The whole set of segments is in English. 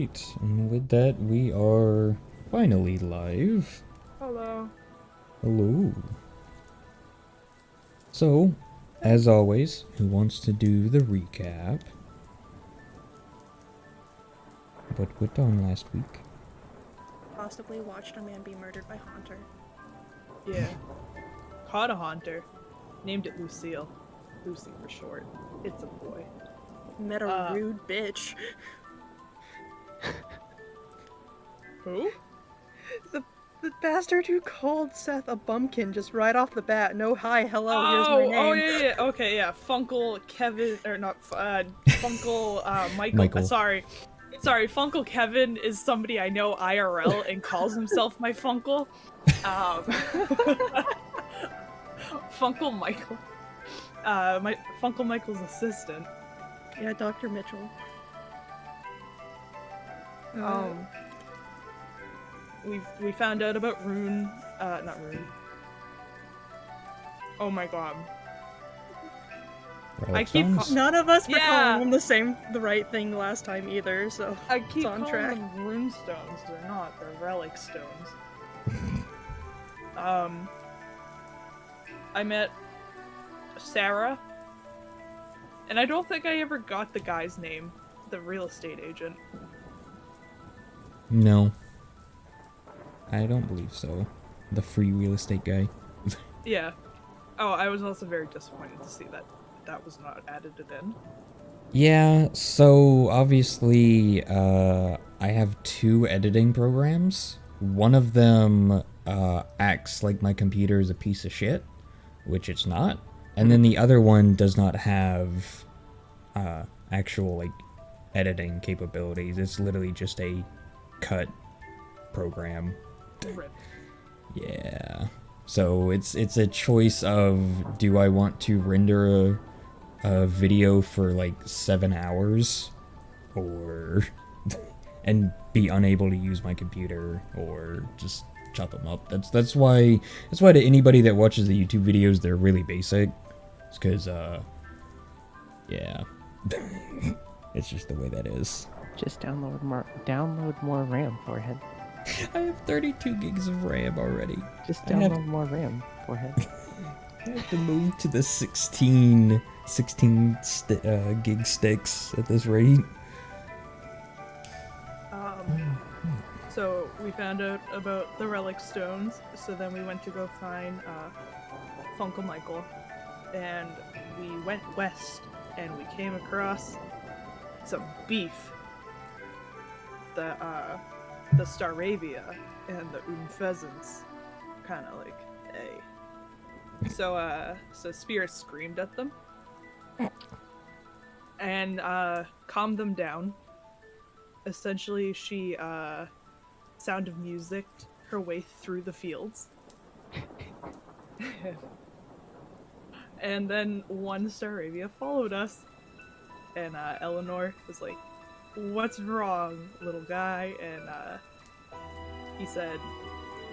Alright, and with that, we are finally live. Hello. Hello. So, as always, who wants to do the recap? What went on last week? Possibly watched a man be murdered by Haunter. Yeah. Caught a haunter. Named it Lucille. Lucy for short. It's a boy. Met a rude bitch. Who? The bastard who called Seth a bumpkin just right off the bat. No hi, hello, here's my name. Oh yeah. Okay, yeah. Funkle Kevin, or not, Funkle Michael. Sorry, Funkle Kevin is somebody I know IRL and calls himself my Funkle. Funkle Michael. My Funkle Michael's assistant. Yeah, Dr. Mitchell. We found out about Rune, not Rune. Oh my god. I keep none of us were calling them the right thing last time either, so I keep on calling track. them rune stones. They're not. They're relic stones. I met Sarah, and I don't think I ever got the guy's name, the real estate agent. No. I don't believe so. The free real estate guy. Yeah. Oh, I was also very disappointed to see that that was not added in. Yeah, so obviously, I have two editing programs. One of them acts like my computer is a piece of shit, which it's not. And then the other one does not have actual, like, editing capabilities. It's literally just a cut program. Rip. Yeah. So it's a choice of, do I want to render a video for like 7 hours, or and be unable to use my computer, or just chop them up. That's why to anybody that watches the YouTube videos, they're really basic. It's because yeah, it's just the way that is. Just download more RAM, forehead. I have 32 gigs of RAM already. Just download more RAM, forehead. I have to move to the 16 gig sticks at this rate. So we found out about the relic stones, so then we went to go find Funkle Michael, and we went west, and we came across some beef. The Staravia and the pheasants, kind of like, hey. So Spirit screamed at them and calmed them down. Essentially, she Sound of Music her way through the fields. And then one Staravia followed us, and Eleanor was like, "What's wrong, little guy?" And he said,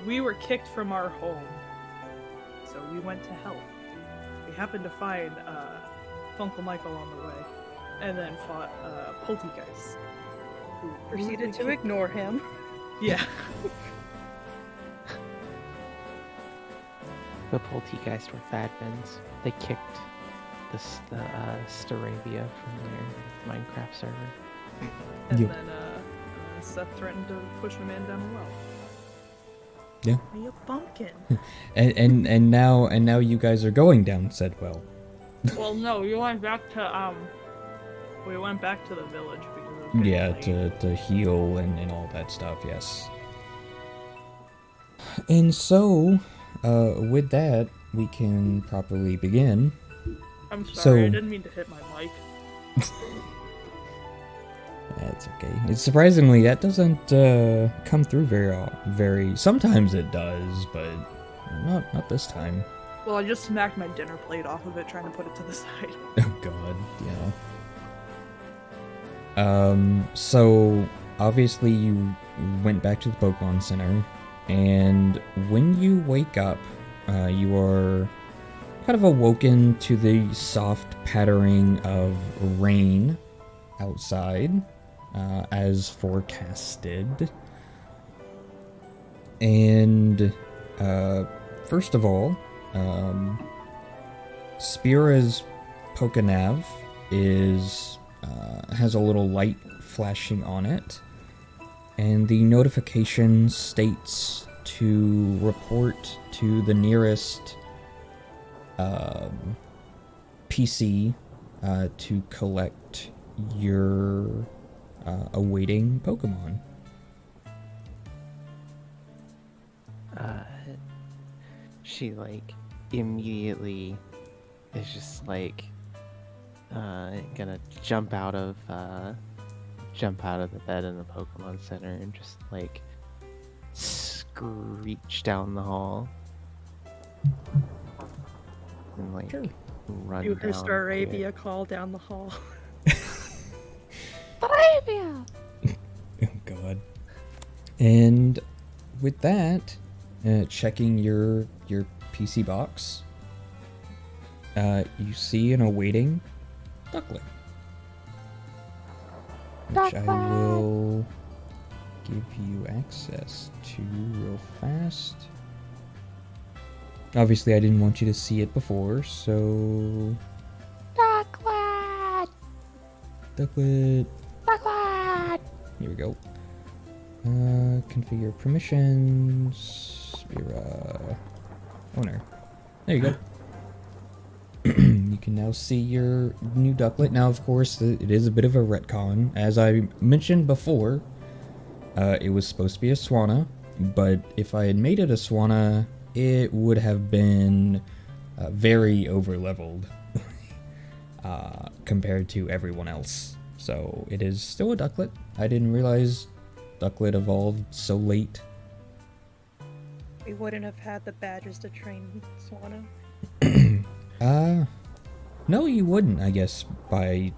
"We were kicked from our home, so we went to help. We happened to find Funkle Michael on the way, and then fought Poltergeist, who Proceeded to ignore him. Yeah." The Poltergeist were Fadmans. They kicked the Staravia from their Minecraft server. And Yep. then Seth threatened to push a man down a well. Yeah. Are you a bumpkin? And now you guys are going down said well. Well, no, we went back to the village because it was getting Yeah, late. to heal and all that stuff, yes. And so, with that, we can properly begin. I'm sorry, So- I didn't mean to hit my mic. That's okay. It's surprisingly, that doesn't come through very. Sometimes it does, but not this time. Well, I just smacked my dinner plate off of it trying to put it to the side. Oh god, yeah. So obviously you went back to the Pokemon Center, and when you wake up, you are kind of awoken to the soft pattering of rain outside. as forecasted. And first of all, Spira's Pokenav has a little light flashing on it, and the notification states to report to the nearest PC to collect your awaiting Pokemon. She like immediately is just like gonna jump out of the bed in the Pokemon Center and just like screech down the hall and like Sure. run Do down her to Staravia call down the hall. Staravia! Oh god. And with that, checking your PC box, you see an awaiting Ducklet. Which I will give you access to real fast. Obviously, I didn't want you to see it before, so... Ducklet! Ducklet. Ducklet! Here we go. Configure permissions. Spira. Owner. There you go. You can now see your new Ducklet. Now, of course, it is a bit of a retcon. As I mentioned before, it was supposed to be a Swanna, but if I had made it a Swanna, it would have been very over-leveled compared to everyone else. So it is still a Ducklet. I didn't realize Ducklet evolved so late. We wouldn't have had the badges to train Swanna. No, you wouldn't, I guess, by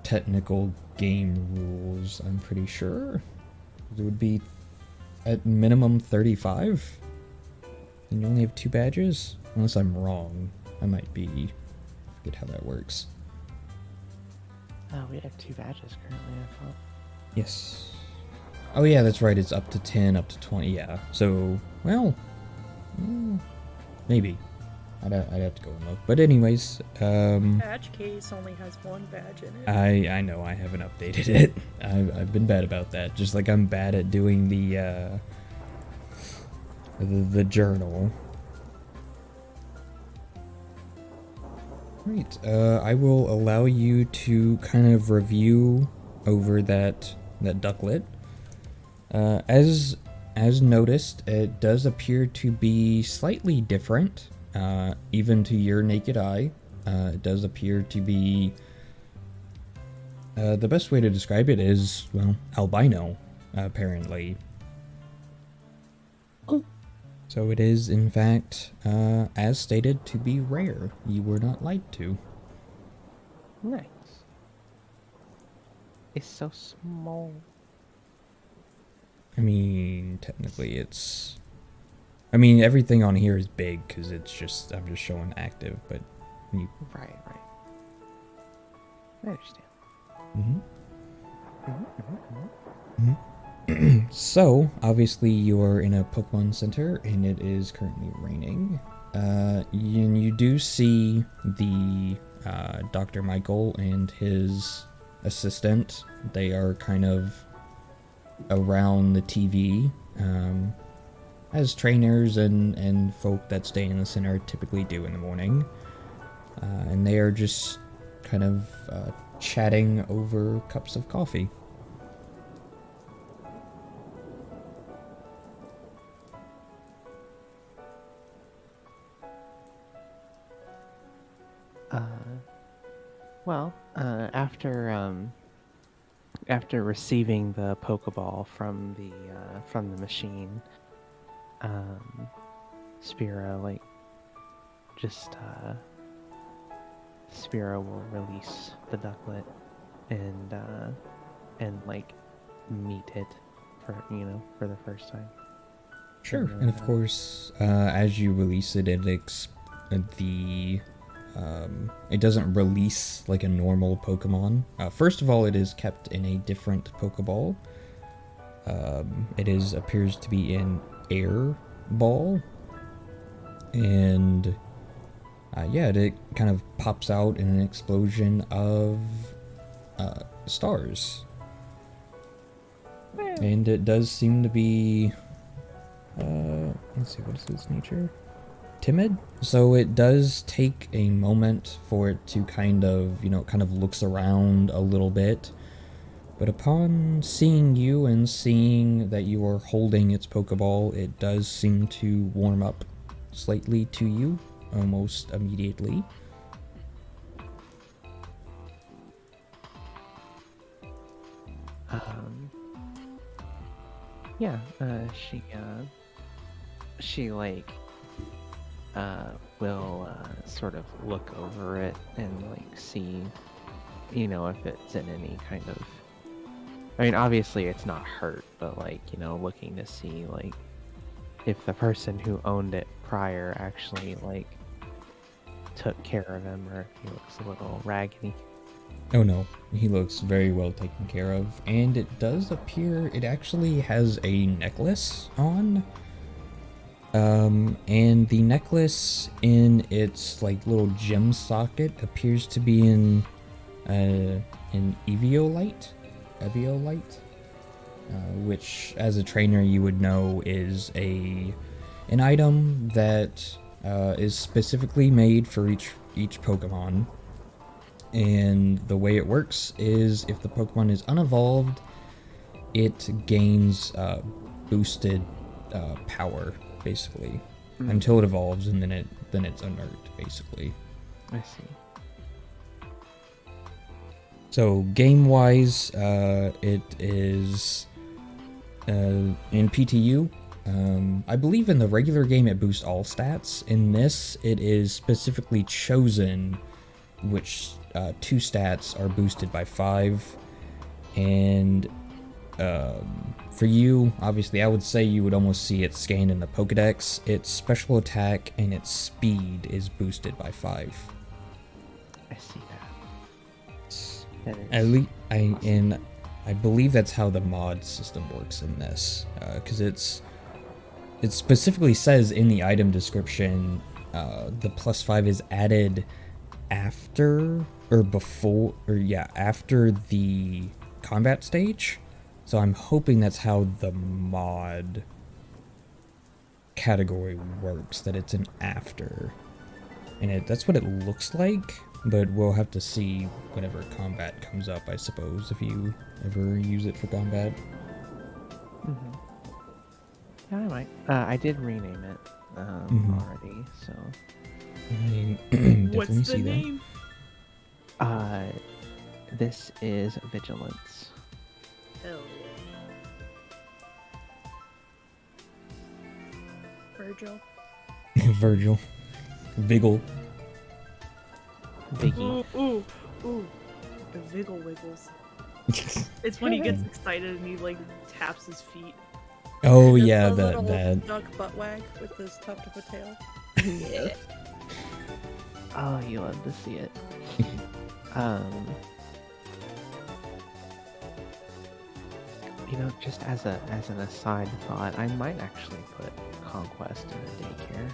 technical game rules, I'm pretty sure. It would be at minimum 35. And you only have 2 badges? Unless I'm wrong. I might be. I forget how that works. Oh, we have 2 badges currently, I thought. Yes. Oh yeah, that's right, it's up to 10, up to 20, yeah. So, well, maybe. I'd have to go and look. But anyways, Badge case only has 1 badge in it. I know I haven't updated it. I've been bad about that. Just like I'm bad at doing the journal. Right. I will allow you to kind of review over that Ducklet. As noticed, it does appear to be slightly different. Even to your naked eye, it does appear to be... the best way to describe it is, well, albino, apparently. Oh. So it is, in fact, as stated, to be rare. You were not lied to. Nice. It's so small. I mean, technically it's... I mean, everything on here is big, because it's just... I'm just showing active, but... You... Right. I understand. So, obviously you are in a Pokemon Center, and it is currently raining. And you do see the Dr. Michael and his assistant. They are kind of around the TV, as trainers and folk that stay in the center typically do in the morning. And they are just kind of chatting over cups of coffee. After receiving the Pokeball from the machine, Spira Spira will release the Ducklet and meet it for the first time. Sure, and of course, as you release it, the It doesn't release like a normal Pokemon. First of all, it is kept in a different Pokeball. It appears to be in Air Ball. And yeah, it kind of pops out in an explosion of stars. And it does seem to be, let's see, what is its nature? Timid. So it does take a moment for it to kind of, it kind of looks around a little bit. But upon seeing you and seeing that you are holding its Pokeball, it does seem to warm up slightly to you, almost immediately. Yeah, she like will sort of look over it and like see, if it's in any kind of, I mean, obviously it's not hurt, but like, looking to see like if the person who owned it prior actually like took care of him, or if he looks a little raggedy. Oh no, he looks very well taken care of, and it does appear it actually has a necklace on. And the necklace in its like little gem socket appears to be in an Eviolite, which as a trainer you would know is an item that is specifically made for each Pokemon. And the way it works is if the Pokemon is unevolved, it gains boosted power, basically, until it evolves, and then it's inert, basically. I see. So game-wise, it is in PTU. I believe in the regular game it boosts all stats. In this, it is specifically chosen which 2 stats are boosted by 5. And for you, obviously, I would say you would almost see it scanned in the Pokedex. Its special attack and its speed is boosted by 5. I see that. At least, I believe that's how the mod system works in this, because it specifically says in the item description the +5 is added after after the combat stage. So I'm hoping that's how the mod category works, that it's an after. And that's what it looks like, but we'll have to see whenever combat comes up, I suppose, if you ever use it for combat. Mm-hmm. Yeah, I might. I did rename it already, so... I definitely What's the see name? This is Vigilance. Hell yeah. Virgil. that. Virgil. Viggle. Biggie. Ooh. The Viggle wiggles. It's when he gets excited and he like taps his feet. Oh Just yeah, a little that. duck butt wag with his tuft of a tail. Yeah. Oh, you love to see it. Just as an aside thought, I might actually put Conquest in a daycare.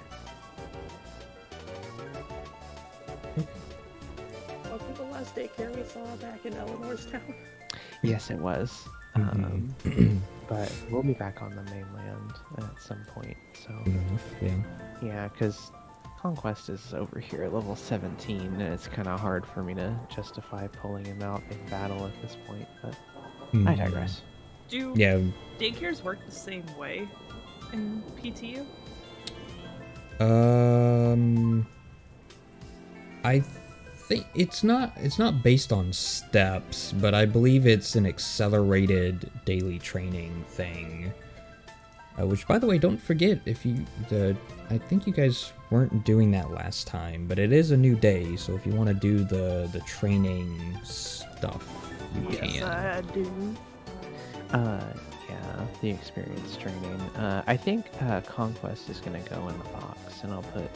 Wasn't the last daycare we saw back in Eleanor's town? Yes, it was. But we'll be back on the mainland at some point. So yeah, because Conquest is over here at level 17, and it's kind of hard for me to justify pulling him out in battle at this point. But I digress. Do Yeah. daycares work the same way in PTU? I think it's not based on steps, but I believe it's an accelerated daily training thing. Which, by the way, don't forget, I think you guys weren't doing that last time, but it is a new day, so if you want to do the training stuff, you can. Yes, I do. Yeah, the experience training. I think Conquest is gonna go in the box, and I'll put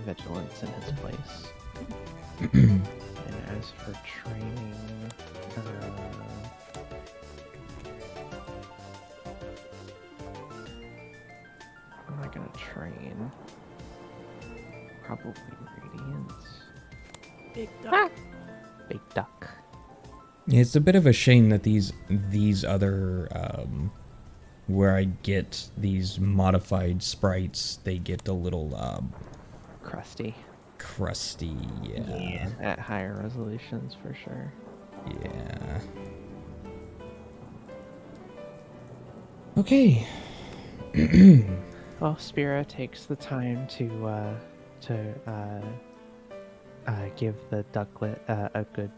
Vigilance in his place. And as for training, what am I gonna train? Probably Radiance. Big duck. Big Duck. Yeah, it's a bit of a shame that these other where I get these modified sprites, they get a little Crusty. crusty. Yeah. At higher resolutions for sure. Yeah. Okay. Well, Spira takes the time to give the ducklet a good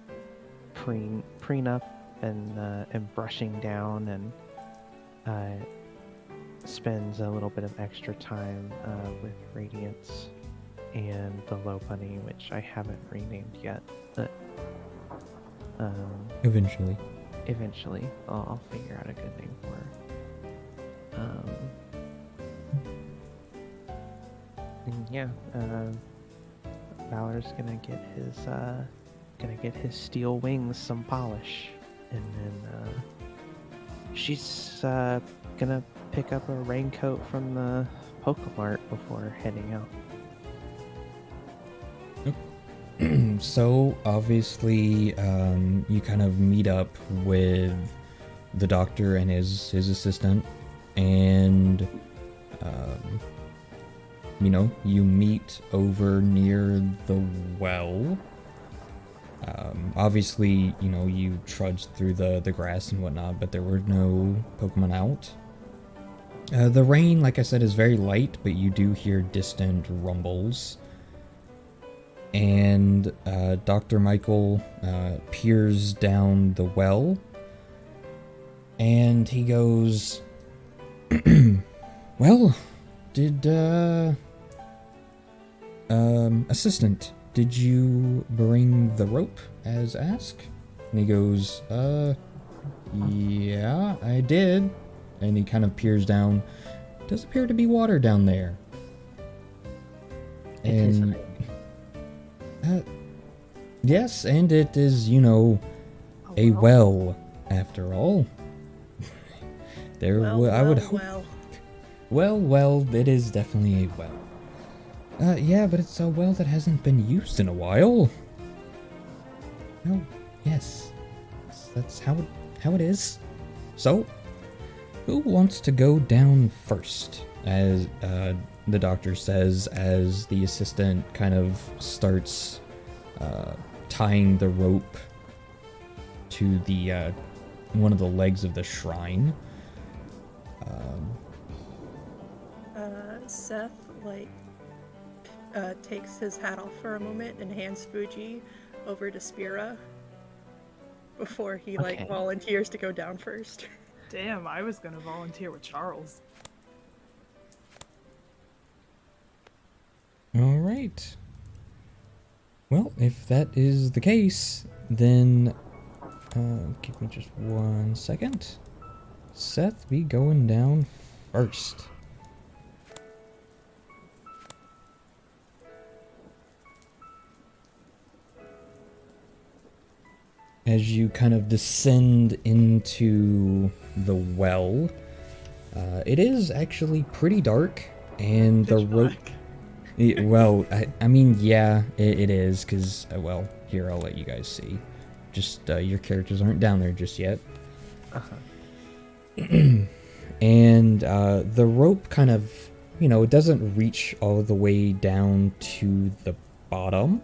preen up and brushing down, and spends a little bit of extra time with Radiance and the Low Bunny, which I haven't renamed yet, but Eventually. eventually I'll figure out a good name for her. And yeah, Valor's gonna get his steel wings some polish, and then she's gonna pick up a raincoat from the Pokemart before heading out. So obviously, you kind of meet up with the doctor and his assistant, and you meet over near the well. Obviously, you trudged through the grass and whatnot, but there were no Pokemon out. The rain, like I said, is very light, but you do hear distant rumbles. And Dr. Michael peers down the well, and he goes, well, assistant, did you bring the rope as asked? And he goes, yeah, I did. And he kind of peers down. Does appear to be water down there. It is And yes, and it is, a well, after all. I would hope. Well, it is definitely a well. Yeah, but it's a well that hasn't been used in a while. Oh, yes. That's how it is. So, who wants to go down first? As the doctor says, as the assistant kind of starts tying the rope to the one of the legs of the shrine. Seth takes his hat off for a moment and hands Fuji over to Spira before he Okay. volunteers to go down first. Damn, I was gonna volunteer with Charles. All right. Well, if that is the case, then give me just 1 second. Seth be going down first. As you kind of descend into the well, it is actually pretty dark, and the Pitch rope. black. Well, I mean, yeah, it is, because, well, here, I'll let you guys see. Just, your characters aren't down there just yet. And, the rope kind of, it doesn't reach all the way down to the bottom.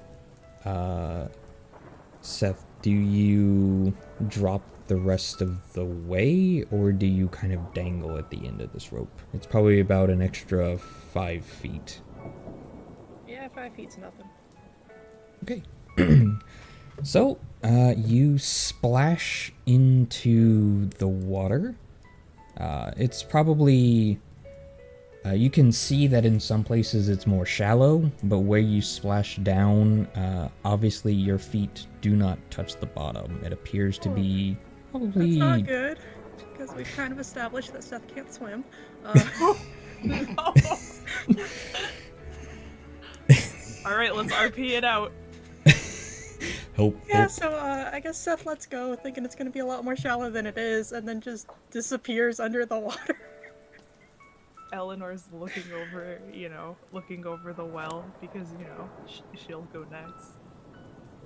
Seth, do you drop the rest of the way, or do you kind of dangle at the end of this rope? It's probably about an extra 5 feet. Yeah, 5 feet's nothing. Okay. So, you splash into the water. It's probably... you can see that in some places it's more shallow, but where you splash down, obviously your feet do not touch the bottom. It appears to be probably... That's not good, because we've kind of established that Seth can't swim. Alright, let's RP it out. Help, Yeah, help. so I guess Seth lets go, thinking it's gonna be a lot more shallow than it is, and then just disappears under the water. Eleanor's looking over, looking over the well because, she'll go next.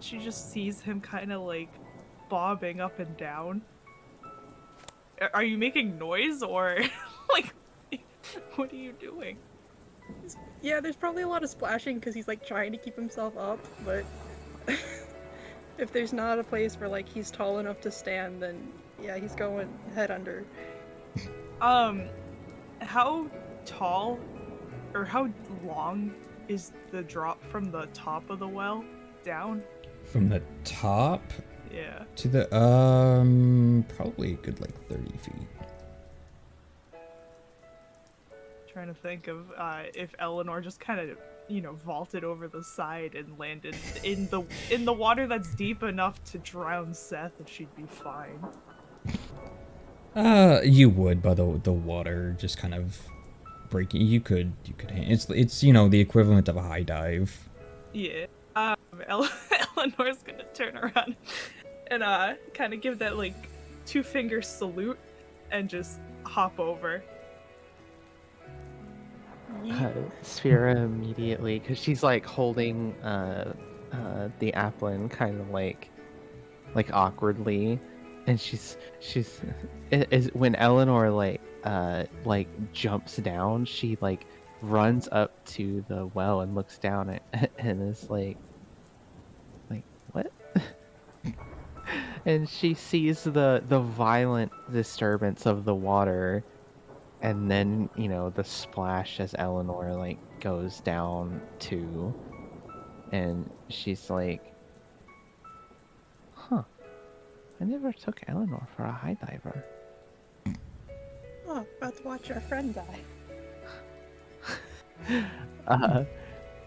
She just sees him kind of like bobbing up and down. Are you making noise or like what are you doing? Yeah, there's probably a lot of splashing because he's like trying to keep himself up, but if there's not a place where like he's tall enough to stand, then yeah, he's going head under. How tall or how long is the drop from the top of the well down? From the top Yeah. to the probably a good like 30 feet. Trying to think of if Eleanor just kind of vaulted over the side and landed in the water that's deep enough to drown Seth, and she'd be fine. You would, by the water just kind of breaking. You could. It's the equivalent of a high dive. Yeah. Eleanor's gonna turn around and kind of give that like 2-finger salute and just hop over. Sphera immediately, because she's like holding the applin kind of like awkwardly, and she's when Eleanor like jumps down, she like runs up to the well and looks down at and is like what? And she sees the violent disturbance of the water, and then the splash as Eleanor like goes down too, and she's like, huh, I never took Eleanor for a high diver. Oh, about to watch our friend die.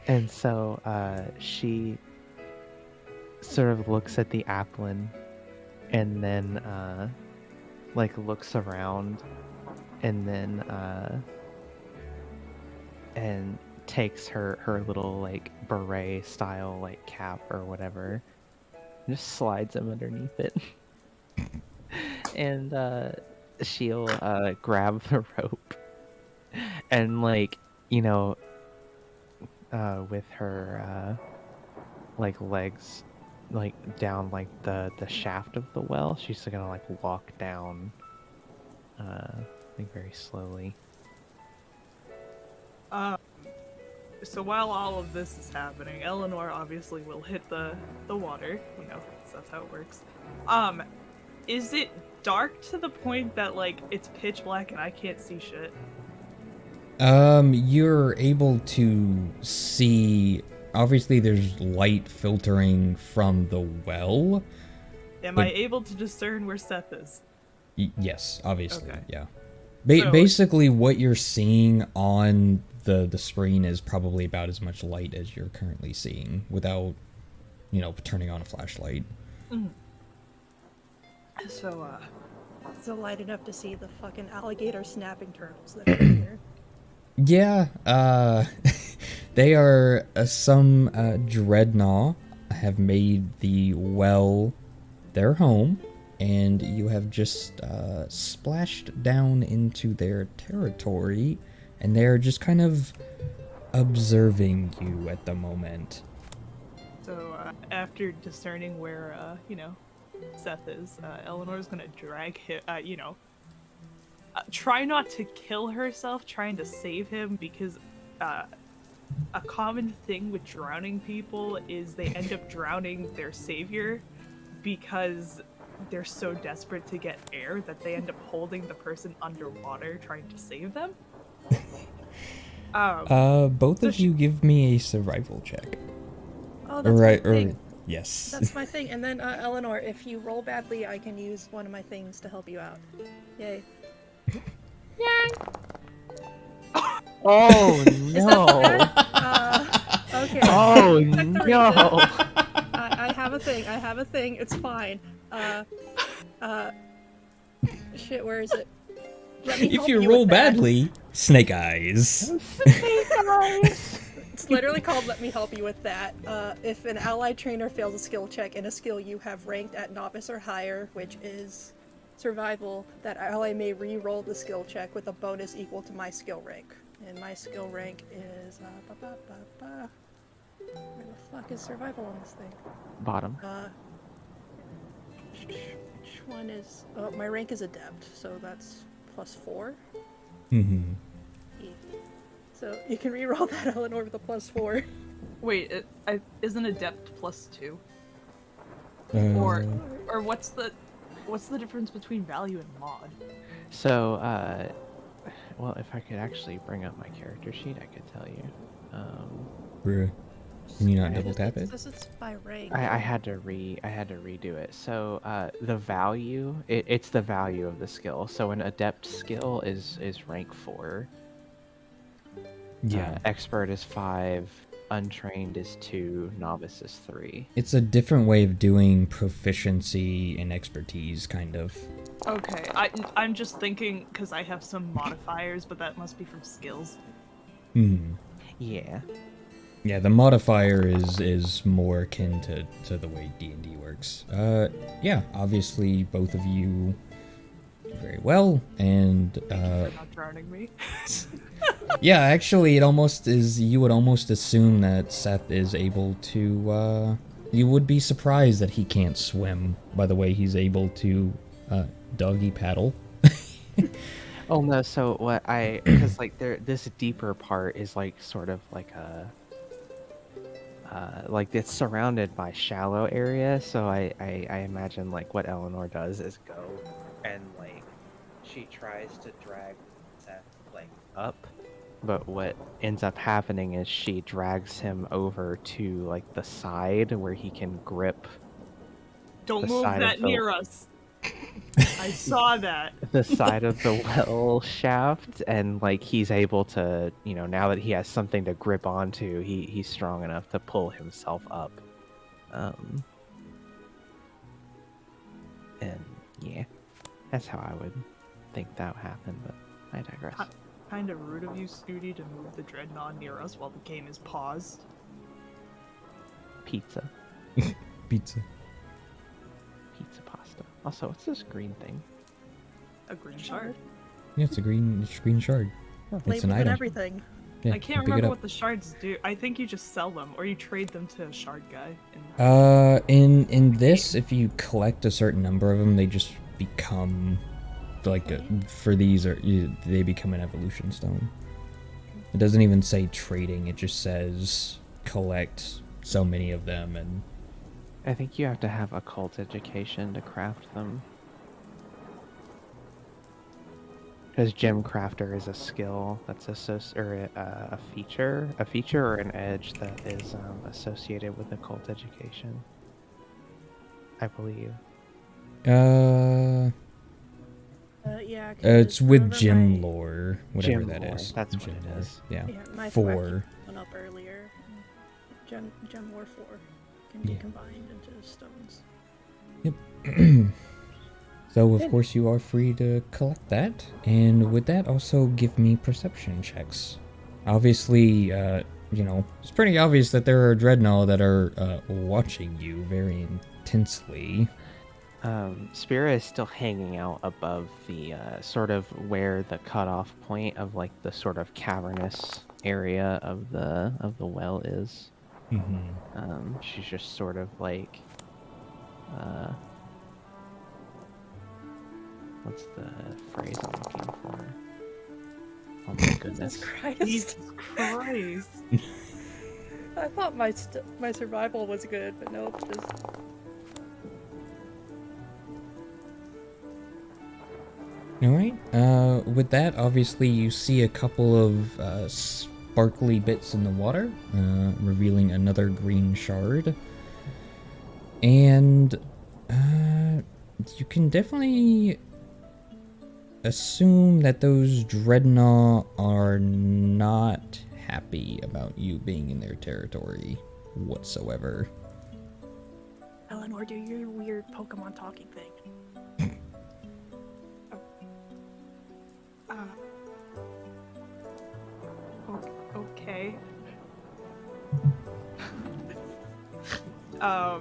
And so she sort of looks at the applin and then like looks around and then and takes her little like beret style like cap or whatever and just slides him underneath it. And she'll grab the rope and like with her like legs like down like the shaft of the well, she's gonna like walk down like very slowly. So while all of this is happening, Eleanor obviously will hit the water, 'cause that's how it works. Is it dark to the point that like it's pitch black and I can't see shit? You're able to see. Obviously, there's light filtering from the well. Am but- I able to discern where Seth is? Yes, obviously, Okay. yeah. So- Basically, what you're seeing on the screen is probably about as much light as you're currently seeing without, turning on a flashlight. So, So light enough to see the fucking alligator snapping turtles that are here. Yeah, they are some dreadnought have made the well their home, and you have just splashed down into their territory, and they're just kind of observing you at the moment. So, after discerning where, Seth is, Eleanor's gonna drag him, try not to kill herself trying to save him, because, a common thing with drowning people is they end up drowning their savior because they're so desperate to get air that they end up holding the person underwater trying to save them. Both so of you give me a survival check. Oh, that's Right, my thing. yes. That's my thing. And then, Eleanor, if you roll badly, I can use one of my things to help you out. Yay. Oh Is that no! bad? Okay. Oh Check the no! reason. I have a thing. It's fine. Shit, where is it? Let me If help you with roll that. badly, snake eyes. It's literally called Let Me Help You With That. If an allied trainer fails a skill check in a skill you have ranked at novice or higher, which is survival, that ally may re-roll the skill check with a bonus equal to my skill rank. And my skill rank is where the fuck is survival on this thing? Bottom. Which one is? Oh, my rank is adept, so that's +4. Mm-hmm. So you can re-roll that, Eleanor, with a +4. Wait, isn't adept +2? Uh, Or what's the difference between value and mod? So, well, if I could actually bring up my character sheet, I could tell you. bruh. Can you not double tap it? This is by rank. I had to redo it. So, the value, it's the value of the skill. So an adept skill is rank 4. Yeah. Expert is 5. Untrained is 2. Novice is 3. It's a different way of doing proficiency and expertise, kind of. Okay, I'm just thinking because I have some modifiers, but that must be from skills. Hmm. Yeah. Yeah, the modifier is more akin to the way D&D works. Yeah, obviously both of you do very well, and You're not drowning me. yeah, actually it almost is, you would almost assume that Seth is able to, you would be surprised that he can't swim by the way he's able to, doggy paddle. Oh no, so what because like this deeper part is like sort of like a like it's surrounded by shallow area, so I imagine like what Eleanor does is go and like she tries to drag Seth like up, but what ends up happening is she drags him over to like the side where he can grip Don't the move side that of the- near us. I saw that. the side of the well shaft, and like he's able to, you know, now that he has something to grip onto, he's strong enough to pull himself up. And yeah, that's how I would think that would happen, but I digress. Kind of rude of you, Scooty, to move the dreadnought near us while the game is paused. Pizza Pizza. pasta. Also, what's this green thing? A green shard. Yeah, it's a green shard. It's an Labeled and item. everything. Yeah, I can't pick it remember up. what the shards do. I think you just sell them, or you trade them to a shard guy. In this, if you collect a certain number of them, they just become like for these they become an evolution stone. It doesn't even say trading; it just says collect so many of them, and I think you have to have occult education to craft them. Because Gem Crafter is a skill that's a feature or an edge that is associated with occult education, I believe. Yeah. 'Cause it's with remember gym my- lore, whatever Gem that lore, is. that's what Gem it lore. is. Yeah, Yeah, my 4. went up earlier. Gem War 4 can be Yeah. combined into stones. So of course you are free to collect that, and with that also give me perception checks. Obviously, you know, it's pretty obvious that there are dreadnought that are watching you very intensely. Spira is still hanging out above the sort of where the cutoff point of like the sort of cavernous area of the well is. Mm-hmm. She's just sort of like what's the phrase I'm looking for? Oh my goodness. Jesus Christ. Jesus Christ. I thought my survival was good, but nope, just... Alright, with that, obviously you see a couple of sparkly bits in the water, revealing another green shard. And you can definitely assume that those dreadnought are not happy about you being in their territory whatsoever. Eleanor, do your weird Pokemon talking thing. Okay. All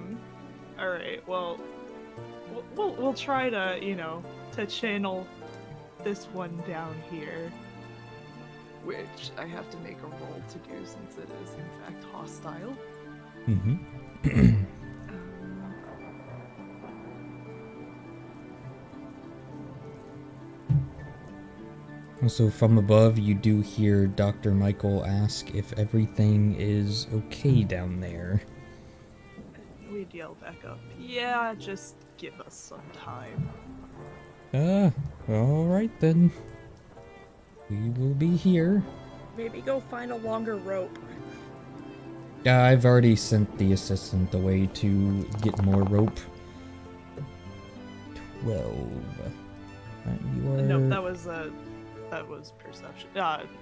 right. Well, we'll try to, to channel this one down here, which I have to make a roll to do since it is in fact hostile. Mm-hmm. Also, from above, you do hear Dr. Michael ask if everything is okay down there. We'd yell back up, yeah, just give us some time. Alright then. We will be here. Maybe go find a longer rope. I've already sent the assistant away to get more rope. 12. You are... Nope, that was perception.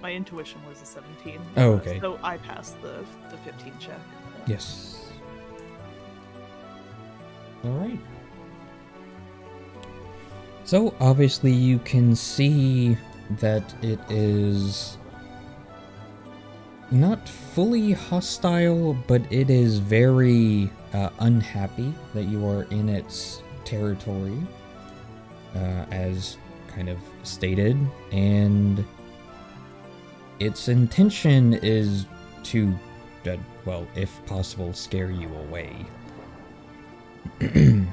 My intuition was a 17. Oh, okay. So I passed the 15 check. Yes. Alright. So, obviously you can see that it is not fully hostile, but it is very unhappy that you are in its territory, as kind of stated, and its intention is to, well, if possible, scare you away. Wait.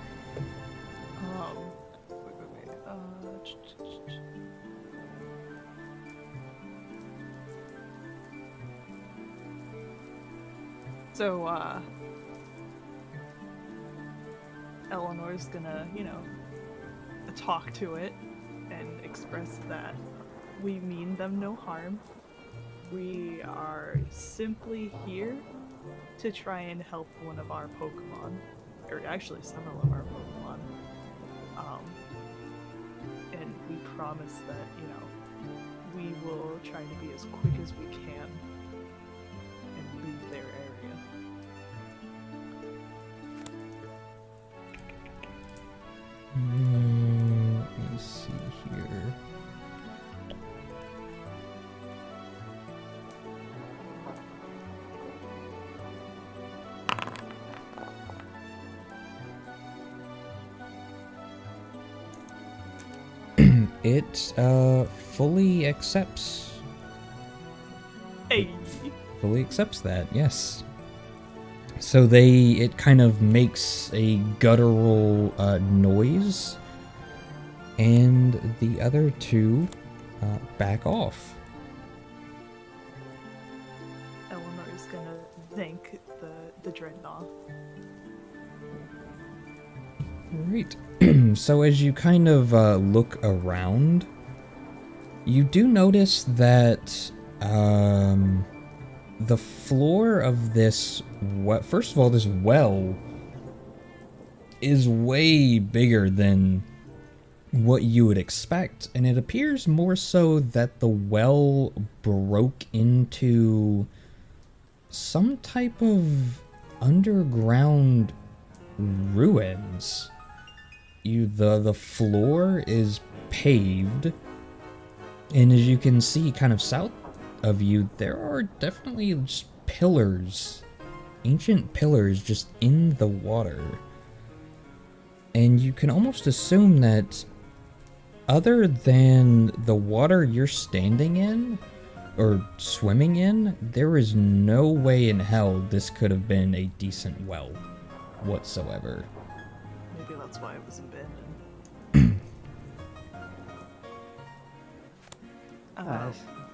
So, Eleanor's gonna, talk to it and express that we mean them no harm. We are simply here to try and help one of our Pokemon, or actually several of our Pokemon. And we promise that, we will try to be as quick as we can and leave their area. Let me see here. It fully accepts. Hey! Fully accepts that, yes. So it kind of makes a guttural noise, and the other two back off. Eleanor's gonna thank the Dreadnought. Right. So as you kind of look around, you do notice that the floor of this, first of all, this well is way bigger than what you would expect, and it appears more so that the well broke into some type of underground ruins. The floor is paved, and as you can see kind of south of you, there are definitely just pillars, ancient pillars just in the water. And you can almost assume that other than the water you're standing in or swimming in, there is no way in hell this could have been a decent well whatsoever. Maybe that's why it was abandoned.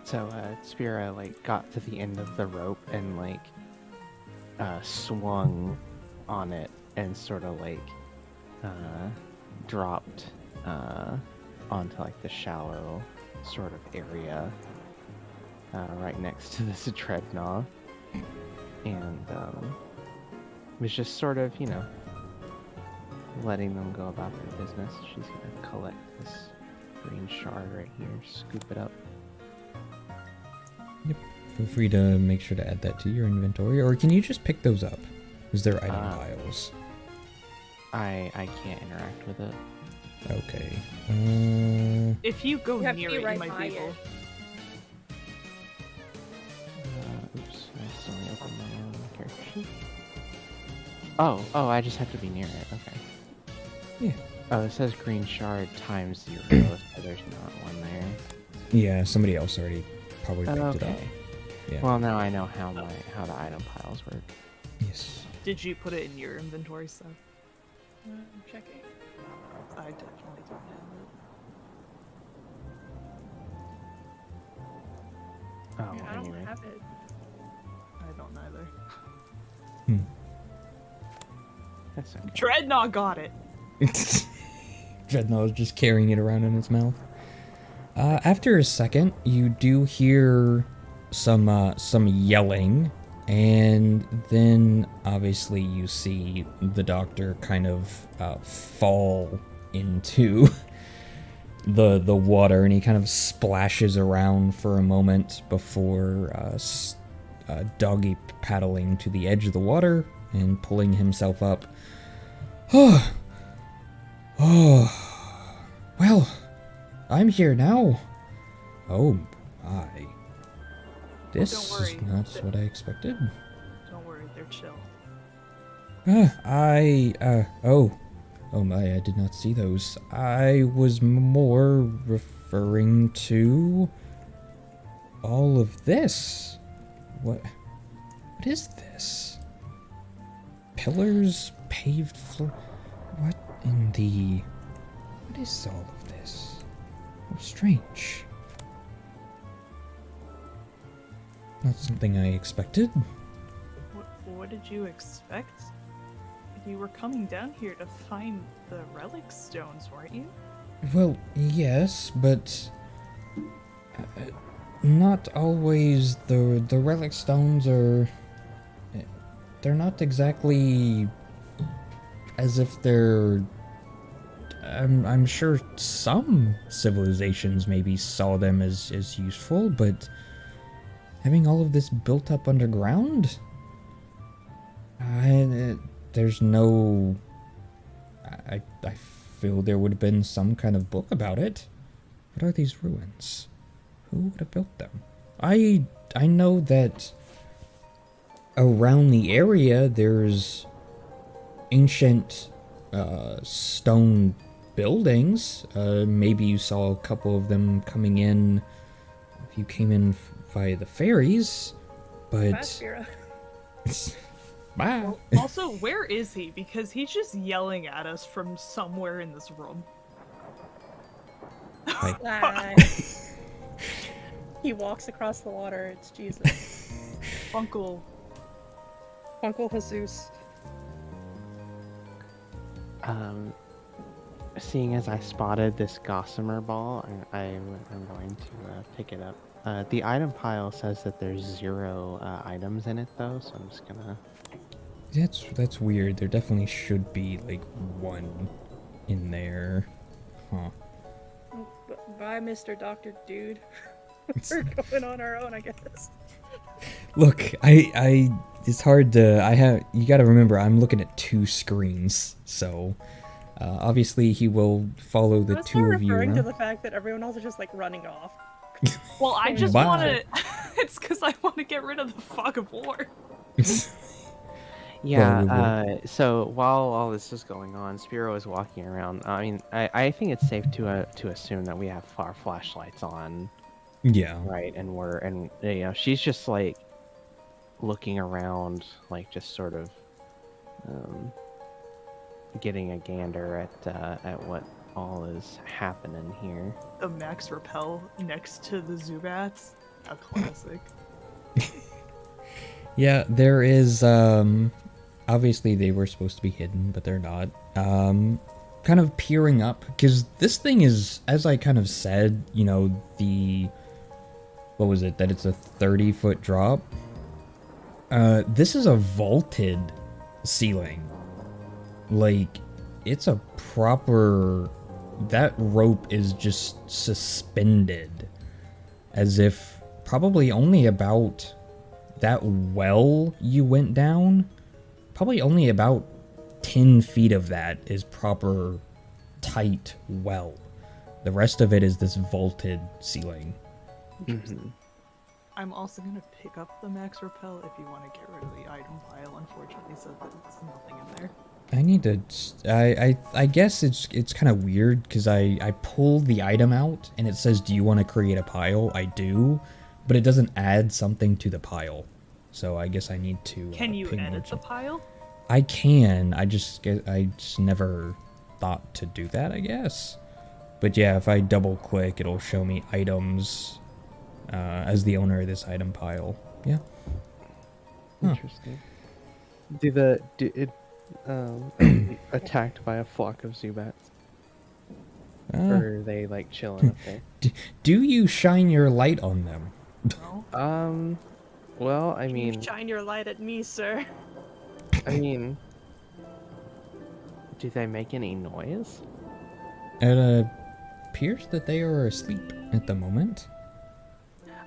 So Spira got to the end of the rope and swung on it and sort of dropped onto the shallow sort of area right next to this Dreadnought, and was just sort of letting them go about their business. She's gonna collect this green shard right here, scoop it up. Yep. Feel free to make sure to add that to your inventory, or can you just pick those up? Is there item piles? I can't interact with it. Okay. If you go You have to near be it, right you might by be able. it. Oops, I accidentally opened my own character sheet. Oh, I just have to be near it. Okay. Yeah. Oh, it says green shard times 0, so there's not one there. Yeah, somebody else already probably picked it up. Okay. Yeah. Well, now I know how the item piles work. Yes. Did you put it in your inventory stuff? I'm checking. I definitely don't have it. Oh, I don't anyway. have it. I don't either. That's okay. Dreadnought got it. Dreadnought is just carrying it around in its mouth. After a second, you do hear some yelling, and then obviously you see the doctor kind of fall into the water, and he kind of splashes around for a moment before doggy paddling to the edge of the water and pulling himself up. Well, I'm here now. Oh my. This Don't worry. is not what I expected. Don't worry, they're chill. Oh my, I did not see those. I was more referring to all of this. What is this? Pillars, paved floor. What is all of this? Oh, strange. Not something I expected. What did you expect? You were coming down here to find the relic stones, weren't you? Well, yes, but not always. The relic stones are. They're not exactly as if they're. I'm sure some civilizations maybe saw them as useful, but having all of this built up underground, there's no. I feel there would have been some kind of book about it. What are these ruins? Who would have built them? I know that around the area there's ancient stone buildings. Maybe you saw a couple of them coming in if you came in via the ferries, but Spira. bye. Well, also, where is he? Because he's just yelling at us from somewhere in this room. Ah. He walks across the water. It's Jesus. Uncle. Uncle Jesus. Seeing as I spotted this gossamer ball, I'm going to pick it up. The item pile says that there's 0 items in it, though, so I'm just gonna... That's weird. There definitely should be like one in there. Huh. Bye, Mr. Doctor Dude. We're going on our own, I guess. Look, I it's hard to you got to remember I'm looking at 2 screens. So obviously he will follow the I was 2 more of you referring to around. the fact that everyone else is just like running off. Well, I just Wow. want to. It's because I want to get rid of the fog of war. Yeah, so while all this is going on, Spiro is walking around. I mean, I think it's safe to assume that we have our flashlights on, Yeah. right? And you know, she's just like looking around, like just sort of getting a gander at what all is happening here. The Max Repel next to the Zubats. A classic. Yeah, there is obviously they were supposed to be hidden, but they're not. Kind of peering up, because this thing is, as I kind of said, you know, what was it, that it's a 30-foot drop? This is a vaulted ceiling. Like, it's a proper... That rope is just suspended. As if probably only about that well you went down, probably only about 10 feet of that is proper tight well. The rest of it is this vaulted ceiling. Mm-hmm. I'm also gonna pick up the max repel if you want to get rid of the item pile, unfortunately, so that there's nothing in there. I need to. I guess it's kind of weird because I pulled the item out and it says, "Do you want to create a pile?" I do, but it doesn't add something to the pile. So I guess I need to. Can you ping edit merchant. the pile? I can. I just never thought to do that, I guess. But yeah, if I double click, it'll show me items as the owner of this item pile. Yeah. Huh. Interesting. Are you attacked by a flock of Zubats? Or are they like chilling up there? Do you shine your light on them? No. Well, I You mean, shine your light at me, sir. Do they make any noise? It appears that they are asleep at the moment.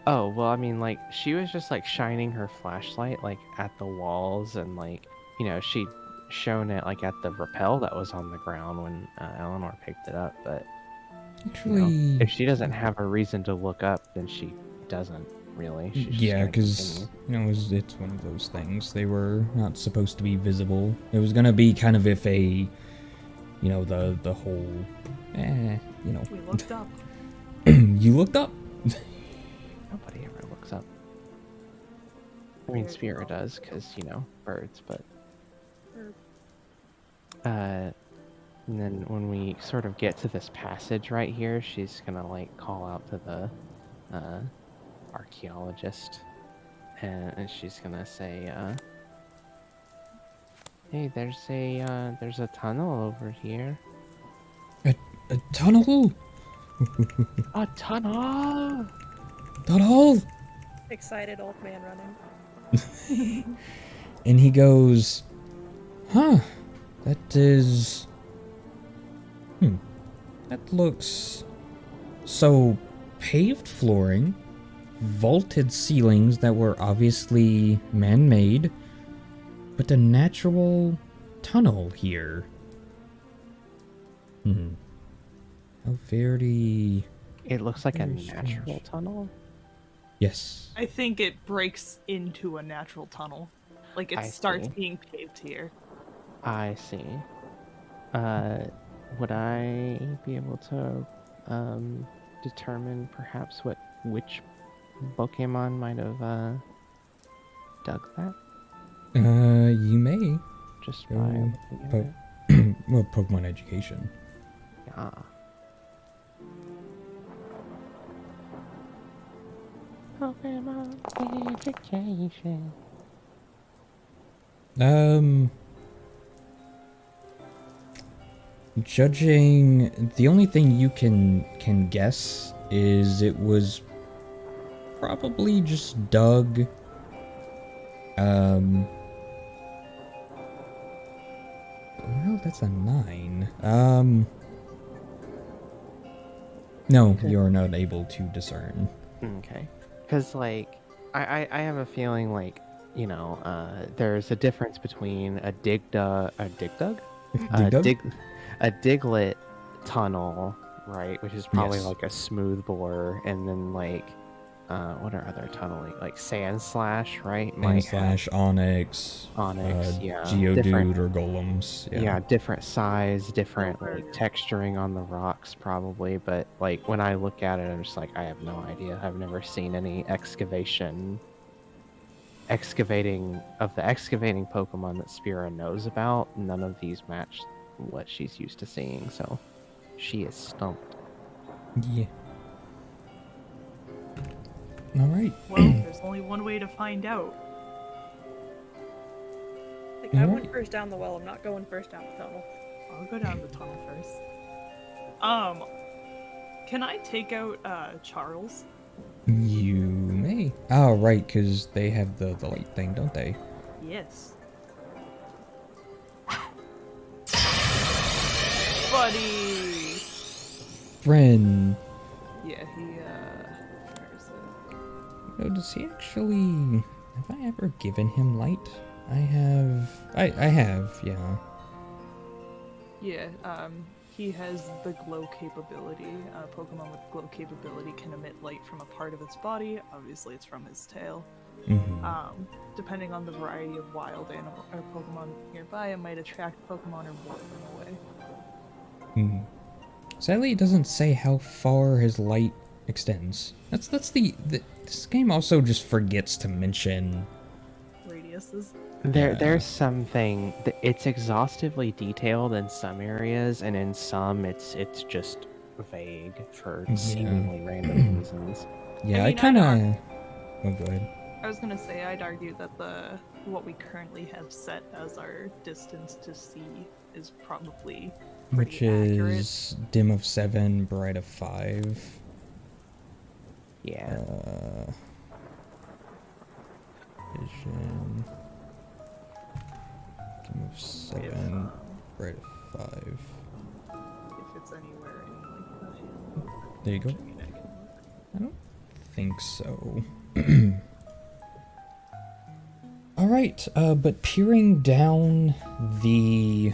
Oh, well, I mean, like, she was just, like, shining her flashlight, like, at the walls, and, like, you know, she'd shown it, like, at the rappel that was on the ground when Eleanor picked it up, but, Actually, you know, if she doesn't have a reason to look up, then she doesn't, really. She's just yeah, gonna because, continue. it's one of those things. They were not supposed to be visible. It was going to be kind of if a, the whole, We looked up. You looked up? Nobody ever looks up. I mean, Spira does, because, you know, birds, but... and then when we sort of get to this passage right here, she's gonna, like, call out to the, archaeologist, and she's gonna say, hey, there's a tunnel over here. A tunnel? A tunnel! Tunnel? Excited old man running. And he goes, huh, that is... that looks... So, paved flooring, vaulted ceilings that were obviously man-made, but a natural tunnel here. How very... It looks like a Very natural strange. tunnel. Yes. I think it breaks into a natural tunnel. Like, it I starts see. being paved here. I see. Would I be able to determine perhaps which Pokemon might have dug that? You may. Just by Go looking at it? Well, Pokemon education. Yeah. Pokemon education. Judging, the only thing you can guess is it was probably just dug. Well, that's a 9. No, you're not able to discern. Okay. Because, like, I have a feeling, like, you know, there's a difference between a Digdug? A Diglett tunnel, right? Which is probably Yes. like a smooth bore, and then, like, what are other tunneling? Like Sand Slash, right? And slash Onyx, Onyx, yeah. Geodude Different- or Golems. Yeah, different size, different Silver. like texturing on the rocks probably, but like when I look at it, I'm just like, I have no idea. I've never seen any excavating of the excavating Pokemon that Spira knows about. None of these match what she's used to seeing, so she is stumped. Yeah. All right. Well, there's only one way to find out. Like, I Alright. went first down the well. I'm not going first down the tunnel. I'll go down the tunnel first. Can I take out Charles? You may. Oh, right, because they have the light thing, don't they? Yes. Buddy! Friend. Yeah, where is it? No, does he actually... Have I ever given him light? I have, yeah. Yeah, He has the glow capability. Pokemon with glow capability can emit light from a part of its body. Obviously, it's from his tail. Depending on the variety of wild animal or Pokemon nearby, it might attract Pokemon or ward them away. Sadly, it doesn't say how far his light extends. That's this game also just forgets to mention Radiuses. There's something it's exhaustively detailed in some areas, and in some it's just vague for seemingly random reasons. Yeah, I mean, I kind of. Oh, go ahead. I was gonna say I'd argue that what we currently have set as our distance to see is probably Which pretty accurate. is dim of 7, bright of 5. Yeah. Vision. Dim of 7, bright of 5. If it's anywhere in like the handbook. There you go. I mean, I can look. I don't think so. Alright, but peering down the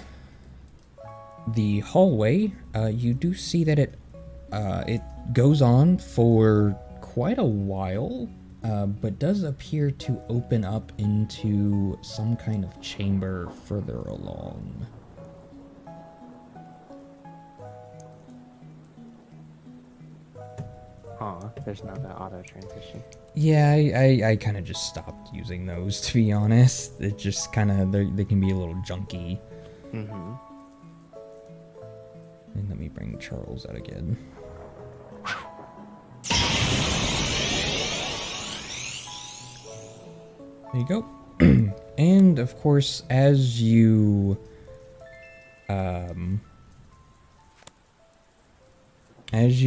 hallway, you do see that it goes on for quite a while, but does appear to open up into some kind of chamber further along. There's no the auto transition. Yeah, I kind of just stopped using those, to be honest. It just kind of, they can be a little junky. Mm-hmm. And let me bring Charles out again. There you go. And of course, as you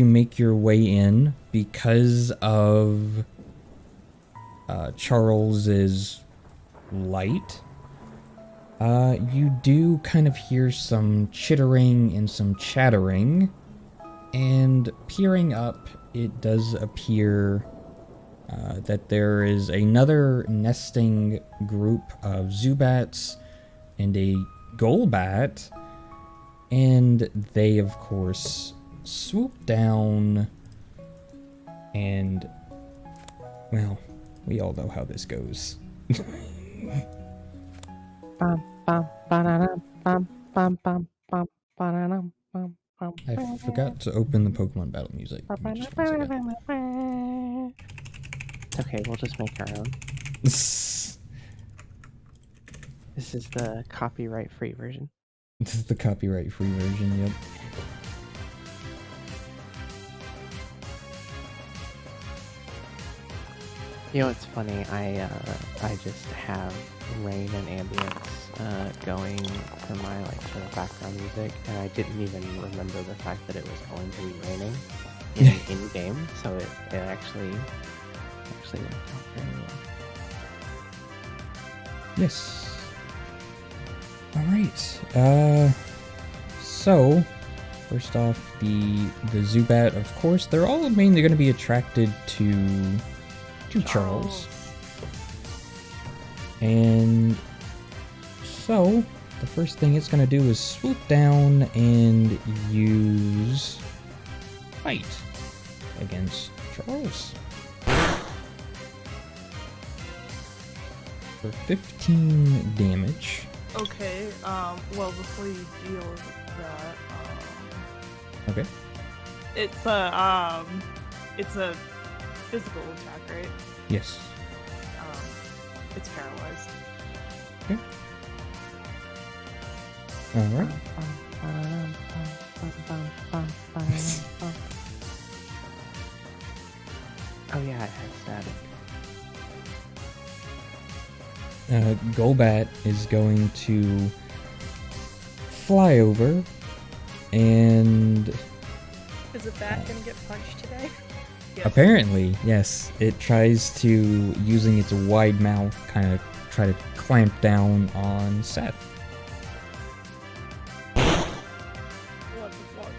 make your way in, because of Charles's light, you do kind of hear some chittering and some chattering, and peering up, it does appear that there is another nesting group of Zubats and a Golbat, and they, of course, swoop down, and, well, we all know how this goes. I forgot to open the Pokemon battle music. Give me just 1 second. Okay, we'll just make our own. This is the copyright-free version. This is the copyright-free version, yep. You know, it's funny, I just have rain and ambience going for my sort of background music, and I didn't even remember the fact that it was going to be raining in game, so it actually worked out very well. Yes. Alright, so, first off, the Zubat, of course, they're all mainly going to be attracted to Charles. And so, the first thing it's going to do is swoop down and use Fight against Charles. For 15 damage. Okay, well, before you deal with that, Okay. it's a physical attack, right? Yes. It's paralyzed. Okay. Alright. Oh yeah, it has static. Golbat is going to fly over and Is the bat gonna get punched today? Yes. apparently, yes, it tries to, using its wide mouth, kind of try to clamp down on Seth. What the fuck?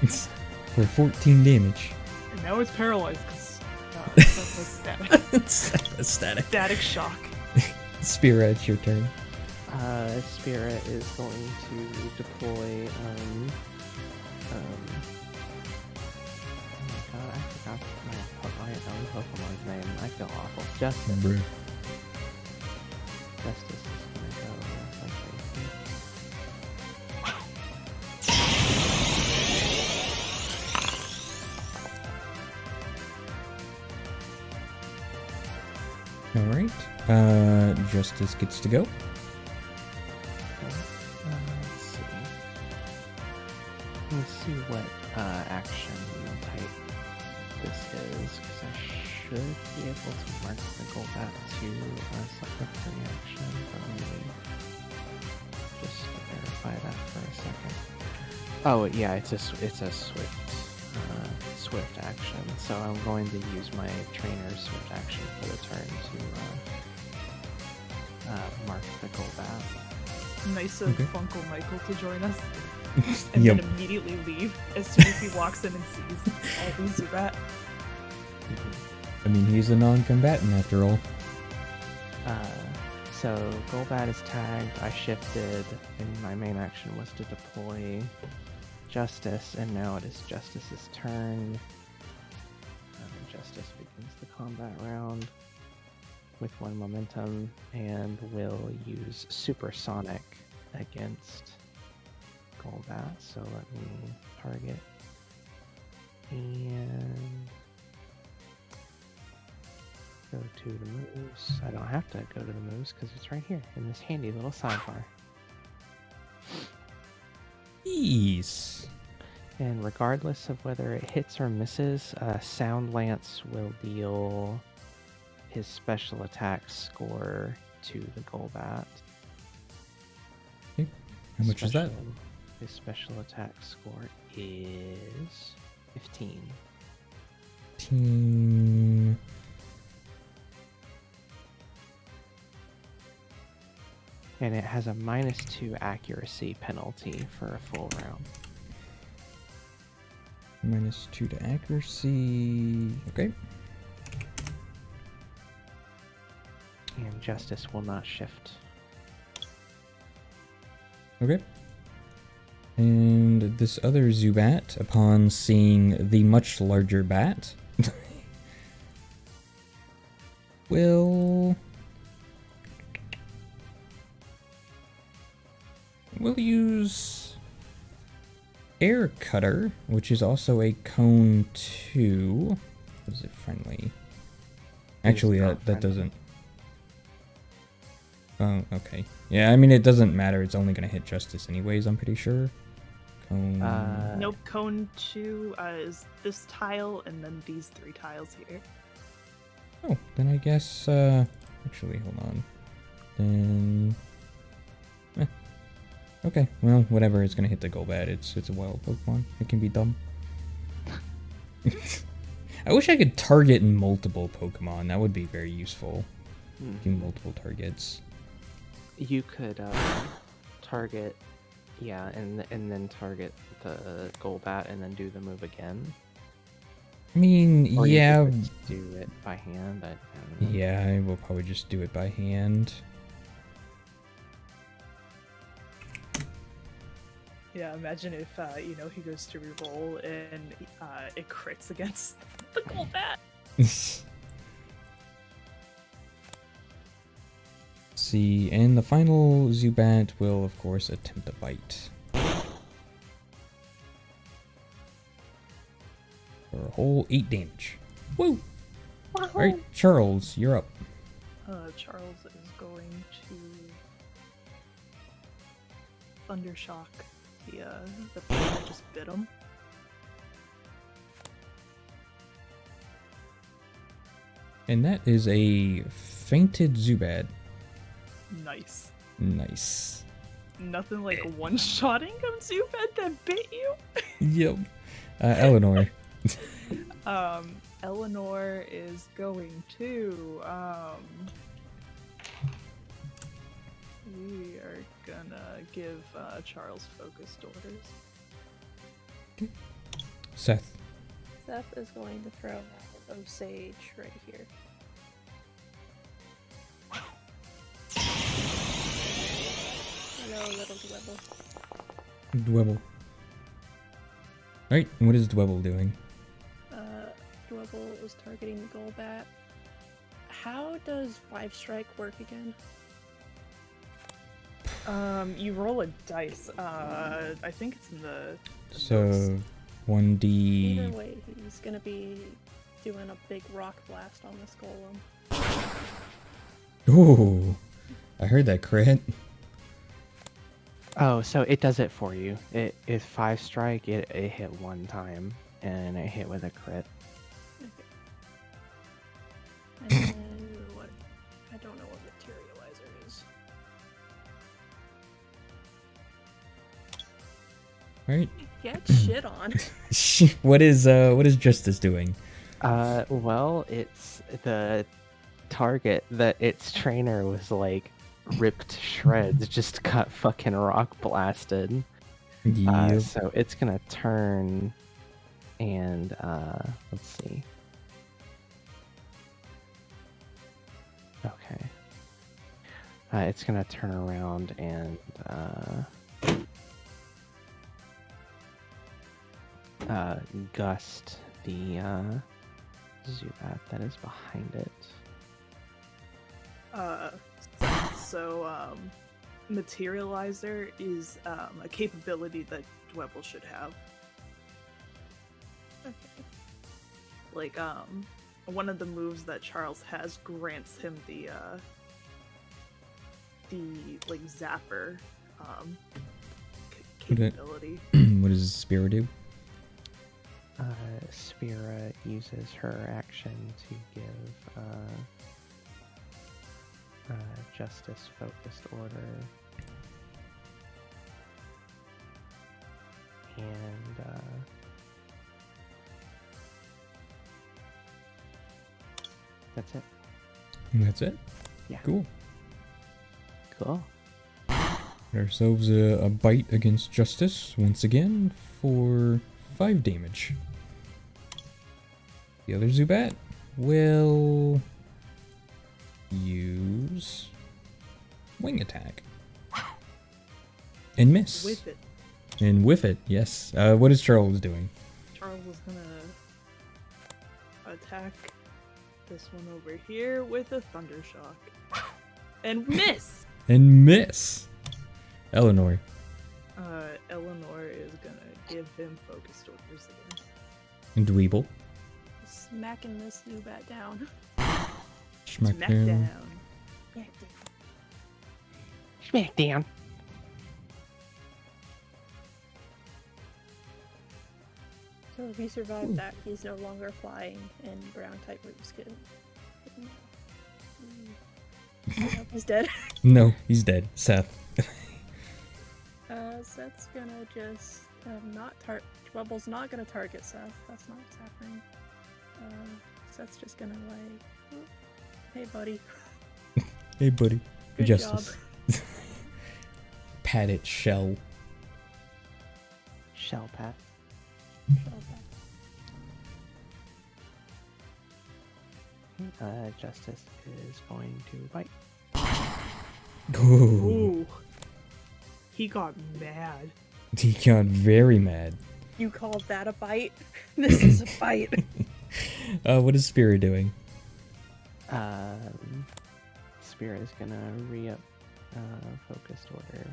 It's for 14 damage. And now it's paralyzed because Static. static shock. Spira, it's your turn. Spirit is going to deploy Oh my god, I forgot my own Pokemon's name. I feel awful. Justice. Bruh. Justice is gonna go like crazy. Alright. Justice gets to go. Let's see. Let me see what action type this is, because I should be able to mark the Golbat to select a free action, but let me just verify that for a second. Oh yeah, it's a swift action, so I'm going to use my trainer's swift action for the turn to mark the Golbat. Nice of Okay. Funkle Michael to join us. And Yep. then immediately leave as soon as he walks in and sees all these Zubat. I mean, he's a non-combatant after all. So Golbat is tagged, I shifted, and my main action was to deploy Justice, and now it is Justice's turn. Justice begins the combat round with 1 momentum, and will use Supersonic against Golbat, so let me target, and go to the moves. I don't have to go to the moves because it's right here in this handy little sidebar. Jeez. And regardless of whether it hits or misses, Sound Lance will deal his special attack score to the Golbat. Okay. How much is that? His special attack score is 15. 15. And it has a -2 accuracy penalty for a full round. -2 to accuracy. Okay. And Justice will not shift. Okay. And this other Zubat, upon seeing the much larger bat, will use Air Cutter, which is also a cone 2. Is it friendly? Actually, not that friendly. doesn't. Oh, okay. Yeah, I mean, it doesn't matter. It's only going to hit Justice anyways, I'm pretty sure. Cone... Nope, cone 2 is this tile and then these 3 tiles here. Oh, then I guess, actually, hold on. Then... Okay, well, whatever, it's gonna hit the Golbat. It's a wild Pokemon. It can be dumb. I wish I could target multiple Pokemon. That would be very useful. Do multiple targets. You could target, yeah, and then target the Golbat and then do the move again. I mean, Or you yeah, could just do it by hand. I don't know. yeah, I will probably just do it by hand. Yeah, imagine if, he goes to reroll and it crits against the Golbat. See, and the final Zubat will, of course, attempt a bite. For a whole 8 damage. Woo! Alright, Charles, you're up. Charles is going to Thundershock the thing that just bit him. And that is a fainted Zubat. Nice. Nice. Nothing like one-shotting a Zubat that bit you. Yep. Eleanor. Eleanor is going to, we are gonna give Charles focused orders. Seth. Seth is going to throw out Osage right here. Hello, little Dwebble. Dwebble. Alright, what is Dwebble doing? Dwebble was targeting the Golbat. How does 5 strike work again? You roll a dice. I think it's in the So, notes. 1d... Either way, he's gonna be doing a big rock blast on this golem. Ooh, I heard that crit. Oh, so it does it for you. It 5 strike. It hit 1 time, and it hit with a crit. Okay. And then what? I don't know what materializer is. Right? Get shit on. What is Justice doing? Well, it's the target that its trainer was like ripped to shreds, just got fucking rock blasted. Yep. So it's gonna turn and let's see. Okay. It's gonna turn around and gust the Zubat that is behind it. Materializer is a capability that Dwebble should have. Okay. Like, one of the moves that Charles has grants him the like zapper capability. What does Spira do? Spira uses her action to give Justice Focused Order. And that's it. And that's it? Yeah. Cool. Cool. Got ourselves a bite against Justice once again for 5 damage. The other Zubat will use Wing Attack. And miss. With it. And whiff it, yes. What is Charles doing? Charles is gonna attack this one over here with a Thunder Shock. And miss! And miss! Eleanor. Eleanor is gonna give him Focused Orders again. And Dweeble. Smacking this Zubat down. Smack Smack down. down. Smackdown. So if he survived that, he's no longer flying, and brown type moves can hit him. Nope, he's dead. No, he's dead. Seth. Seth's gonna just Bubble's not gonna target Seth. That's not what's happening. Seth's just gonna like, oh, hey buddy. Hey, buddy. Good Justice. Pat its shell. Shell pat. Justice is going to bite. Ooh. Ooh. He got mad. He got very mad. You called that a bite? This is a bite. What is Spirit doing? Spirit is gonna re-up Focused Order.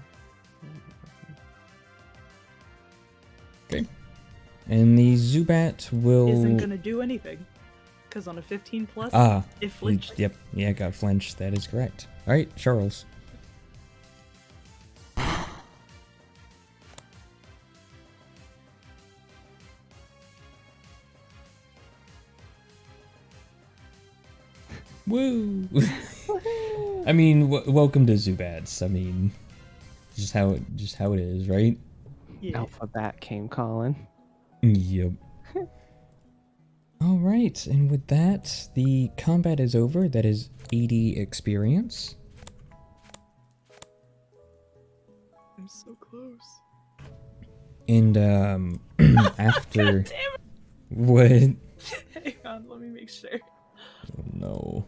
Okay. And the Zubat will... Isn't gonna do anything. Because on a 15 plus, it flinched. Yep. Yeah, it got flinched. That is correct. Alright, Charles. Woo! I mean, welcome to Zubats. I mean, just how it is, right? Yeah. Alphabet came calling. Yep. All right, and with that, the combat is over. That is 80 experience. I'm so close. And after God damn what? it. Hang on, let me make sure. Oh, no.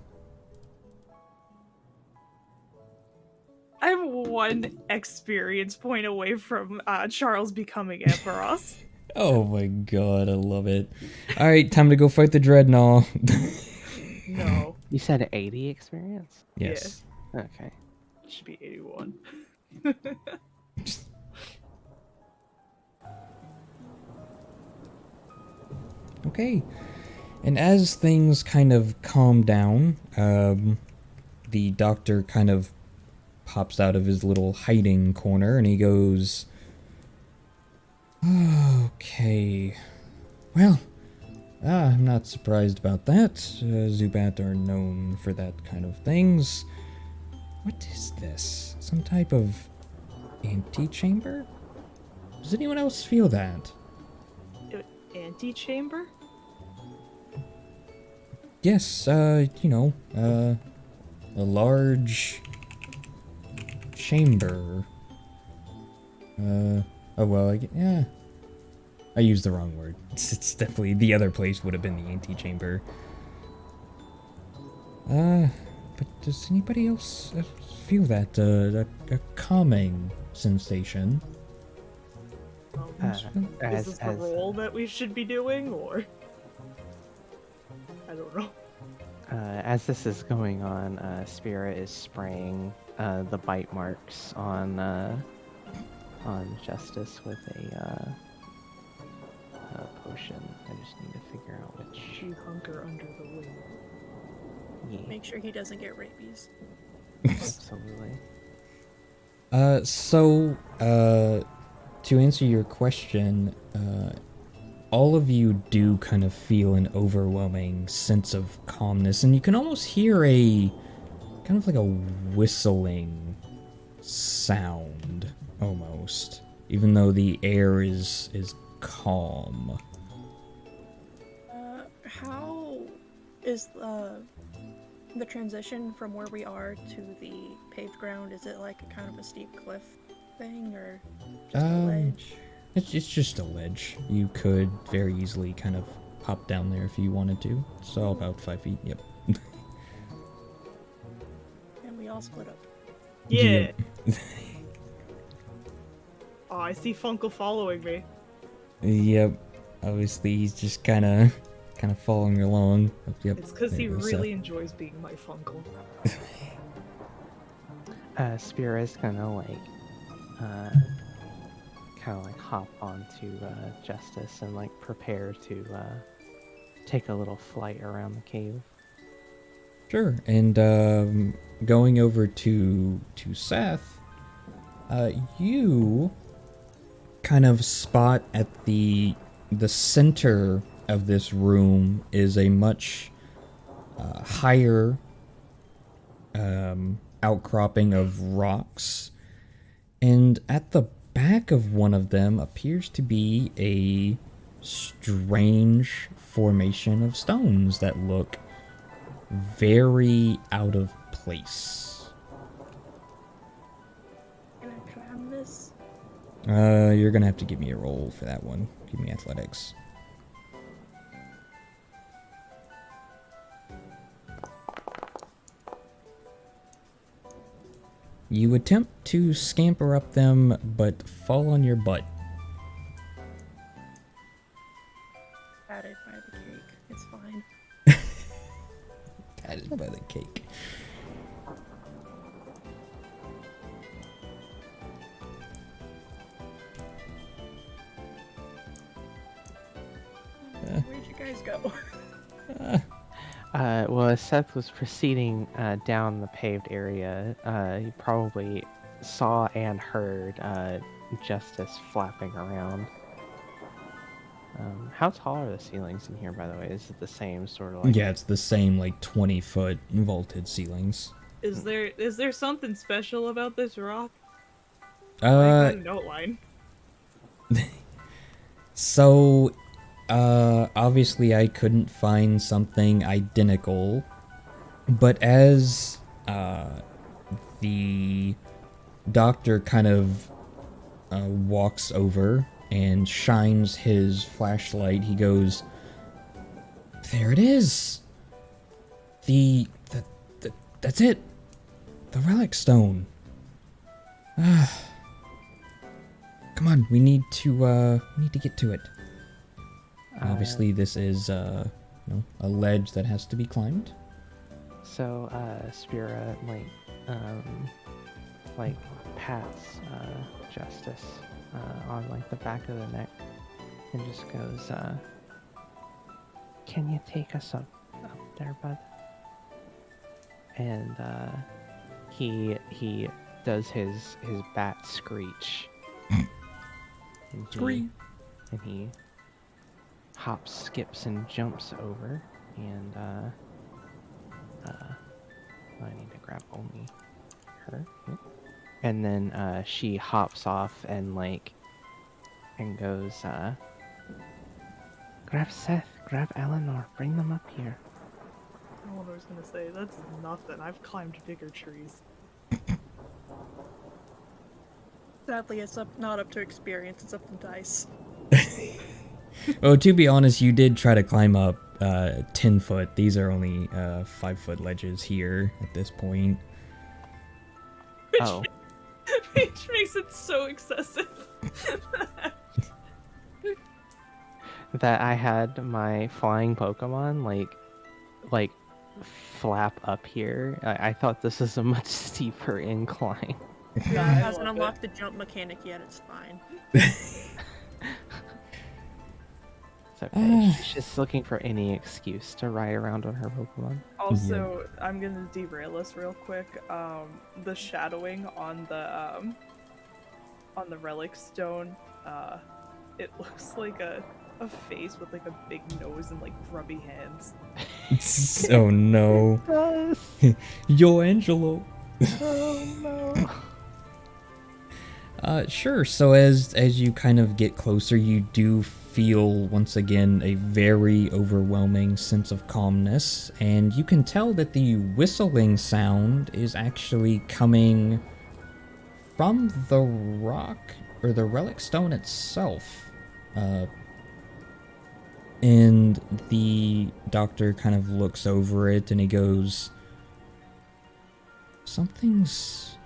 I'm 1 experience point away from Charles becoming Emperos. Oh my god, I love it. Alright, time to go fight the Dreadnought. No. You said 80 experience? Yes. Okay. It should be 81. Okay. And as things kind of calm down, the doctor kind of pops out of his little hiding corner and he goes, okay. Well, I'm not surprised about that. Zubat are known for that kind of things. What is this? Some type of antechamber? Does anyone else feel that? Antechamber? Yes, you know, a large chamber. Oh well, yeah. I used the wrong word. It's definitely, the other place would have been the antechamber. But does anybody else feel that, a calming sensation? Is this the role that we should be doing, or? I don't know. As this is going on, Spira is spraying the bite marks on Justice with a potion. I just need to figure out which. You hunker under the wing. Yeah, Make sure he doesn't get rabies. absolutely. To answer your question, all of you do kind of feel an overwhelming sense of calmness, and you can almost hear a kind of like a whistling sound, almost, even though the air is calm. How is the transition from where we are to the paved ground? Is it like a kind of a steep cliff thing, or just a ledge? It's just a ledge. You could very easily kind of hop down there if you wanted to. It's all about 5 feet, yep. And we all split up. Yeah. Oh, I see Funkle following me. Yep. Obviously, he's just kind of following along. Yep. It's because there he you go, really Seth. enjoys being my Funkle. Spira is gonna like hop onto Justice and like prepare to take a little flight around the cave. Sure. And going over to Seth, you kind of spot at the center of this room is a much higher outcropping of rocks, and at the back of one of them appears to be a strange formation of stones that look very out of place. Can I climb this? You're gonna have to give me a roll for that one. Give me athletics. You attempt to scamper up them, but fall on your butt. Patted by the cake. It's fine. Patted by the cake. Where'd you guys go? Well, as Seth was proceeding down the paved area, he probably saw and heard Justice flapping around. How tall are the ceilings in here, by the way? Is it the same sort of like... Yeah, it's the same like 20-foot vaulted ceilings. Is there something special about this rock? I got a note line. So, obviously I couldn't find something identical, but as the doctor kind of walks over and shines his flashlight, he goes, "There it is! That's it! The relic stone! Come on, we need to get to it." Obviously, this is a ledge that has to be climbed. So, Spira, like pats Justice on like the back of the neck and just goes, "Can you take us up there, bud?" And he does his bat screech. And he hops, skips, and jumps over, and I need to grab only her. Yep. And then she hops off and goes, grab Seth, grab Eleanor, bring them up here. I don't know what I was gonna say. That's nothing. I've climbed bigger trees. Sadly, it's not up to experience, it's up to dice. Oh, to be honest, you did try to climb up 10 foot. These are only 5-foot ledges here at this point. Oh. Which makes it so excessive. That I had my flying Pokemon like flap up here. I thought this was a much steeper incline. It I hasn't love unlocked the jump mechanic yet, it's fine. It's okay. She's just looking for any excuse to ride around on her Pokemon. Also, I'm gonna derail us real quick. The shadowing on the relic stone, it looks like a face with like a big nose and like grubby hands. Oh no. Yo, Angelo. Oh no. Sure. So as you kind of get closer, you do feel once again a very overwhelming sense of calmness, and you can tell that the whistling sound is actually coming from the rock or the relic stone itself. And the doctor kind of looks over it and he goes, Something's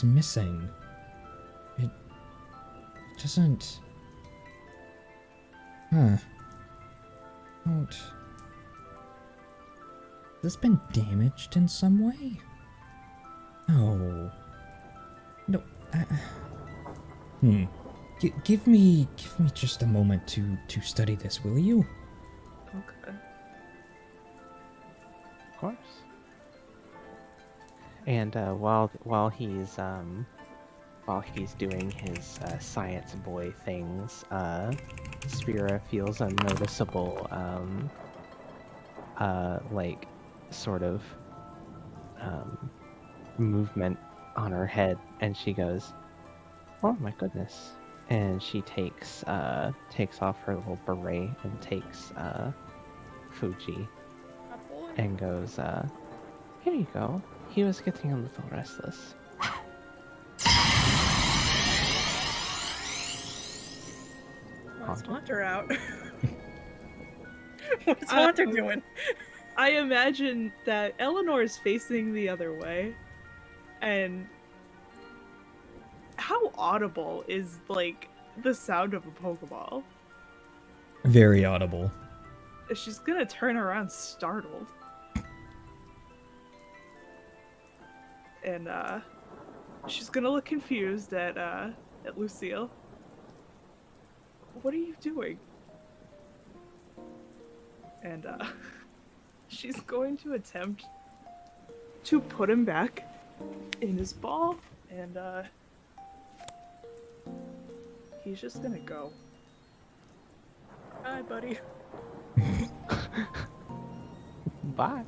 missing. It doesn't... Huh. Has this been damaged in some way? No. No. Give me just a moment to study this, will you? Okay. Of course. And while he's doing his science boy things, Spira feels a noticeable sort of movement on her head, and she goes, "Oh my goodness." And she takes off her little beret and takes Fuji and goes, "Here you go. He was getting a little restless." What's Haunter out? What's Haunter doing? I imagine that Eleanor is facing the other way, and how audible is like the sound of a Pokeball? Very audible. She's gonna turn around startled. And she's gonna look confused at Lucille. What are you doing? And she's going to attempt to put him back in his ball, and he's just gonna go. Bye, buddy. Bye.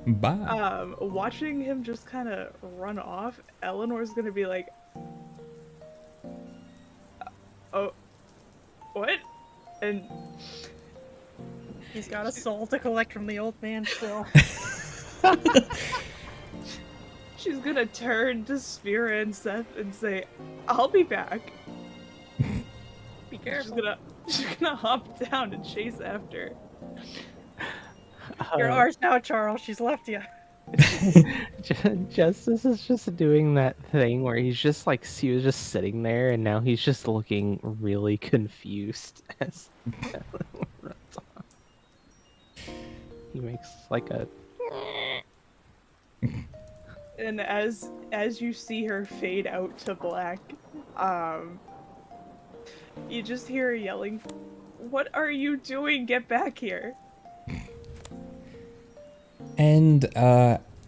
Bye. Watching him just kind of run off, Eleanor's gonna be like, "Oh, what?" And he's got a soul to collect from the old man still. She's gonna turn to Spira and Seth and say, "I'll be back." Be careful. She's gonna hop down and chase after. You're ours now, Charles. She's left you. Justice is just doing that thing where he's just like he was just sitting there, and now he's just looking really confused as Eleanor runs off. He makes like a And as you see her fade out to black, you just hear her yelling, "What are you doing? Get back here!" And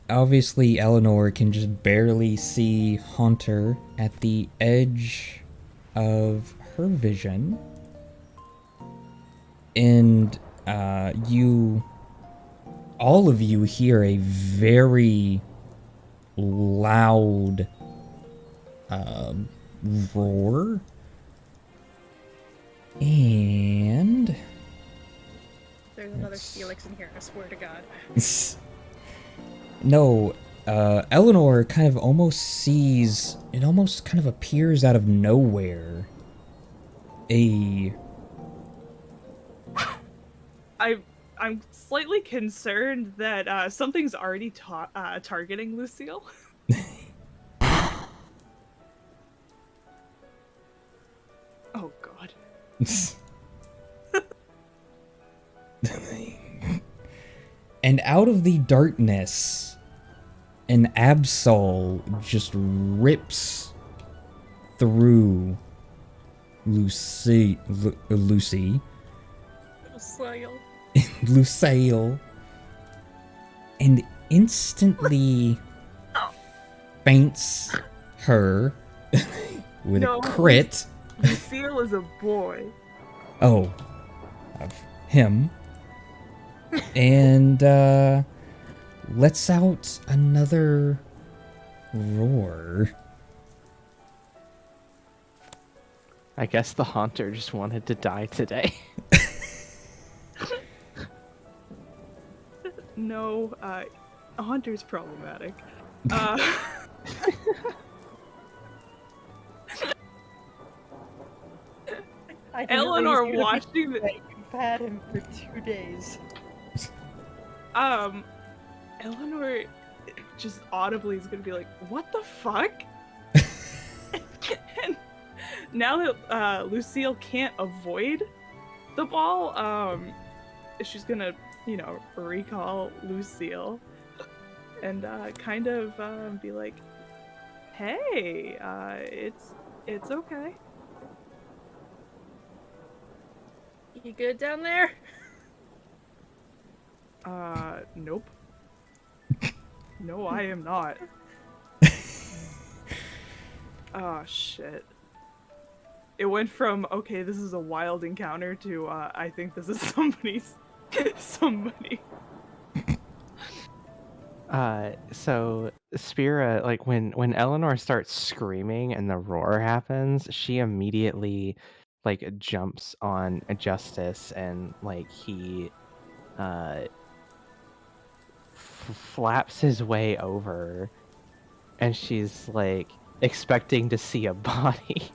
obviously Eleanor can just barely see Haunter at the edge of her vision. And all of you hear a very loud roar. And There's another Felix in here, I swear to God. no, Eleanor kind of almost sees, it almost kind of appears out of nowhere. I'm slightly concerned that something's already targeting Lucille. Oh God. And out of the darkness, an Absol just rips through Lucy, Lucille. Lucille, and instantly faints her with No. a crit. Lucille is a boy. Oh, of him. And lets out another roar. I guess the Haunter just wanted to die today. No, Haunter's problematic. I didn't Eleanor raise you to be watching the You've had him for 2 days. Eleanor just audibly is gonna be like, "What the fuck?" And now that Lucille can't avoid the ball, she's gonna, recall Lucille and kind of be like, "Hey, it's okay." You good down there? Nope. No, I am not. Oh, shit. It went from, okay, this is a wild encounter to, I think this is somebody. So Spira, like when Eleanor starts screaming and the roar happens, she immediately like jumps on Justice, and like he flaps his way over, and she's like expecting to see a body.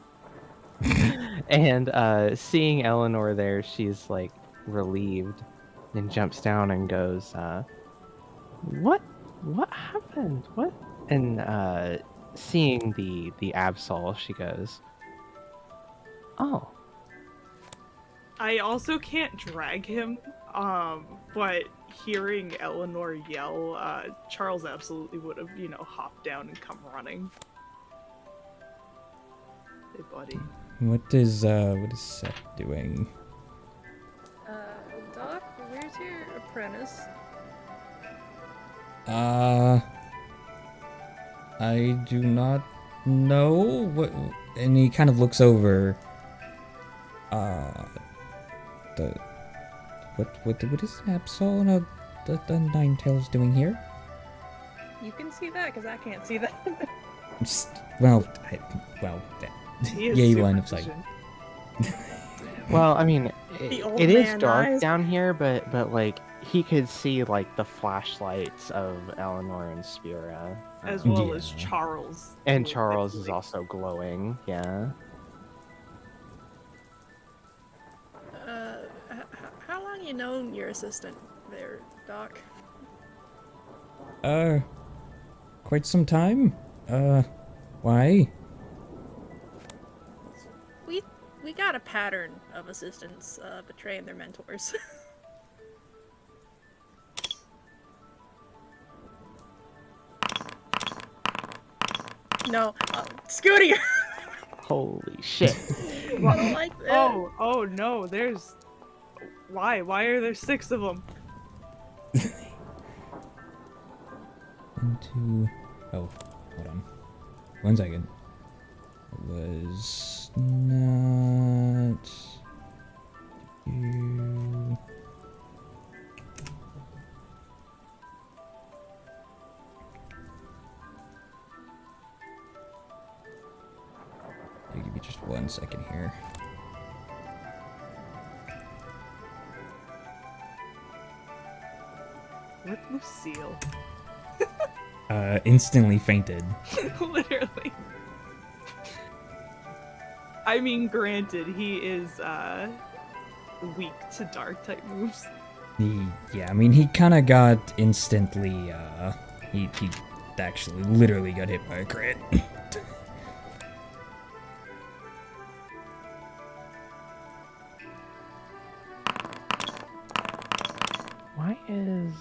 And seeing Eleanor there, she's like relieved and jumps down and goes, what happened? What? And seeing the Absol, she goes, "Oh." I also can't drag him, but hearing Eleanor yell, Charles absolutely would have, hopped down and come running. Hey, buddy. What is Seth doing? Doc, where's your apprentice? I do not know. What? And he kind of looks over. What is Absol and the Ninetales doing here? You can see that, because I can't see that. He is yay, line of sight. supervision. Well, I mean, The old it is man dark eyes. down here, but like he could see like the flashlights of Eleanor and Spira, As well as Yeah. Charles. and who Charles is literally- also glowing. Yeah. How long you known your assistant there, Doc? Quite some time. Why? We got a pattern of assistants betraying their mentors. No, Scooty! Holy shit. I don't like that. Oh no, there's... Why? Why are there 6 of them? 1, 2... Oh, hold on. 1 second. It was not... You... Give me just 1 second here. Where's Lucille? Instantly fainted. Literally. I mean, granted, he is weak to dark type moves. Yeah, I mean, he kind of got instantly, he actually literally got hit by a crit. Why is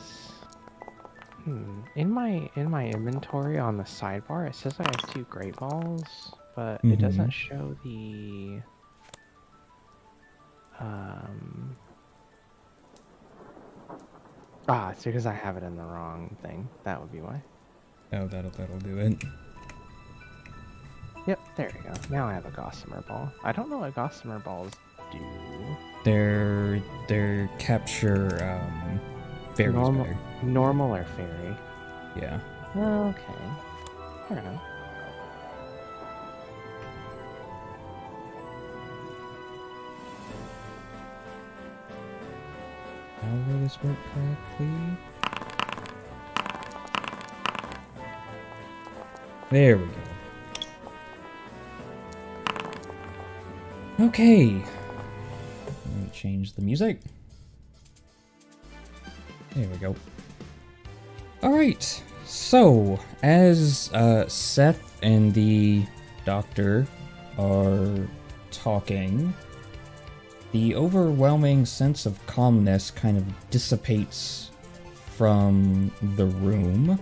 in my inventory on the sidebar it says I have 2 great balls, but it doesn't show the it's because I have it in the wrong thing. That would be why. Oh, that'll do it. Yep, there we go. Now I have a gossamer ball. I don't know what gossamer balls do. They're capture fairies better. Normal or fairy? Yeah. Okay. Fair enough. How will this work correctly? There we go. Okay. Let me change the music. There we go. Alright, so as Seth and the doctor are talking, the overwhelming sense of calmness kind of dissipates from the room.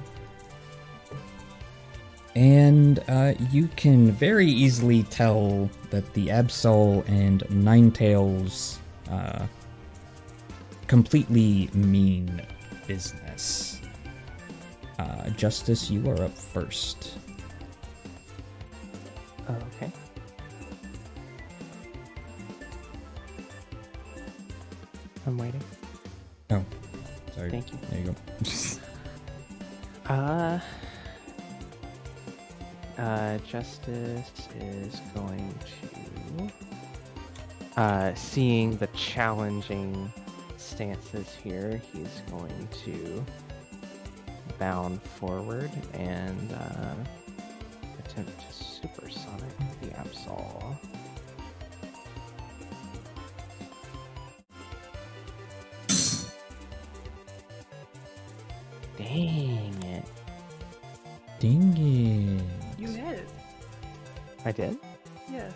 And you can very easily tell that the Absol and Ninetails completely mean business. Justice, you are up first. Okay. I'm waiting. Oh, sorry. Thank you. There you go. Justice is going to, seeing the challenging stances here, he's going to bound forward and attempt to supersonic the Absol. Dang it. Dang it. You hit. I did? Yeah.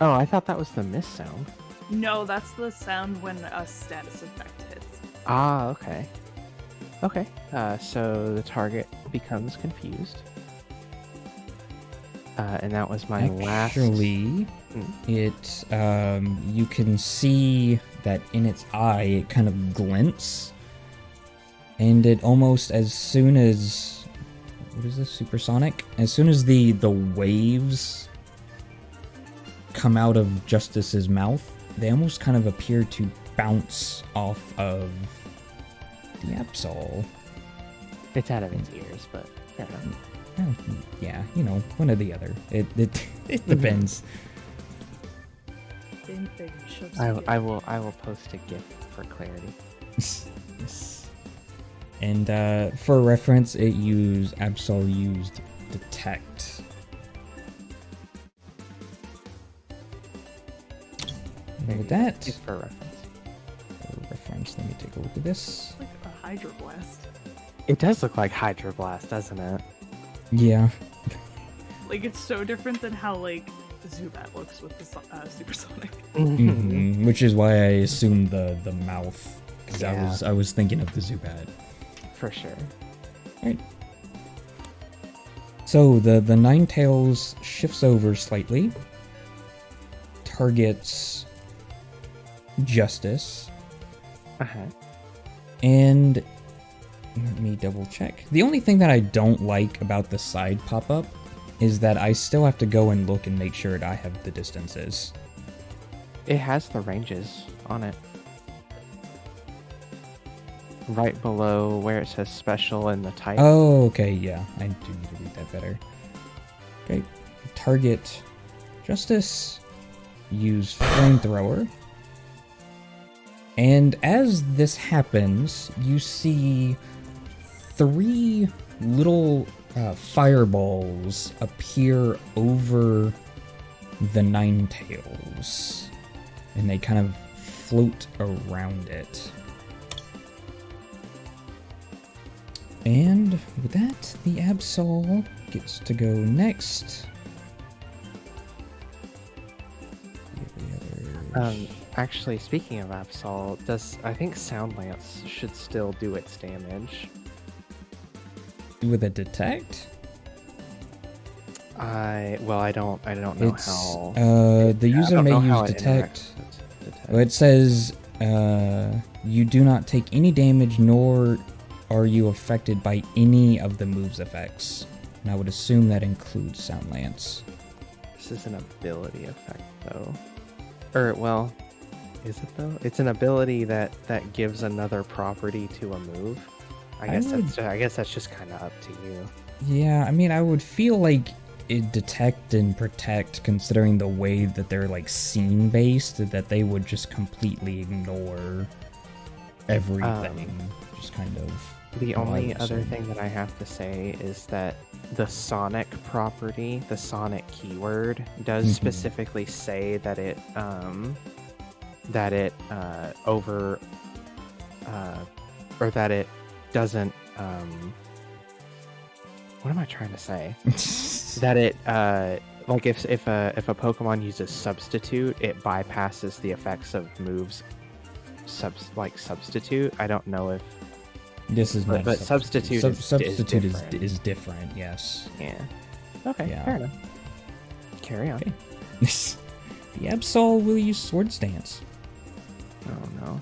Oh, I thought that was the miss sound. No, that's the sound when a status effect hits. Ah, okay. Okay, so the target becomes confused. And that was my last... Actually, it, you can see that in its eye, it kind of glints. And it almost, as soon as... What is this? Supersonic? As soon as the waves come out of Justice's mouth, they almost kind of appear to bounce off of the Absol. It's out of its ears, but fair enough. Well, yeah, you know, one or the other. It depends. Same thing. I will post a GIF for clarity. Yes. And for reference, Absol used detect. And with that, GIF for reference. for reference, let me take a look at this. Like a Hydro Blast. It does look like Hydroblast, doesn't it? Yeah. Like, it's so different than how, like, Zubat looks with the Supersonic. Which is why I assumed the mouth, because Yeah. I was thinking of the Zubat. For sure. Right. So the Ninetales shifts over slightly, targets Justice, Uh-huh. and let me double check. The only thing that I don't like about the side pop-up is that I still have to go and look and make sure that I have the distances. It has the ranges on it. Right below where it says special and the type. Oh, okay, yeah. I do need to read that better. Okay. Target Justice. Use Flamethrower. And as this happens, you see 3 little fireballs appear over the Ninetales. And they kind of float around it. And with that, the Absol gets to go next. Actually, speaking of Absol, I think Sound Lance should still do its damage. With a detect? I don't know It's how. the I user don't may know how use it detect. interacts with detect. Well, it says you do not take any damage, nor are you affected by any of the move's effects. And I would assume that includes Sound Lance. This is an ability effect, though. Well, is it though? It's an ability that gives another property to a move. I guess that's just kind of up to you. Yeah, I mean, I would feel like it detect and protect, considering the way that they're like scene based, that they would just completely ignore everything. Just kind of. The only I other assume. thing that I have to say is that the Sonic property, the Sonic keyword, does specifically say that it or that it doesn't what am I trying to say? That it like if a Pokemon uses substitute, it bypasses the effects of moves substitute. I don't know if This is not. But a substitute is substitute different. is different. Yes. Yeah. Okay, Yeah. fair enough. Carry on. Okay. The Absol will use Sword Stance. Oh no.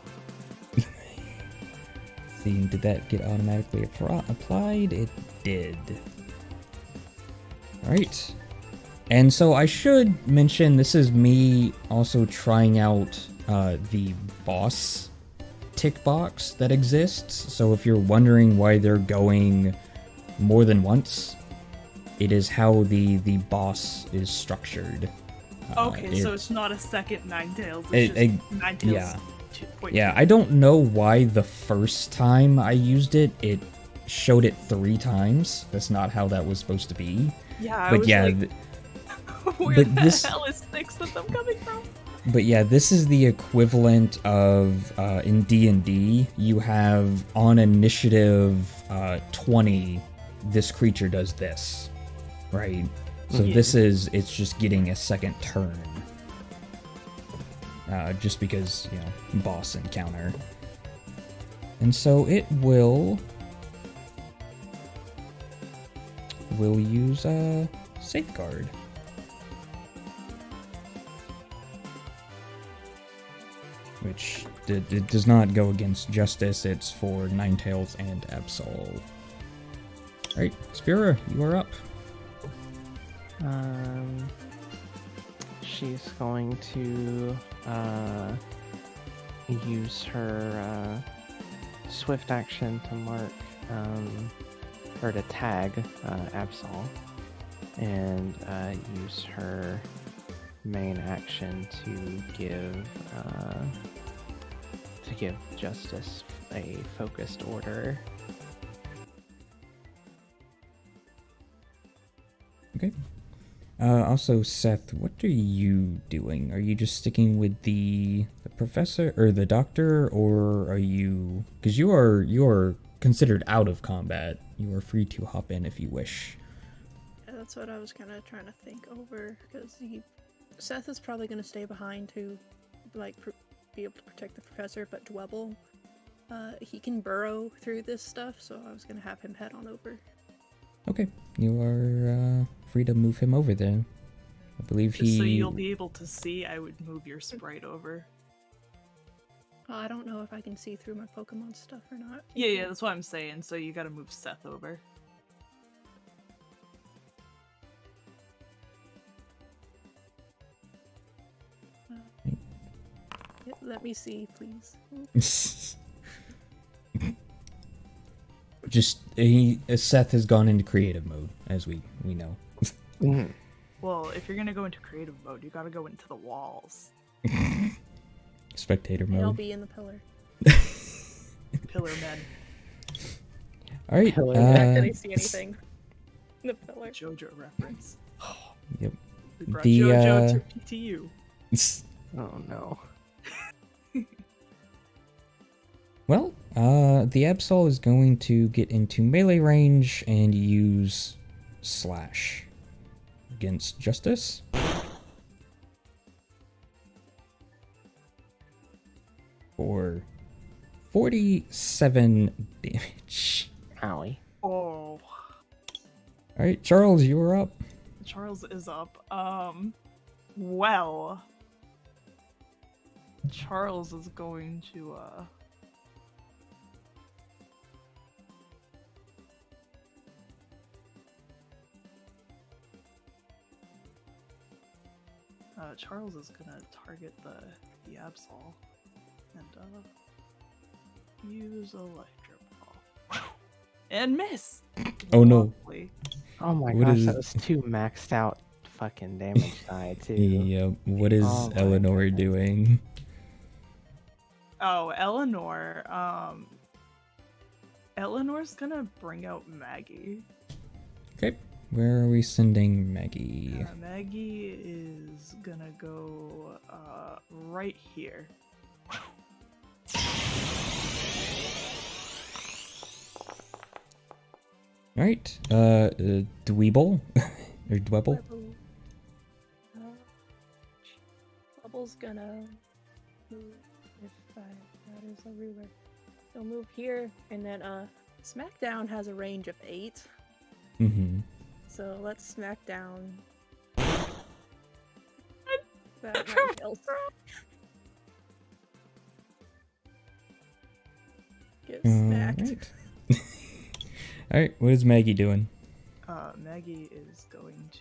See, did that get automatically applied? It did. Alright. And so I should mention, this is me also trying out the boss tick box that exists. So if you're wondering why they're going more than once, it is how the boss is structured. Okay, so it's not a second Ninetales. It's just Ninetales. Yeah. 2.2. Yeah, I don't know why the first time I used it, it showed it 3 times. That's not how that was supposed to be. Yeah, I But was yeah, like, where but the this- hell is 6 of them coming from? but yeah, this is the equivalent of in D&D. You have on initiative 20, this creature does this, right? So Yeah. it's just getting a second turn. Just because, boss encounter. And so it will use a Safeguard. Which it does not go against Justice, it's for Ninetales and Absol. Alright, Spira, you are up. She's going to use her swift action to mark or to tag Absol, and use her main action to give Justice a focused order. Okay. Also, Seth, what are you doing? Are you just sticking with the professor or the doctor, or are you? Because you are considered out of combat, you are free to hop in if you wish. Yeah, that's what I was kind of trying to think over, because Seth is probably going to stay behind to, like, be able to protect the professor, but Dwebble, he can burrow through this stuff, so I was going to have him head on over. Okay, you are free to move him over there. I believe Just he... so you'll be able to see, I would move your sprite over. I don't know if I can see through my Pokemon stuff or not. Yeah, that's what I'm saying. So you gotta move Seth over. Yeah, let me see, please. Just Seth has gone into creative mode, as we know. Mhm. Well, if you're gonna go into creative mode, you gotta go into the walls. Spectator I'll mode. be in the pillar. Pillar men. All right. Pillar. Can I see anything? The pillar. JoJo reference. Yep. We brought The, JoJo to PTU. Oh no. Well, the Absol is going to get into melee range and use Slash against Justice. For 47 damage. Owie. Oh, Alright, Charles, you are up. Charles is up. Well, Charles is going to Charles is gonna target the Absol and use Electro Ball and miss. Oh, no. Lovely. Oh my What gosh, is- that was 2 maxed out fucking damage die too. Yep. What is Oh my Eleanor goodness. doing? Oh, Eleanor. Eleanor's gonna bring out Maggie. Okay. Where are we sending Maggie? Maggie is gonna go right here. Alright. Dweeble? Or Dwebble? Bubble's gonna move if that is everywhere. He'll move here, and then Smackdown has a range of 8. Mm-hmm. So let's Smackdown. That might kill. Get smacked. Alright. Alright, what is Maggie doing? Maggie is going to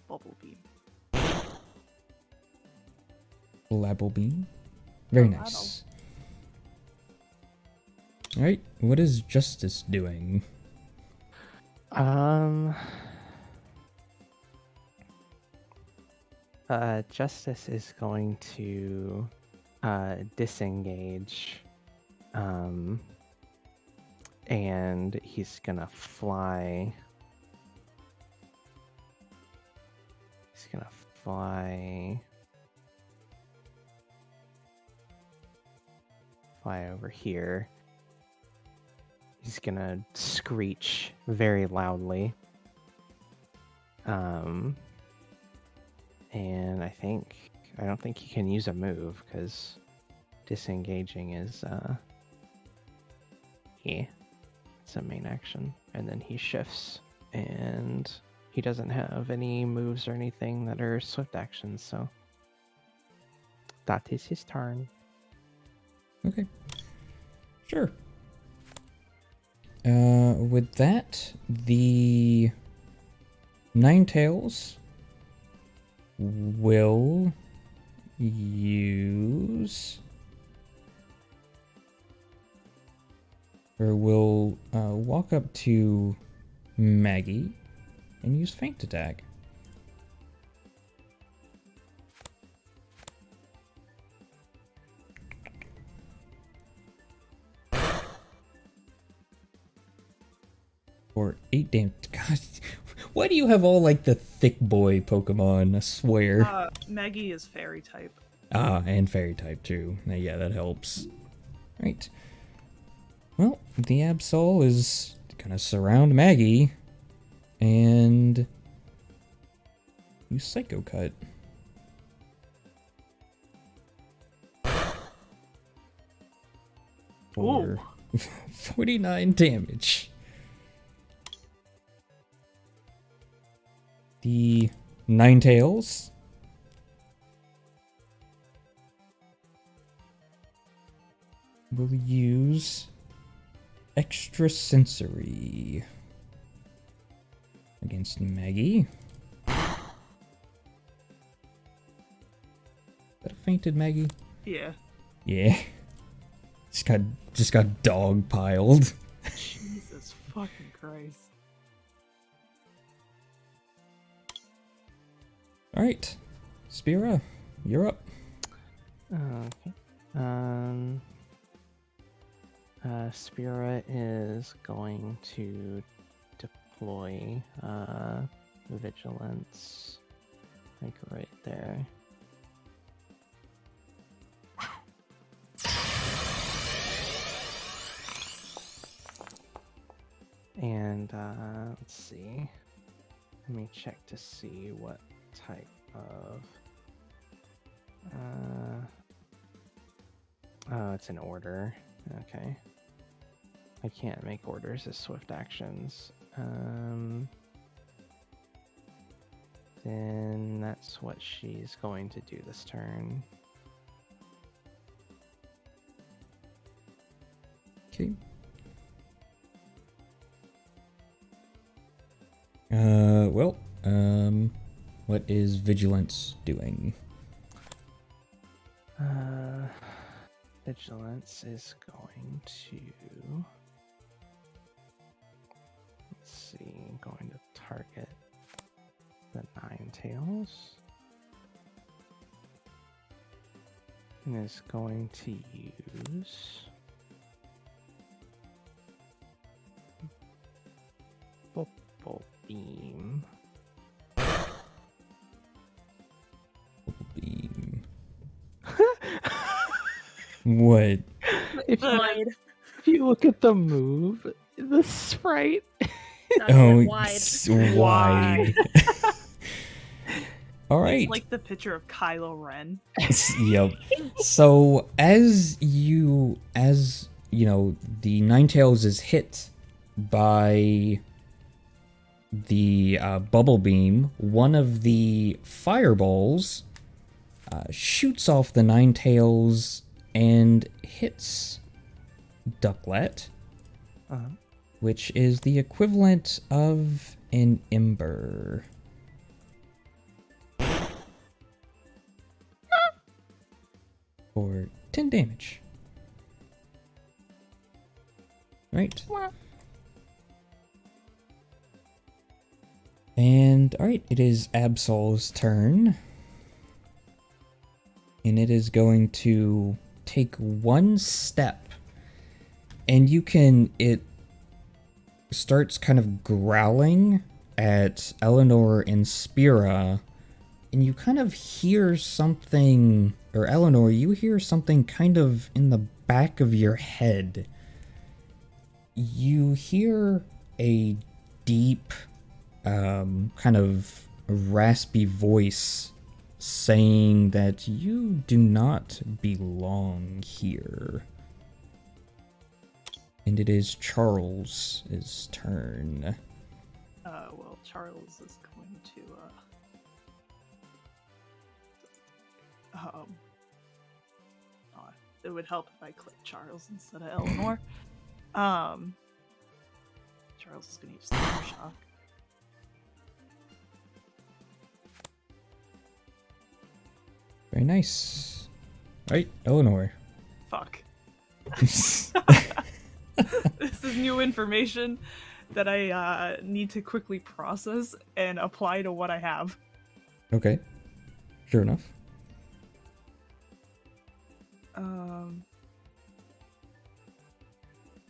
Bubble Beam. Labble Beam? Very Oh, nice. Alright, what is Justice doing? Justice is going to disengage, and he's gonna fly. He's gonna fly over here. He's gonna screech very loudly. And I don't think he can use a move because disengaging is it's a main action, and then he shifts, and he doesn't have any moves or anything that are swift actions, so that is his turn. Okay. Sure. With that, the Ninetales will use... or will walk up to Maggie and use Feint Attack. For 8 damage. God, why do you have all like the thick boy Pokemon? I swear. Maggie is fairy type. Ah, and fairy type too. Yeah, that helps. Right. Well, the Absol is gonna surround Maggie and use Psycho Cut. For 49 damage. The Ninetales will use Extrasensory against Maggie. Is that a fainted Maggie? Yeah. Yeah. Just got dog piled. Jesus fucking Christ. Alright. Spira, you're up. Okay. Spira is going to deploy vigilance, like right there. And let's see. Let me check to see what type of. Oh, it's an order. Okay. I can't make orders as swift actions. Then that's what she's going to do this turn. Okay. What is Vigilance doing? Vigilance is going to. Let's see, going to target the Ninetales. And is going to use. Bubble Beam. Beam. What? If you look at the move, the sprite. Oh, wide. it's wide. All right. It's like the picture of Kylo Ren. Yep. So as you know, the Ninetales is hit by the bubble beam. One of the fireballs shoots off the Ninetales and hits Ducklet, which is the equivalent of an ember. For 10 damage. Right. And, alright, it is Absol's turn. And it is going to take one step. And it starts kind of growling at Eleanor and Spira. And you kind of hear something, or Eleanor, you hear something kind of in the back of your head. You hear a deep, kind of raspy voice saying that you do not belong here. And it is Charles' turn. Well, Charles is going to, it would help if I clicked Charles instead of Eleanor. Charles is going to use Thunder Shock. Very nice. Right, Eleanor. Fuck. This is new information that I need to quickly process and apply to what I have. Okay. Sure enough.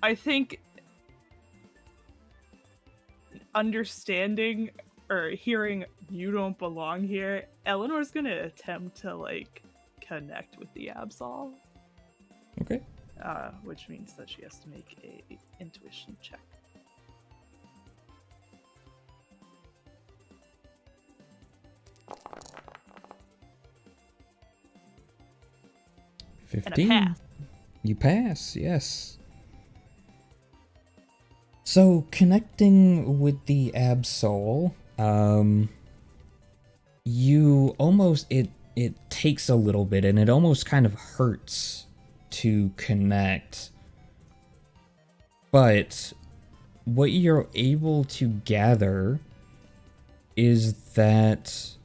I think understanding or hearing you don't belong here, Eleanor's gonna attempt to like connect with the Absol, Okay. which means that she has to make a intuition check. And a 15. pass. You pass, yes. So connecting with the Absol, you almost it takes a little bit, and it almost kind of hurts to connect. But what you're able to gather is that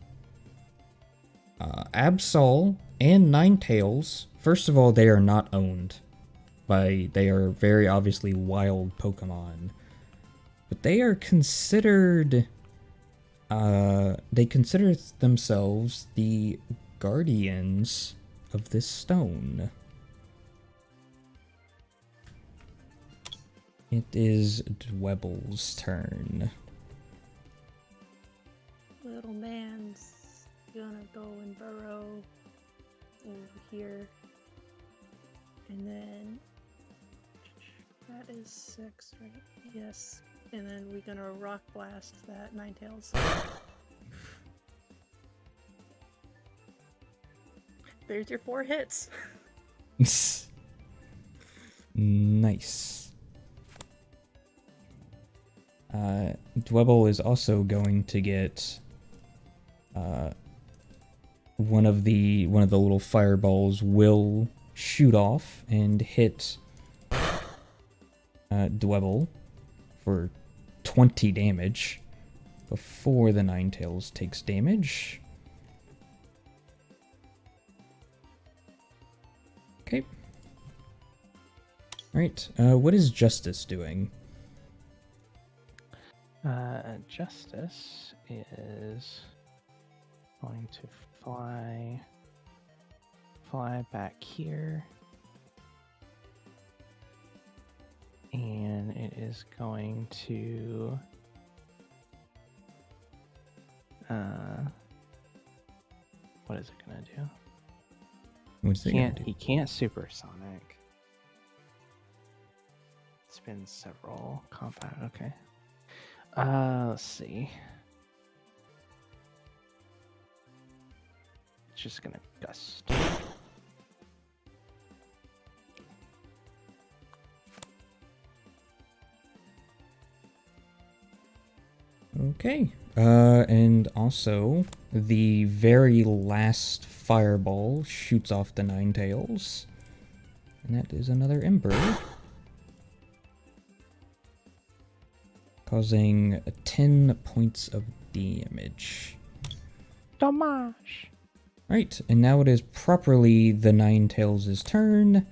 Absol and Ninetales, first of all, they are not owned by, they are very obviously wild Pokemon, but they are considered, they consider themselves the guardians of this stone. It is Dwebble's turn. Little man's gonna go and burrow over here. And then that is 6, right? Yes. And then we're gonna rock blast that Ninetales. There's your 4 hits. Nice. Dwebble is also going to get one of the little fireballs will shoot off and hit Dwebble for 20 damage before the Ninetales takes damage. Okay. Alright, what is Justice doing? Justice is going to fly back here, and it is going to what is it gonna do? What's it gonna do? He can't supersonic. It's been several compound. Okay. Let's see. It's just gonna gust. Okay. And also, the very last fireball shoots off the Ninetales. And that is another Ember. Causing 10 points of damage. Damage! Right, and now it is properly the Ninetales' turn.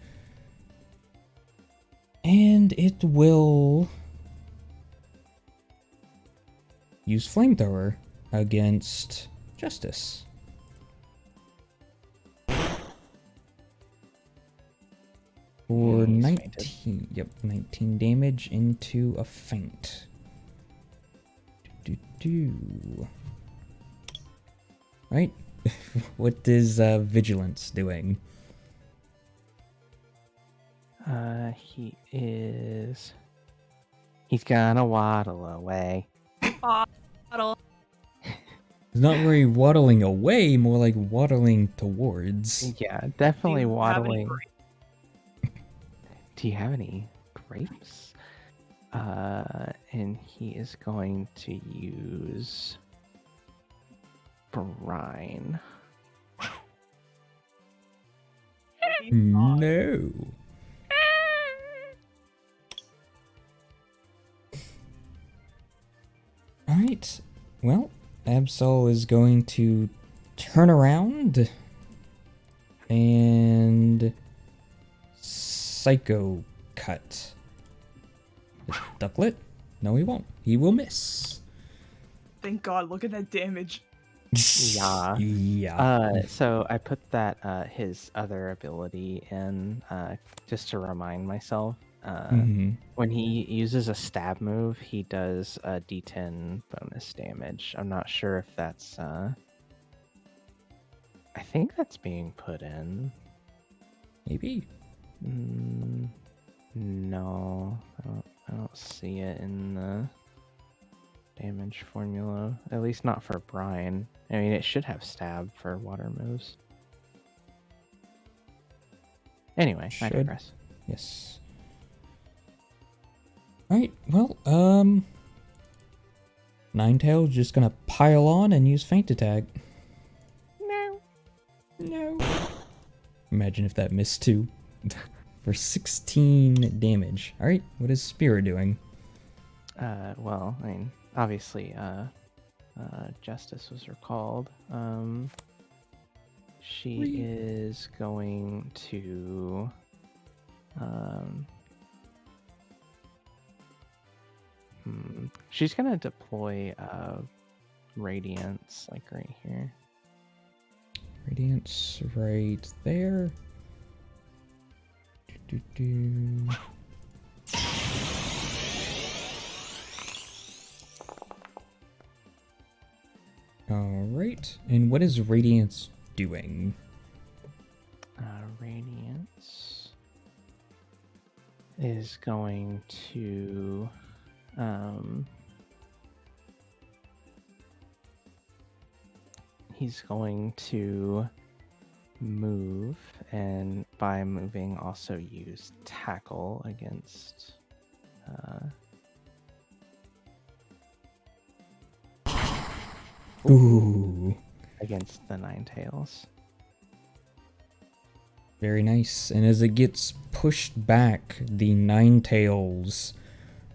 And it will use Flamethrower against Justice. For He's 19, fainted. yep, 19 damage into a feint. Right, what is Vigilance doing? He's gonna waddle away. Bottle. It's not really waddling away, more like waddling towards. Yeah, definitely Do you have any waddling. Do you have any grapes? And he is going to use brine. No. Alright, well, Absol is going to turn around and Psycho Cut. Ducklet? No, he won't. He will miss. Thank God, look at that damage. Yeah. Yeah. So I put that his other ability in just to remind myself. Mhm. When he uses a stab move, he does a D10 bonus damage. I'm not sure if that's I think that's being put in. Maybe. No, I don't see it in the damage formula. At least not for Brian. I mean, it should have stab for water moves. Anyway, I Should. digress. Yes. Alright, well, Ninetales just gonna pile on and use Feint Attack. No. Imagine if that missed too. For 16 damage. Alright, what is Spear doing? Well, I mean, obviously, Justice was recalled. She is going to, she's gonna deploy, Radiance, like right here. Radiance right there. Do. Alright, and what is Radiance doing? Radiance is going to, he's going to move, and by moving also use tackle against Ooh. against the Ninetales. Very nice. And as it gets pushed back, the Ninetales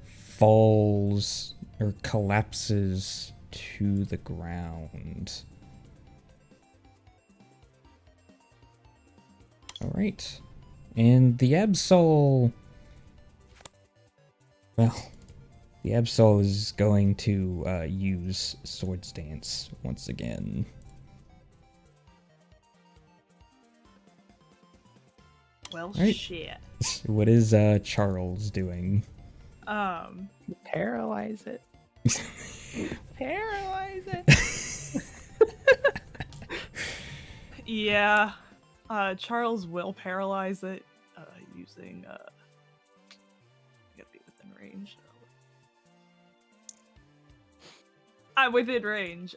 falls or collapses to the ground. Alright. And the Absol... Well, the Absol is going to use Swords Dance once again. Well, Right. shit. What is Charles doing? Paralyze it. Paralyze it. Yeah. Charles will paralyze it using gotta be within range. I'm within range.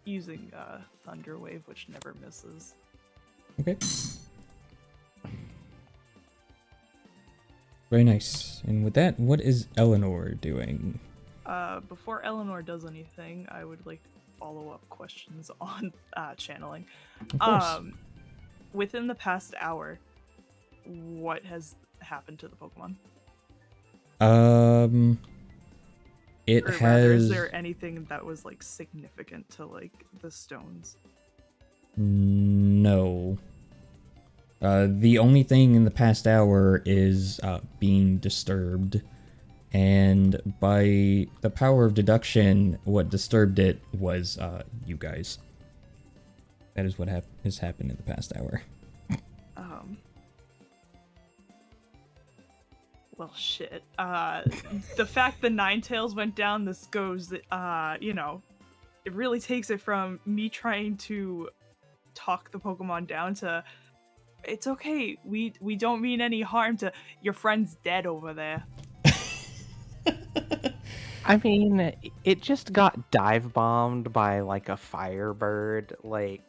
Using Thunder Wave, which never misses. Okay. Very nice. And with that, what is Eleanor doing? Before Eleanor does anything, I would like to follow up questions on channeling. Of course. Within the past hour, what has happened to the Pokemon? It Or has. rather, is there anything that was like significant to like the stones? No. The only thing in the past hour is being disturbed. And by the power of deduction, what disturbed it was you guys. That is what has happened in the past hour. Well, shit. The fact the Ninetales went down, this goes, you know, it really takes it from me trying to talk the Pokemon down to, it's okay, we don't mean any harm, to your friend's dead over there. I mean, it just got dive bombed by like a firebird. Like,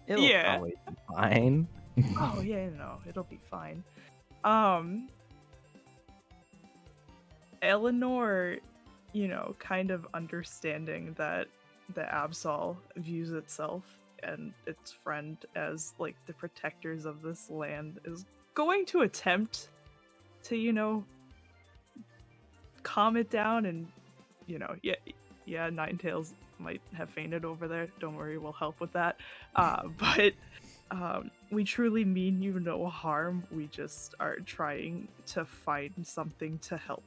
it'll probably be fine. Oh yeah, no, it'll be fine. Eleanor, you know, kind of understanding that the Absol views itself and its friend as like the protectors of this land, is going to attempt to, you know, calm it down. And you know, yeah, Ninetales might have fainted over there, don't worry, we'll help with that. But we truly mean you no harm, we just are trying to find something to help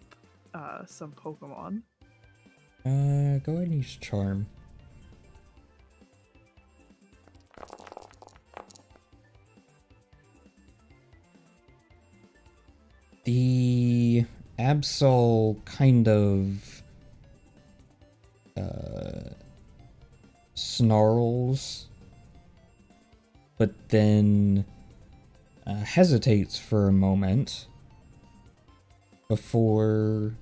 some Pokemon. Go ahead and use Charm. The Absol kind of snarls, but then hesitates for a moment before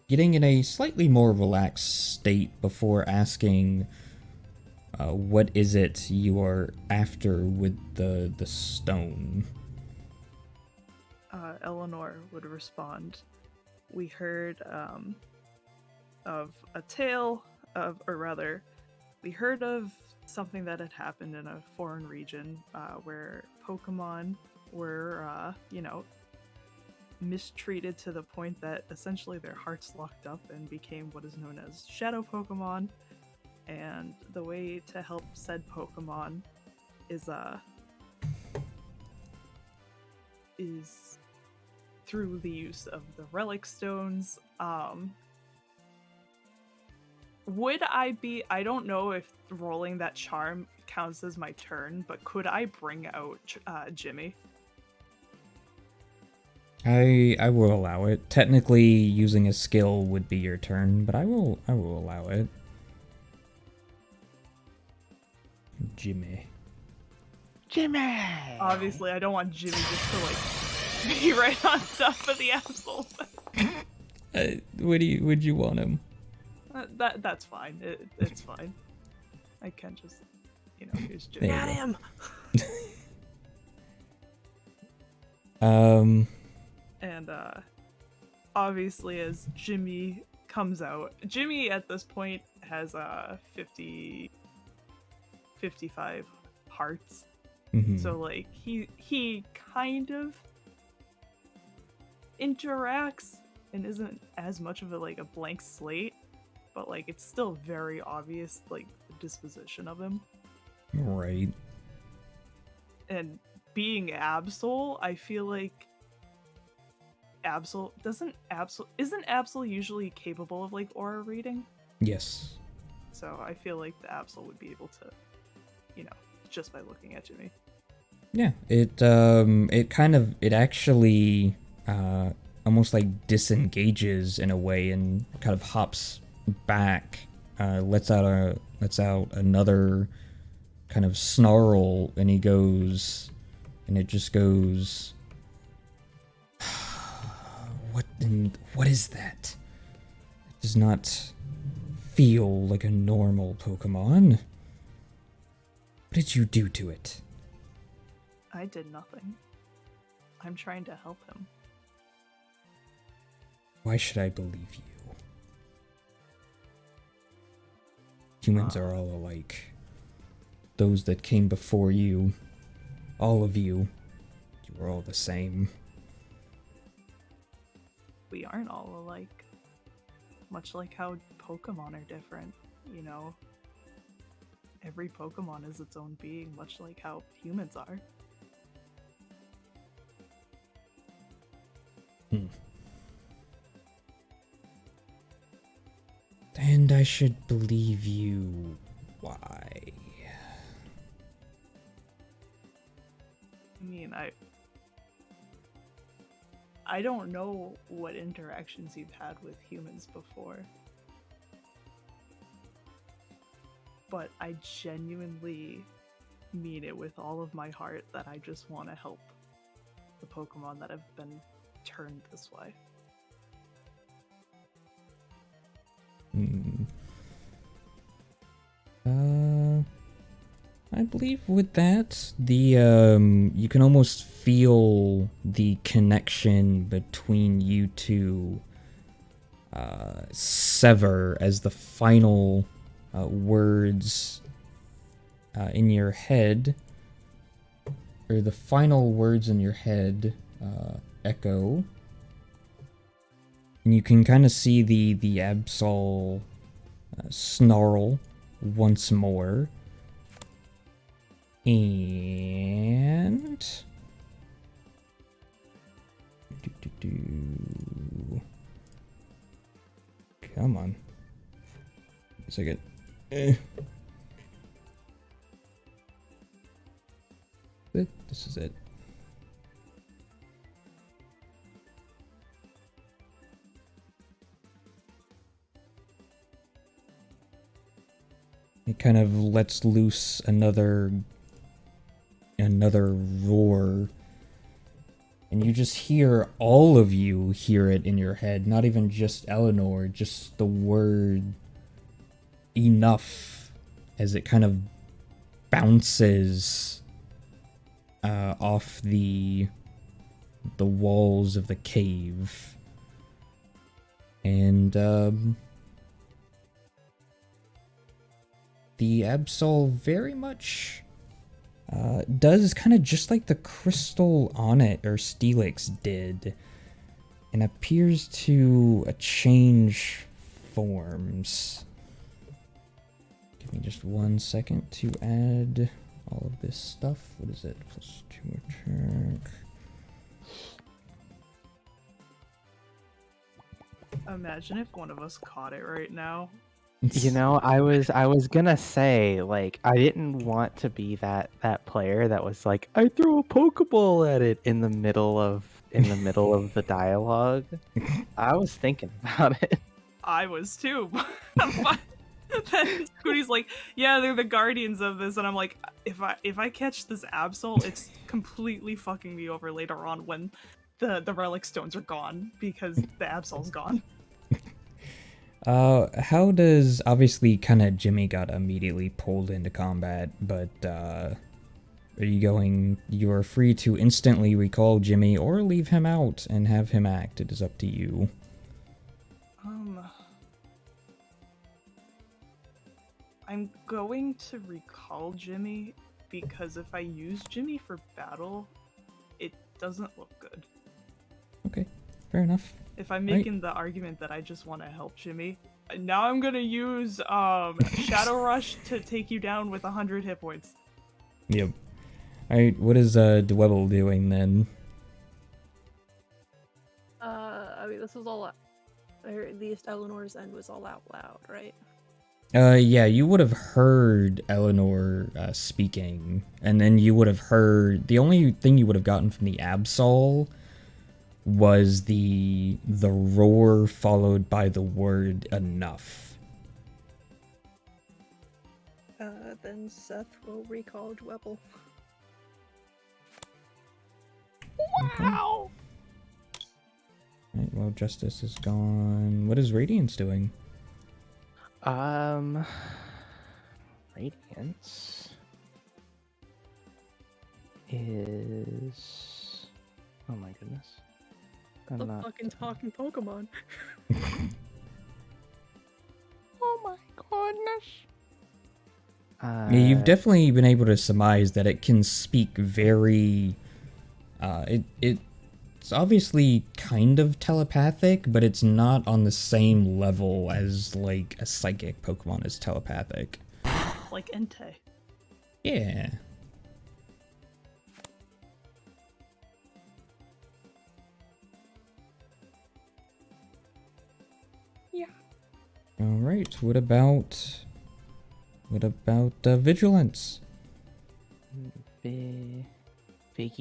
getting in a slightly more relaxed state before asking, what is it you are after with the stone? Eleanor would respond, we heard of a tale of, or rather, we heard of something that had happened in a foreign region where Pokemon were, mistreated to the point that essentially their hearts locked up and became what is known as shadow Pokemon. And the way to help said Pokemon is through the use of the relic stones. Would I don't know if rolling that charm counts as my turn, but could I bring out Jimmy? I will allow it. Technically, using a skill would be your turn, but I will allow it. Jimmy. Obviously, I don't want Jimmy just to like be right on top of the asshole. Would you want him? That's fine. It's fine. I can just, here's Jimmy. There Got him! And obviously, as Jimmy comes out, Jimmy at this point has 55 hearts. Mhm. So like he kind of interacts and isn't as much of a blank slate, but like it's still very obvious like the disposition of him. Right. And being Absol, I feel like isn't Absol usually capable of like aura reading? Yes. So I feel like the Absol would be able to, just by looking at Jimmy. Yeah. It actually almost like disengages in a way and kind of hops back, lets out another kind of snarl, and it just goes, what is that? It does not feel like a normal Pokemon. What did you do to it? I did nothing. I'm trying to help him. Why should I believe you? Humans are all alike. Those that came before you, all of you were all the same. We aren't all alike. Much like how Pokemon are different, Every Pokemon is its own being, much like how humans are. And I should believe you. Why? I mean, I don't know what interactions you've had with humans before. But I genuinely mean it with all of my heart that I just want to help the Pokemon that have been turned this way. I believe with that, you can almost feel the connection between you two sever as the final words in your head, or the final words in your head echo, and you can kind of see the Absol snarl once more, and come on, a second. This is it. kind of lets loose another roar. And you just hear, all of you hear it in your head, not even just Eleanor, just the word enough, as it kind of bounces off the walls of the cave. And the Absol very much does kind of just like the crystal on it, or Steelix did, and appears to change forms. Give me just 1 second to add all of this stuff. What is it? +2 attack. Imagine if one of us caught it right now. You know, I was gonna say, like, I didn't want to be that player that was like, I threw a Pokeball at it in the middle of the dialogue. I was thinking about it. I was too. Then Scooty's like, yeah, they're the guardians of this, and I'm like, if I catch this Absol, it's completely fucking me over later on when the relic stones are gone because the Absol's gone. How does, obviously kind of Jimmy got immediately pulled into combat, but are you are free to instantly recall Jimmy or leave him out and have him act. It is up to you. I'm going to recall Jimmy because if I use Jimmy for battle, it doesn't look good. Okay, fair enough. If I'm making the argument that I just want to help Jimmy, now I'm gonna use Shadow Rush to take you down with 100 hit points. Yep. Alright, what is Dwebble doing then? I mean, this was all out, or at least Eleanor's end was all out loud, right? Yeah, you would have heard Eleanor speaking, and then you would have heard, the only thing you would have gotten from the Absol was the roar followed by the word enough. Then Seth will recall Dwebble. Wow! Right, well, Justice is gone. What is Radiance doing? Radiance is... Oh my goodness. I'm The not... fucking talking Pokemon. Oh my goodness. Yeah, you've definitely been able to surmise that it can speak very... It's obviously kind of telepathic, but it's not on the same level as, like, a psychic Pokemon is telepathic. Like Entei. Yeah. Yeah. Alright, what about Vigilance? Vicky.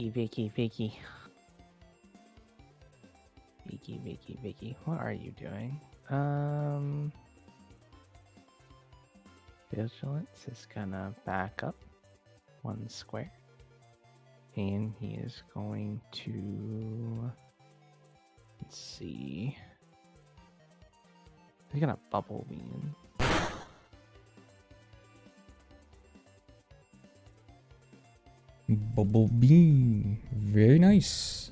Vicky, what are you doing? Vigilance is gonna back up 1 square. And he is going to... Let's see... He's gonna Bubble Beam. Bubble Beam. Very nice.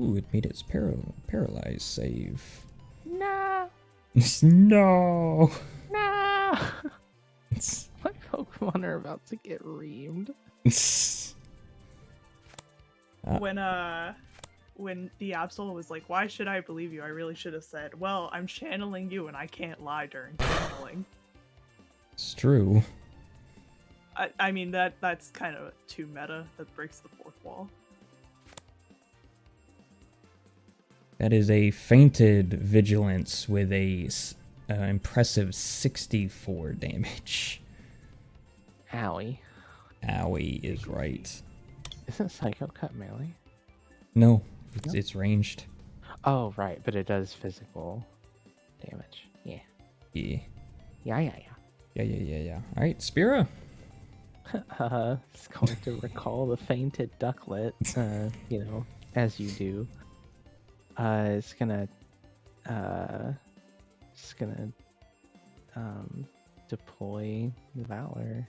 Ooh, it made its paralyzed save. No! No! No! My Pokemon are about to get reamed. When the Absol was like, why should I believe you? I really should have said, well, I'm channeling you and I can't lie during channeling. It's true. I mean, that's kind of too meta. That breaks the fourth wall. That is a fainted Vigilance with a impressive 64 damage. Owie. Owie is right. Isn't Psycho Cut melee? No, it's ranged. Oh, right, but it does physical damage. Yeah. Yeah. Yeah. Yeah. All right, Spira. It's going to recall the fainted ducklet, as you do. It's gonna deploy Valor.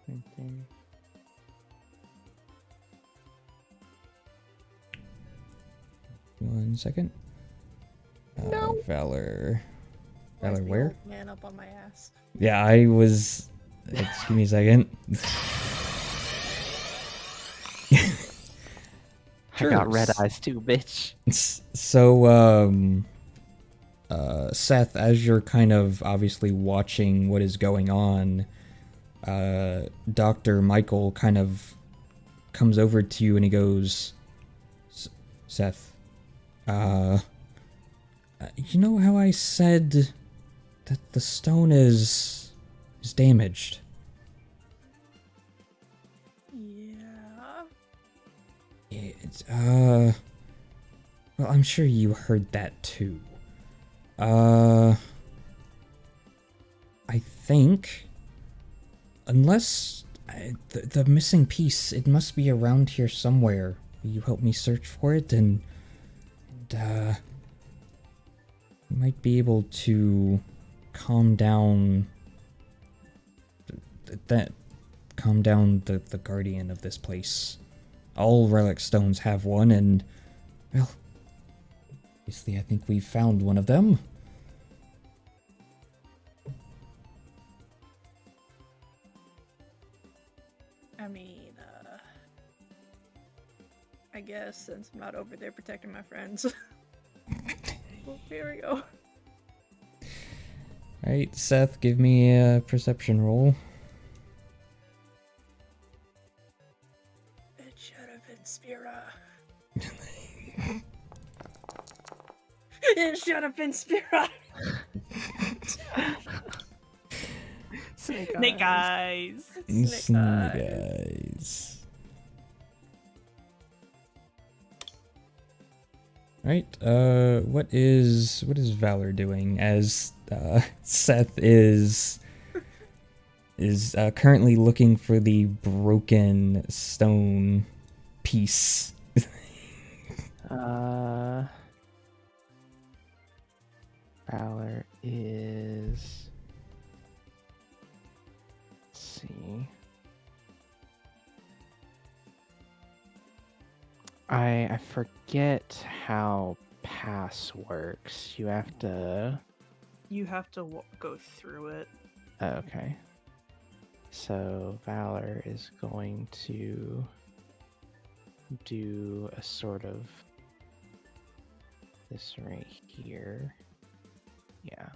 Right there. One second. No. Valor. Where's Valor the where? old man up on my ass. Yeah, I was. Excuse me a second. I got red Sure. eyes too, bitch. So, Seth, as you're kind of obviously watching what is going on, Dr. Michael kind of comes over to you and he goes, Seth, you know how I said that the stone is damaged? Yeah. It's, well, I'm sure you heard that too. I think, unless the missing piece, it must be around here somewhere. Will you help me search for it? And you might be able to calm down the guardian of this place. All relic stones have one, and, well, obviously I think we've found one of them. I mean, I guess since I'm not over there protecting my friends. Well, here we go. Alright, Seth, give me a perception roll. It should have been Spira. It should have been Spira. Snake eyes. Snake eyes. eyes. Alright, what is Valor doing as Seth is currently looking for the broken stone piece? Valor is. Let's see. I forget how pass works. You have to. You have to go through it. Okay. So Valor is going to do a sort of this right here. Yeah,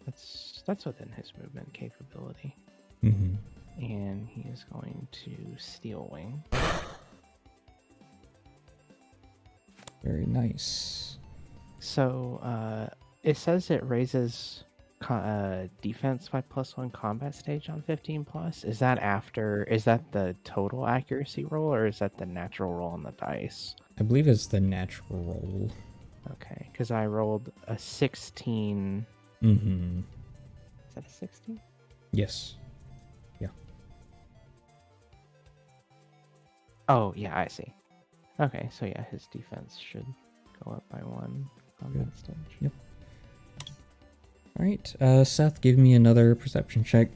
that's within his movement capability. Mm-hmm. And he is going to Steel Wing. Very nice. So it says it raises defense by +1 combat stage on 15+. Is that the total accuracy roll, or is that the natural roll on the dice? I believe it's the natural roll. Okay, because I rolled a 16. Mm-hmm. Is that a 16? Yes. Yeah. Oh, yeah, I see. Okay, so yeah, his defense should go up by 1 combat stage. Yep. Alright, Seth, give me another perception check.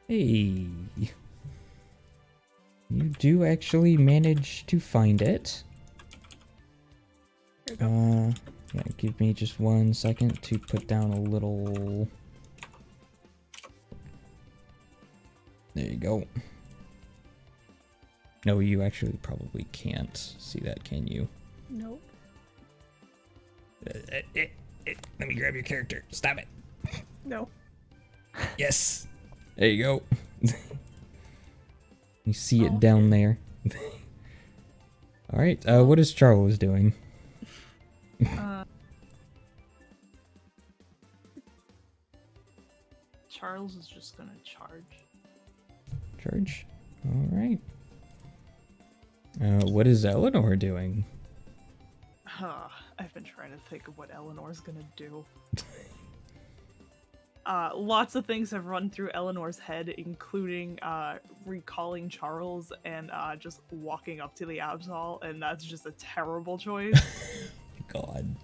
Hey. You do actually manage to find it. Yeah, give me just 1 second to put down a little... There you go. No, you actually probably can't see that, can you? Nope. Let me grab your character. Stop it. No. Yes. There you go. You see it down there. Alright, what is Charles doing? Charles is just gonna charge. Charge? Alright. What is Eleanor doing? I've been trying to think of what Eleanor's gonna do. Lots of things have run through Eleanor's head, including recalling Charles and just walking up to the Absol, and that's just a terrible choice. God.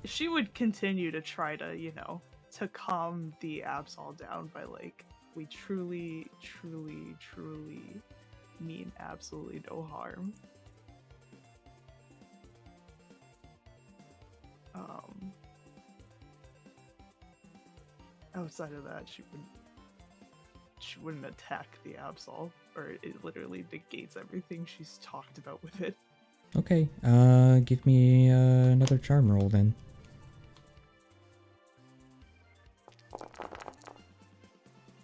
She would continue to try to, you know, to calm the Absol down by like, we truly, truly, truly mean absolutely no harm. Outside of that, she wouldn't attack the Absol, or it literally negates everything she's talked about with it. Okay, give me another charm roll then.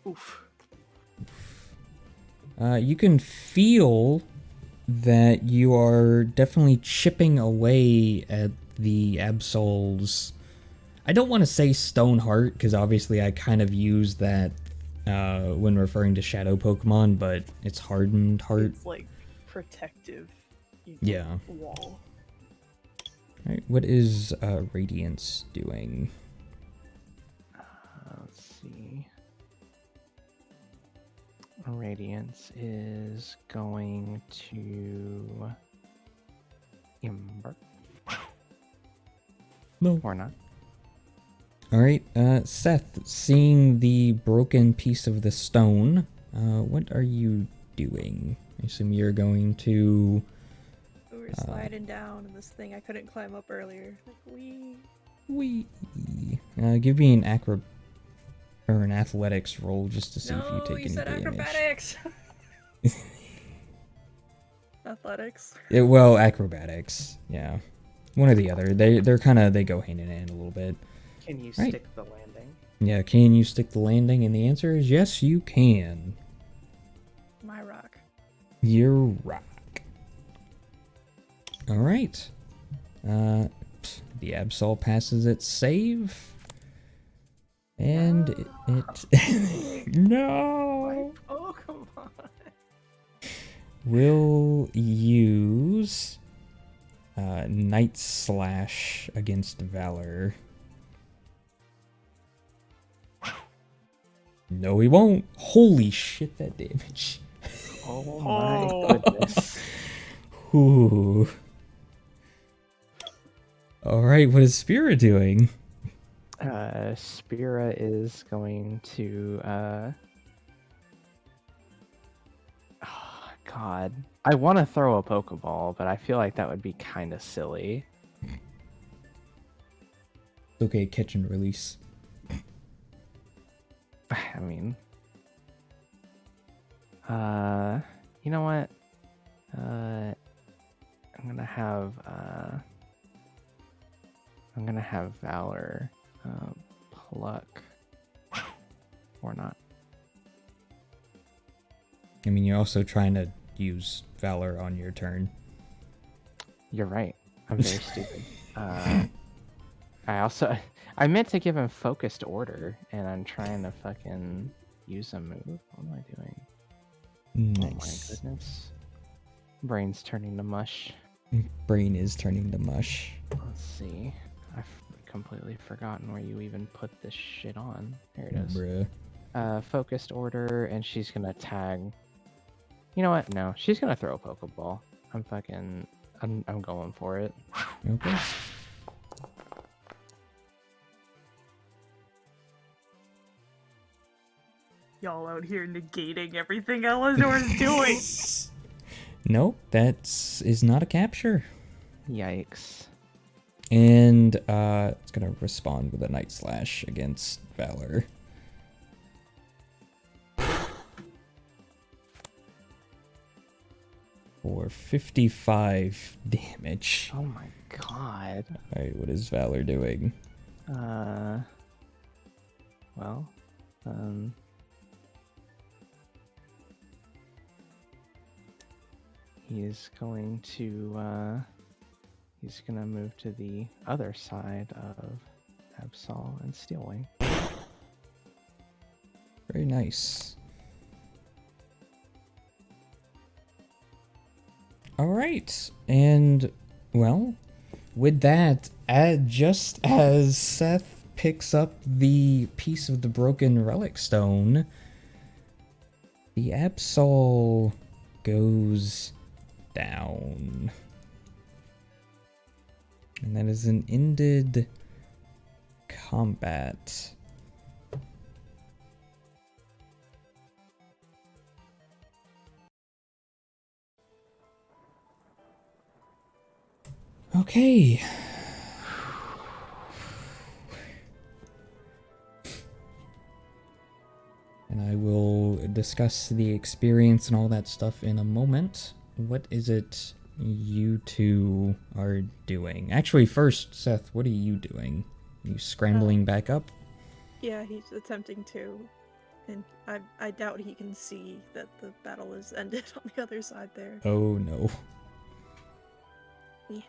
Oof. You can feel that you are definitely chipping away at the Absol's. I don't want to say stone heart, because obviously I kind of use that when referring to shadow Pokemon, but it's hardened heart. It's like protective, Yeah. wall. Alright, what is Radiance doing? Let's see. Radiance is going to ember. No. Or not. Alright, Seth, seeing the broken piece of the stone, what are you doing? I assume you're going to... We were sliding down in this thing I couldn't climb up earlier. Like, Wee. Give me an or an athletics roll just to see if you No, take you any said damage. acrobatics! Athletics. Yeah, well, acrobatics. Yeah, one or the other. They go hand in hand a little bit. Can you Right. stick the landing? Yeah, can you stick the landing? And the answer is yes, you can. My rock. You're rock. All right. The Absol passes its save. And it no Oh, come on. will use Night Slash against Valor. No, he won't. Holy shit, that damage. Oh my goodness. Ooh. Alright, what is Spira doing? Spira is going to oh, God. I want to throw a Pokeball, but I feel like that would be kind of silly. Okay, catch and release. I mean, you know what? I'm gonna have Valor pluck or not. I mean, you're also trying to use Valor on your turn. You're right. I'm very stupid. I meant to give him focused order, and I'm trying to fucking use a move. What am I doing? Nice. Oh my goodness. Brain's turning to mush. Brain is turning to mush. Let's see. I've completely forgotten where you even put this shit on. Here it is. Bruh. Focused order, and she's gonna tag. You know what? No, she's gonna throw a Pokeball. I'm going for it. Okay. Y'all out here negating everything Eleanor's doing. Nope, is not a capture. Yikes. And it's gonna respond with a Night Slash against Valor. For 55 damage. Oh my god. Alright, what is Valor doing? Well, he's gonna move to the other side of Absol and Steel Wing. Very nice. All right, and well, with that, just as Seth picks up the piece of the broken relic stone, the Absol goes down. And that is an ended combat. Okay. And I will discuss the experience and all that stuff in a moment. What is it you two are doing? Actually, first, Seth, what are you doing? Are you scrambling back up? Yeah, he's attempting to, and I doubt he can see that the battle is ended on the other side there. Oh no. Yeah.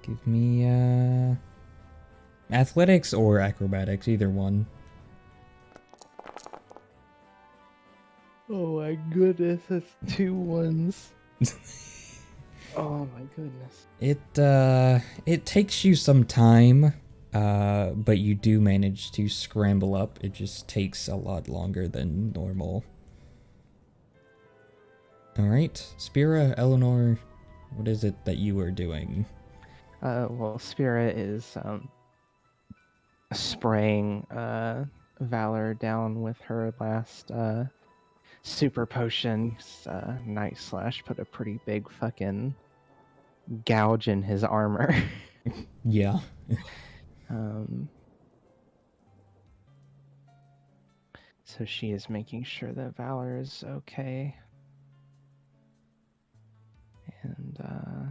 Give me, athletics or acrobatics, either one. Oh my goodness, that's 2 ones. Oh my goodness. It takes you some time, but you do manage to scramble up. It just takes a lot longer than normal. Alright, Spira, Eleanor, what is it that you are doing? Well, Spirit is spraying Valor down with her last super potion. Night Slash put a pretty big fucking gouge in his armor. Yeah. So she is making sure that Valor is okay. And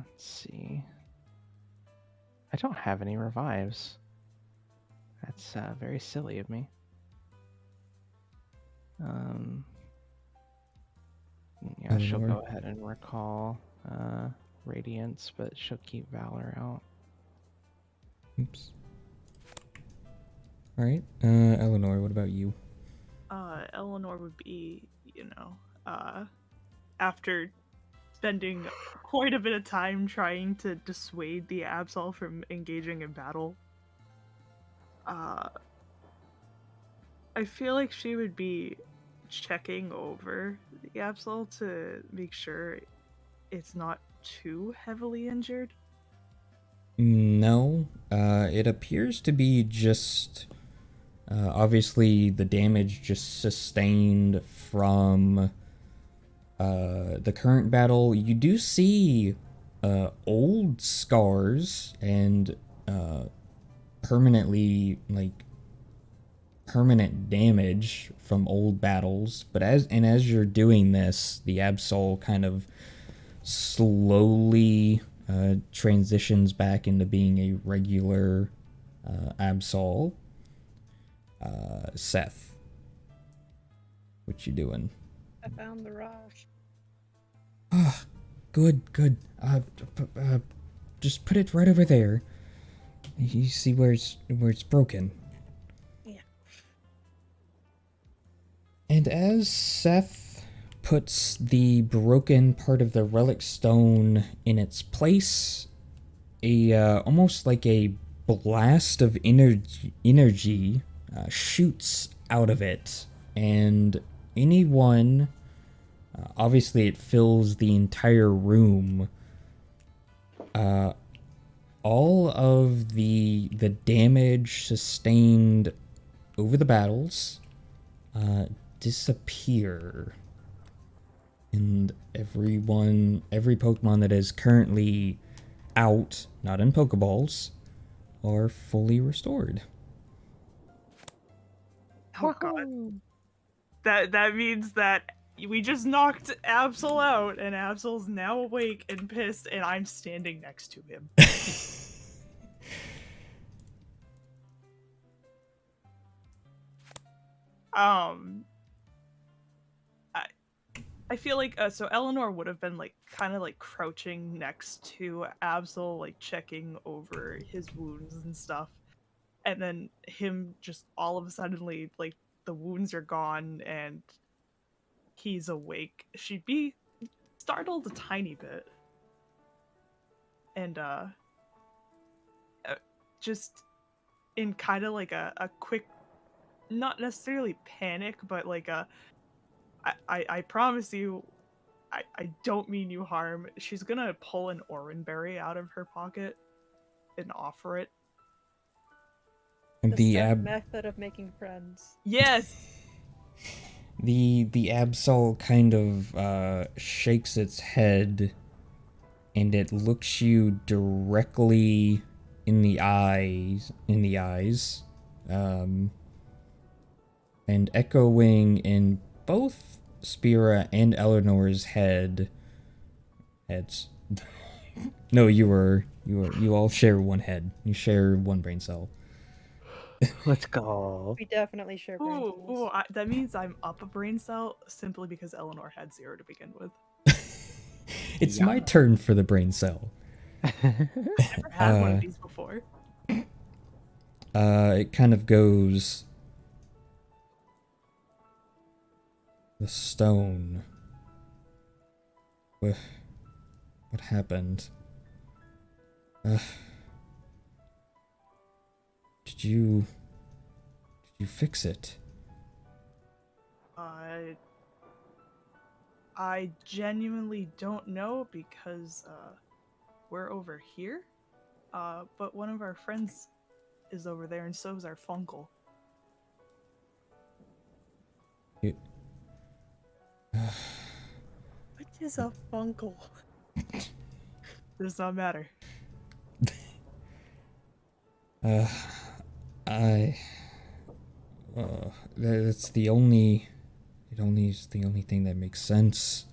let's see. I don't have any revives. That's very silly of me. Yeah, she'll go ahead and recall Radiance, but she'll keep Valor out. Oops. Alright, Eleanor, what about you? Eleanor would be, after spending quite a bit of time trying to dissuade the Absol from engaging in battle, I feel like she would be checking over the Absol to make sure it's not too heavily injured. No, it appears to be just, obviously the damage just sustained from the current battle. You do see old scars and permanent damage from old battles, but as you're doing this, the Absol kind of slowly transitions back into being a regular Absol. Seth, what you doing? I found the rush. Ah, good. Just put it right over there. You see where it's broken. Yeah. And as Seth puts the broken part of the relic stone in its place, almost like a blast of energy shoots out of it, and anyone, obviously it fills the entire room. All of the damage sustained over the battles disappear, and every Pokemon that is currently out, not in Pokeballs, are fully restored. Oh god. That means that we just knocked Absol out, and Absol's now awake and pissed, and I'm standing next to him. I feel like so Eleanor would have been like kind of like crouching next to Absol, like checking over his wounds and stuff, and then him just all of a suddenly like the wounds are gone and he's awake. She'd be startled a tiny bit, and just in kind of like a quick, not necessarily panic, but like I promise you, I don't mean you harm. She's gonna pull an oranberry out of her pocket and offer it. The Set ab method of making friends. Yes! the Absol kind of shakes its head, and it looks you directly in the eyes, and echoing in both Spira and Eleanor's heads. No, you all share one head. You share one brain cell. Let's go. We definitely share brain Ooh, cells. that means I'm up a brain cell simply because Eleanor had 0 to begin with. It's my turn for the brain cell. Never had one of these before. It kind of goes. The stone. What happened? Did you fix it? I genuinely don't know because we're over here. But one of our friends is over there, and so is our Funkle. What is a funkle? Does not matter. That's the only. It only is the only thing that makes sense.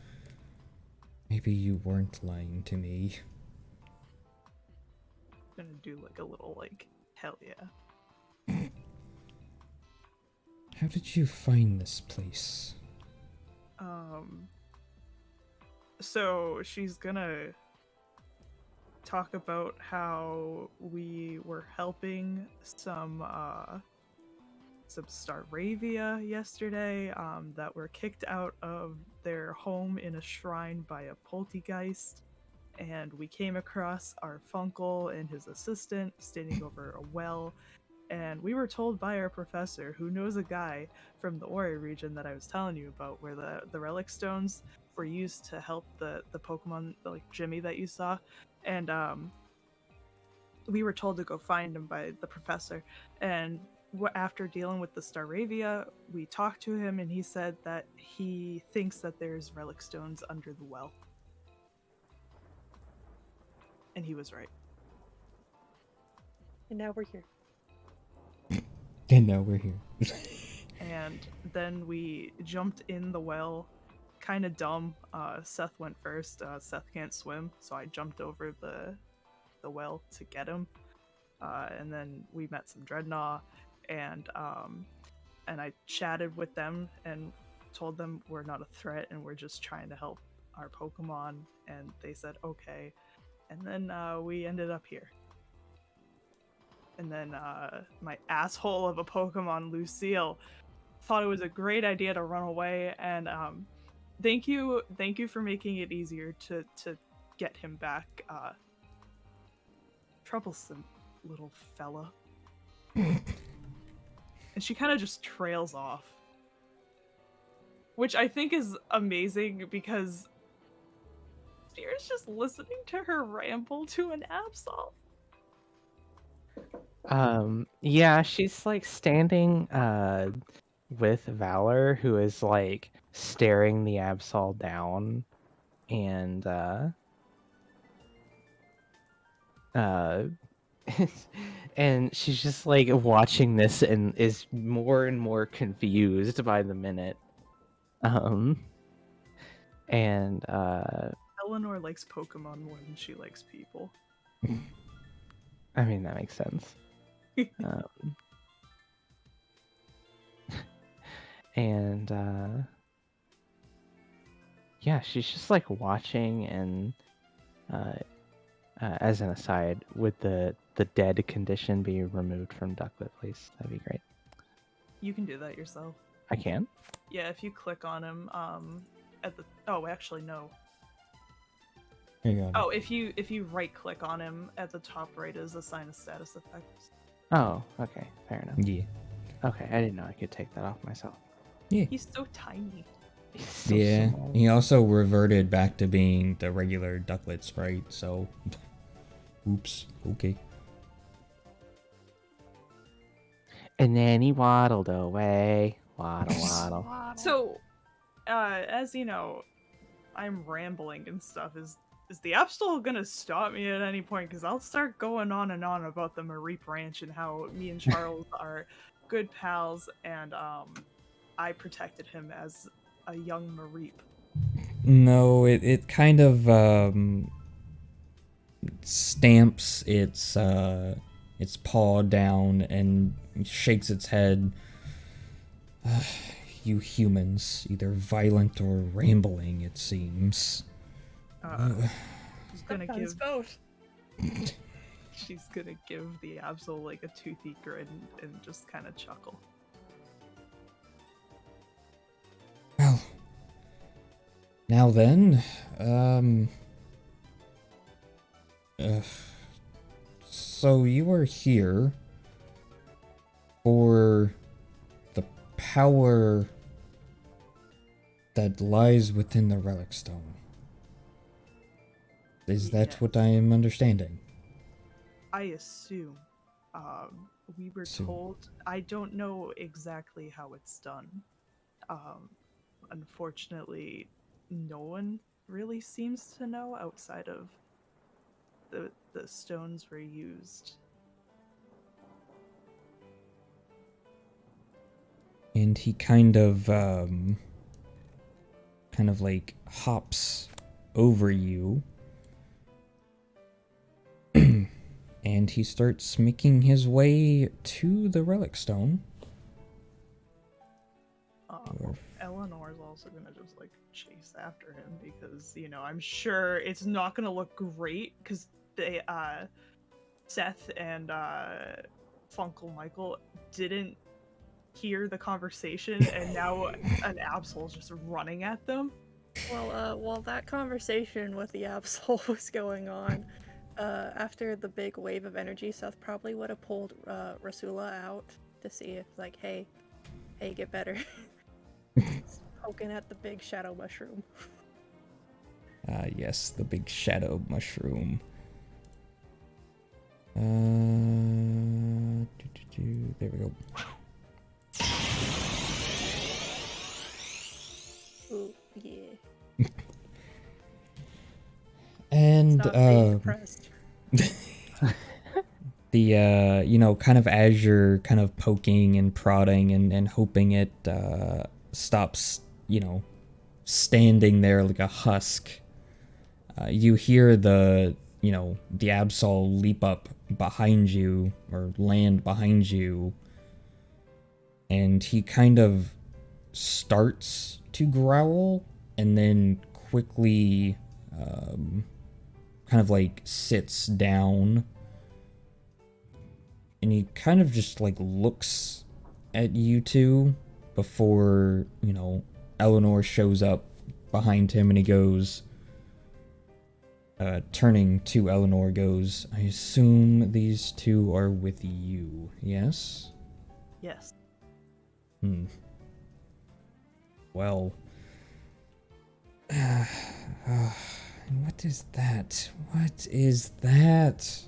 Maybe you weren't lying to me. I'm gonna do like a little like hell yeah. How did you find this place? So she's gonna talk about how we were helping some Staravia yesterday that were kicked out of their home in a shrine by a poltergeist, and we came across our Funkle and his assistant standing over a well, and we were told by our professor, who knows a guy from the Ori region that I was telling you about, where the relic stones were used to help the Pokemon like Jimmy that you saw, and we were told to go find him by the professor. And after dealing with the Staravia, we talked to him, and he said that he thinks that there's relic stones under the well, and he was right. And now we're here. And now we're here. And then we jumped in the well, kind of dumb. Seth went first. Seth can't swim, so I jumped over the well to get him. And then we met some Dreadnought, and I chatted with them and told them we're not a threat and we're just trying to help our Pokemon, and they said okay. And then we ended up here. And then my asshole of a Pokemon, Lucille, thought it was a great idea to run away, and thank you for making it easier to get him back. Troublesome little fella. And she kind of just trails off, which I think is amazing because Spear's just listening to her ramble to an Absol. Yeah, she's like standing with Valor, who is like staring the Absol down, and and she's just like watching this and is more and more confused by the minute. And Eleanor likes Pokemon more than she likes people. I mean, that makes sense. And Yeah, she's just like watching, and as an aside, would the dead condition be removed from Ducklet, please? That'd be great. You can do that yourself. I can? Yeah, if you click on him, at the actually no. Here you go. Oh, if you right click on him at the top right is assign a status effect. Oh, okay, fair enough. Yeah. Okay, I didn't know I could take that off myself. Yeah. He's so tiny. He's so Yeah. small. He also reverted back to being the regular Ducklet sprite, so oops. Okay. And then he waddled away. Waddle, waddle. So, as you know, I'm rambling and stuff. Is the app still gonna stop me at any point? Because I'll start going on and on about the Mareep Ranch and how me and Charles are good pals, and I protected him as a young Mareep. No, it kind of stamps its paw down and shakes its head. You humans, either violent or rambling, it seems. She's gonna Sometimes give both. she's gonna give the Absol like a toothy grin and just kind of chuckle. Well, now then, so you are here for the power that lies within the relic stone. Is that Yeah. what I am understanding? I assume. We were So- told. I don't know exactly how it's done. Unfortunately, no one really seems to know outside of the stones were used. And he kind of like hops over you. And he starts making his way to the relic stone. Eleanor's also gonna just like chase after him because I'm sure it's not gonna look great because they Seth and Funkle Michael didn't hear the conversation and now an Absol's just running at them. Well, while that conversation with the Absol was going on, after the big wave of energy, Seth probably would have pulled Rasula out to see if, like, hey, get better. Poking at the big shadow mushroom. Yes, the big shadow mushroom. There we go. Ooh, yeah. And Stop being depressed. the kind of as you're kind of poking and prodding and hoping it stops, standing there like a husk, you hear the Absol leap up behind you or land behind you, and he kind of starts to growl and then quickly kind of like sits down, and he kind of just like looks at you two before Eleanor shows up behind him, and he goes, turning to Eleanor, goes, I assume these two are with you, yes? Yes. Well, what is that? What is that?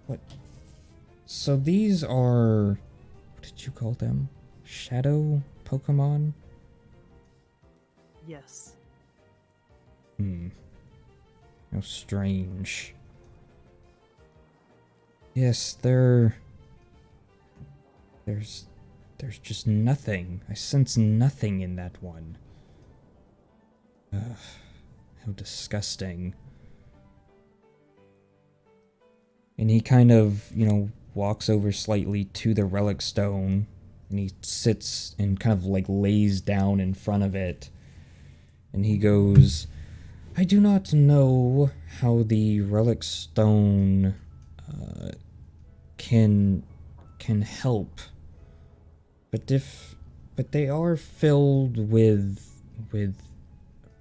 What? So these are, what did you call them? Shadow Pokemon? Yes. How strange. Yes, there's just nothing. I sense nothing in that one. How disgusting. And he kind of, walks over slightly to the relic stone, and he sits and kind of like lays down in front of it. And he goes, I do not know how the relic stone can help, but they are filled with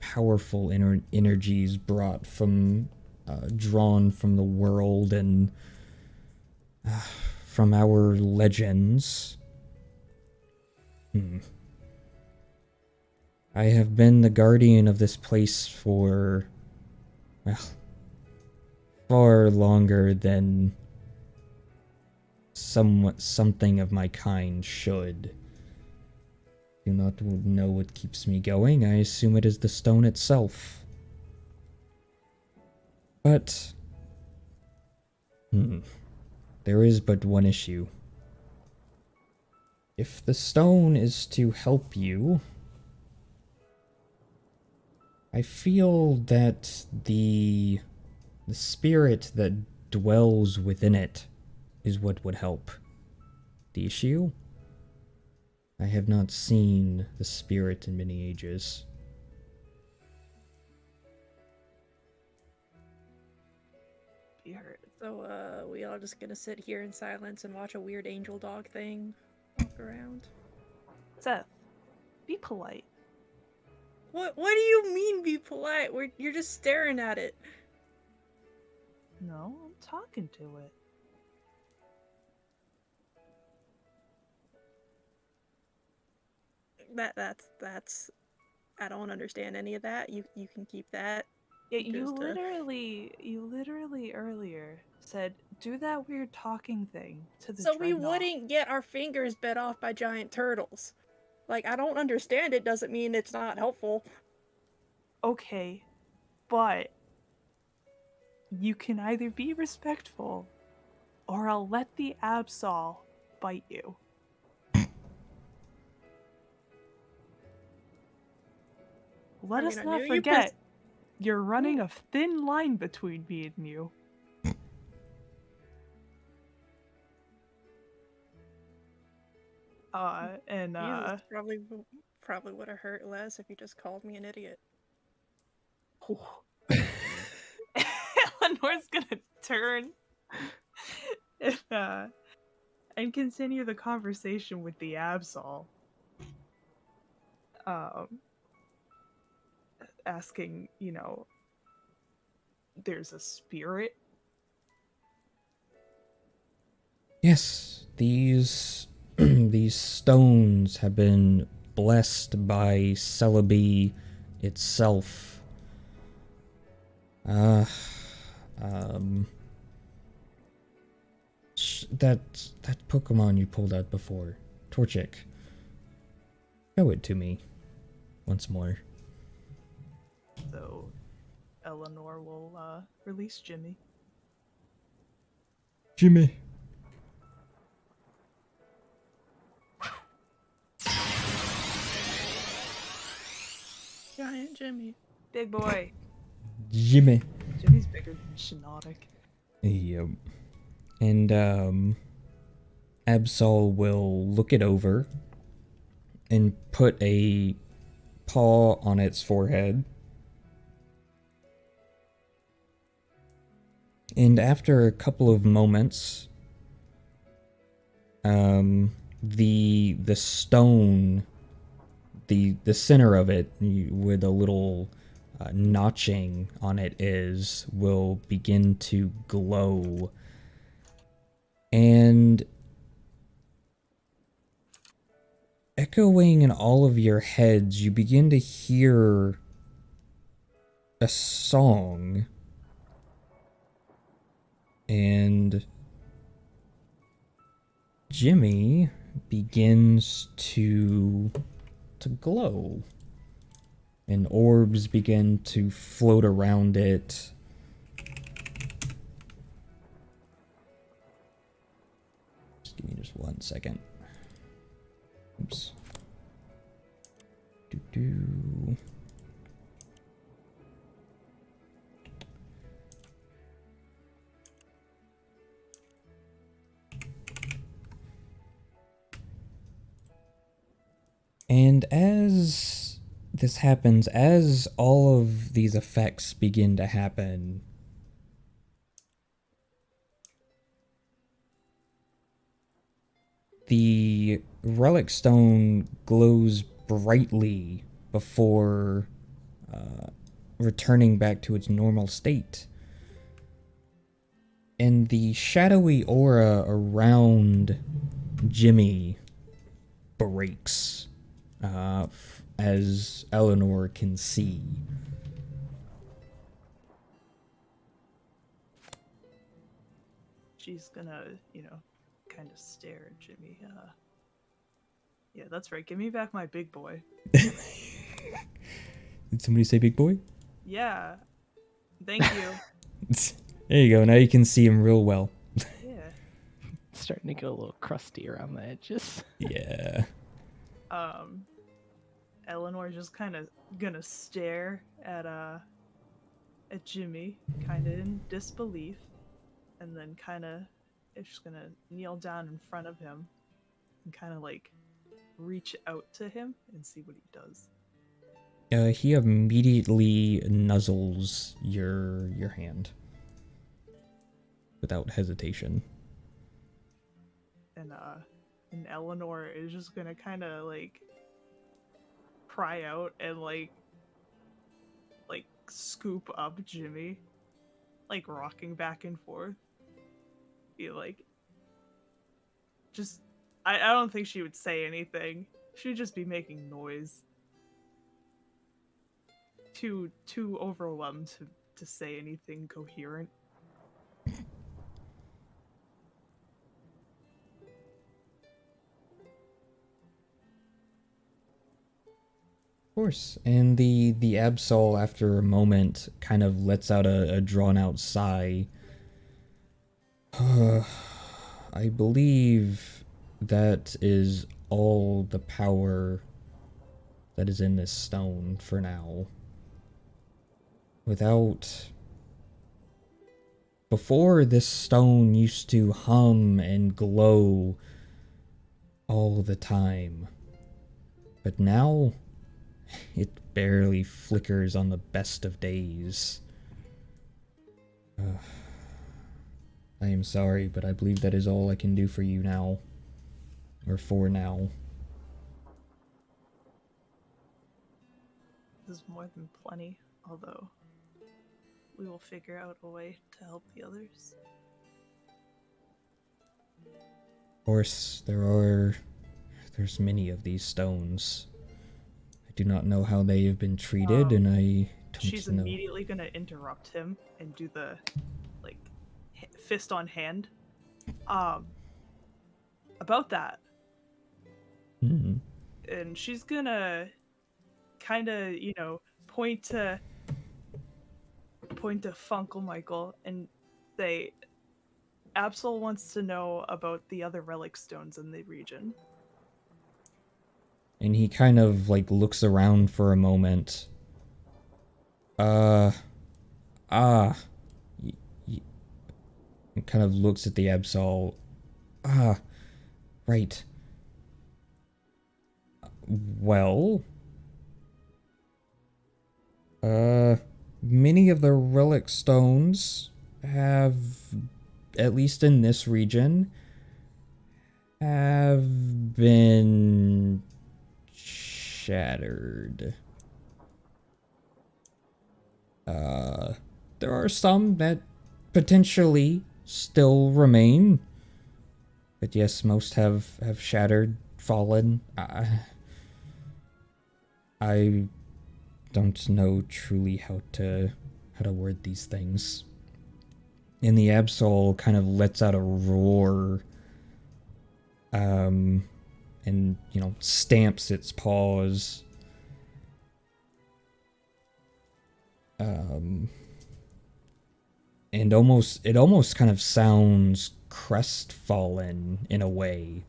powerful energies brought from drawn from the world and from our legends. I have been the guardian of this place for, well, far longer than something of my kind should. Do not know what keeps me going. I assume it is the stone itself. But there is but one issue. If the stone is to help you, I feel that the spirit that dwells within it is what would help. The issue? I have not seen the spirit in many ages. So, we all just gonna sit here in silence and watch a weird angel dog thing walk around? Seth, be polite. What do you mean be polite? You're just staring at it. No, I'm talking to it. That's I don't understand any of that. You can keep that. Yeah, you Just, literally earlier said, do that weird talking thing to the So we dreadnought. wouldn't get our fingers bit off by giant turtles. Like, I don't understand it doesn't mean it's not helpful. Okay, but you can either be respectful or I'll let the Absol bite you. Let us not forget, you're running a thin line between me and you. Jesus, probably would have hurt less if you just called me an idiot. Eleanor's gonna turn and continue the conversation with the Absol. Asking, there's a spirit? Yes, these these stones have been blessed by Celebi itself. That Pokemon you pulled out before, Torchic. Show it to me once more. So, Eleanor will release Jimmy. Jimmy. Giant Jimmy. Big boy. Jimmy. Jimmy's bigger than Shiinotic. Yep. And Absol will look it over and put a paw on its forehead. And after a couple of moments, the stone, the center of it, with a little notching on it will begin to glow. And echoing in all of your heads, you begin to hear a song. And Jimmy begins to glow. And orbs begin to float around it. Just give me just 1 second. Oops. Doo-doo. And as this happens, as all of these effects begin to happen, the relic stone glows brightly before returning back to its normal state. And the shadowy aura around Jimmy breaks, as Eleanor can see. She's gonna, kind of stare at Jimmy. Yeah, that's right. Give me back my big boy. Did somebody say big boy? Yeah. Thank you. There you go. Now you can see him real well. Yeah. Starting to get a little crusty around the edges. Yeah. Eleanor's just kind of gonna stare at Jimmy, kind of in disbelief, and then is just gonna kneel down in front of him and kind of like reach out to him and see what he does. He immediately nuzzles your hand without hesitation. And Eleanor is just gonna kind of like pry out and like scoop up Jimmy, like rocking back and forth. Be like, just I don't think she would say anything. She'd just be making noise. Too overwhelmed to say anything coherent. Of course. And the Absol, after a moment, kind of lets out a drawn-out sigh. I believe that is all the power that is in this stone for now. Before, this stone used to hum and glow all the time. But now, it barely flickers on the best of days. I am sorry, but I believe that is all I can do for you now. Or for now. This is more than plenty, although we will figure out a way to help the others. Of course, there's many of these stones. I do not know how they have been treated, and I don't She's know. immediately gonna interrupt him and do the fist on hand. About that. Mm-hmm. And she's gonna kind of, point to Funkle Michael and say, Absol wants to know about the other relic stones in the region. And he kind of looks around for a moment. And kind of looks at the Absol. Right. Well, many of the relic stones have, at least in this region, have been shattered. There are some that potentially still remain, but yes, most have shattered, fallen. I don't know truly how to word these things. And the Absol kind of lets out a roar, and stamps its paws. And it almost kind of sounds crestfallen in a way.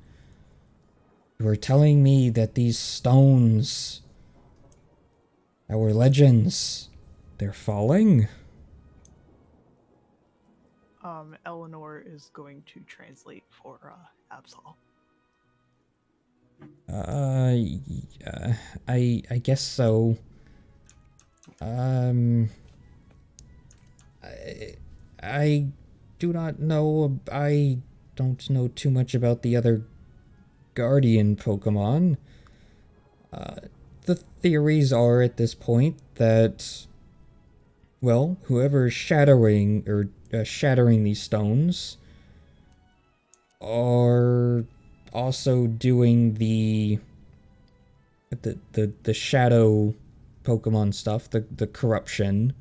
You are telling me that these stones, our legends, they're falling? Eleanor is going to translate for Absol. I guess so. I do not know. I don't know too much about the other Guardian Pokemon. The theories are at this point that, well, whoever's shattering these stones are also doing the shadow Pokemon stuff, the corruption.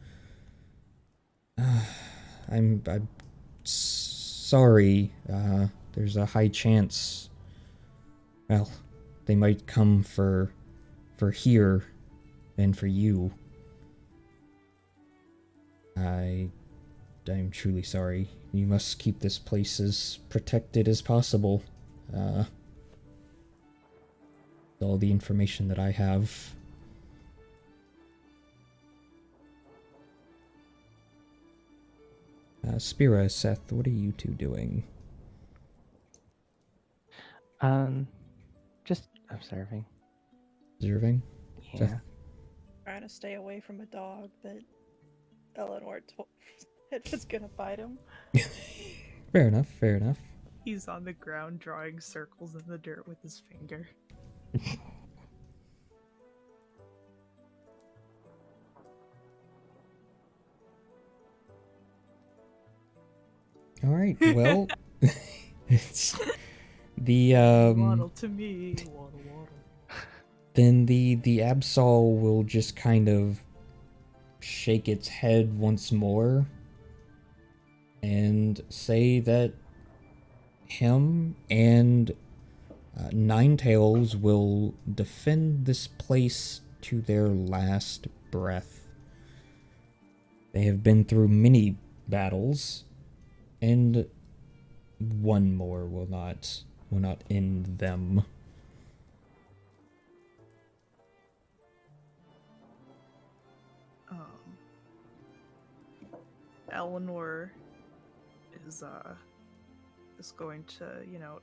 I'm sorry. There's a high chance. Well, they might come for here and for you. I'm truly sorry. You must keep this place as protected as possible. All the information that I have. Spira, Seth, what are you two doing? Just observing. Observing? Yeah. Seth? Trying to stay away from a dog that Eleanor said was gonna bite him. Fair enough, fair enough. He's on the ground drawing circles in the dirt with his finger. Alright, well, it's the, Waddle to me, waddle waddle. then the Absol will just kind of shake its head once more and say that him and Ninetails will defend this place to their last breath. They have been through many battles, and one more will not end them. Eleanor is going to,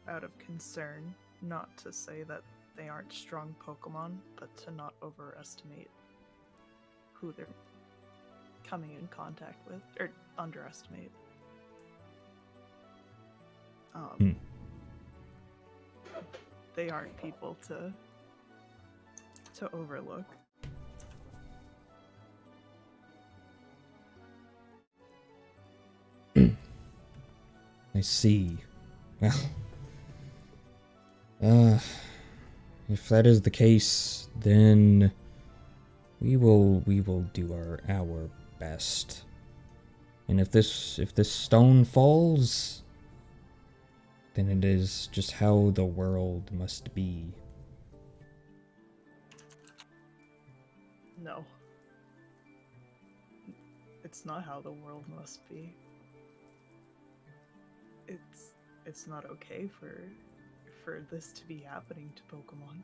out of concern, not to say that they aren't strong Pokemon, but to not overestimate who they're coming in contact with, or underestimate. They aren't people to overlook. I see. Well, if that is the case, then we will do our best. And if this stone falls, then it is just how the world must be. No. It's not how the world must be. It's not okay for this to be happening to Pokemon.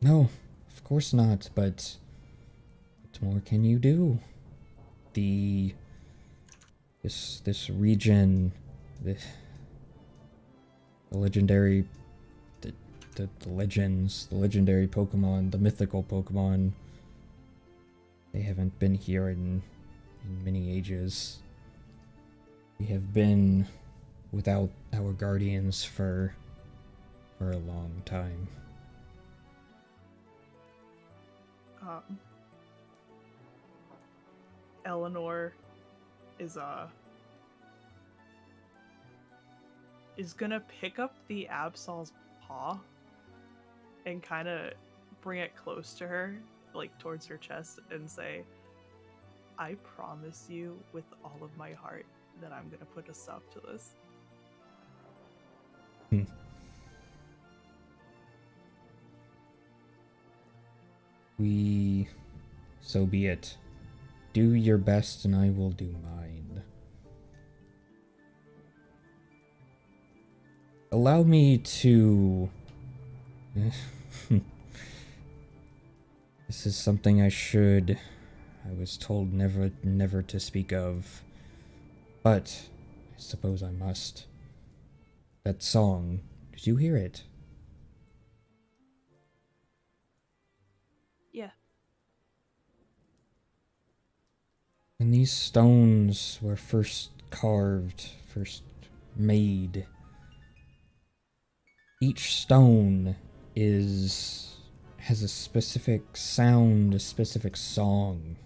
No, of course not, but what more can you do? This region, the legendary the legends, the legendary Pokemon, the mythical Pokemon, they haven't been here in many ages. We have been without our guardians for a long time. Eleanor is gonna pick up the Absol's paw and kind of bring it close to her, like towards her chest, and say, I promise you with all of my heart that I'm gonna put a stop to this. So be it. Do your best and I will do mine. Allow me to... This is something I was told never to speak of. But I suppose I must. That song, did you hear it? Yeah. When these stones were first carved, first made, each stone has a specific sound, a specific song.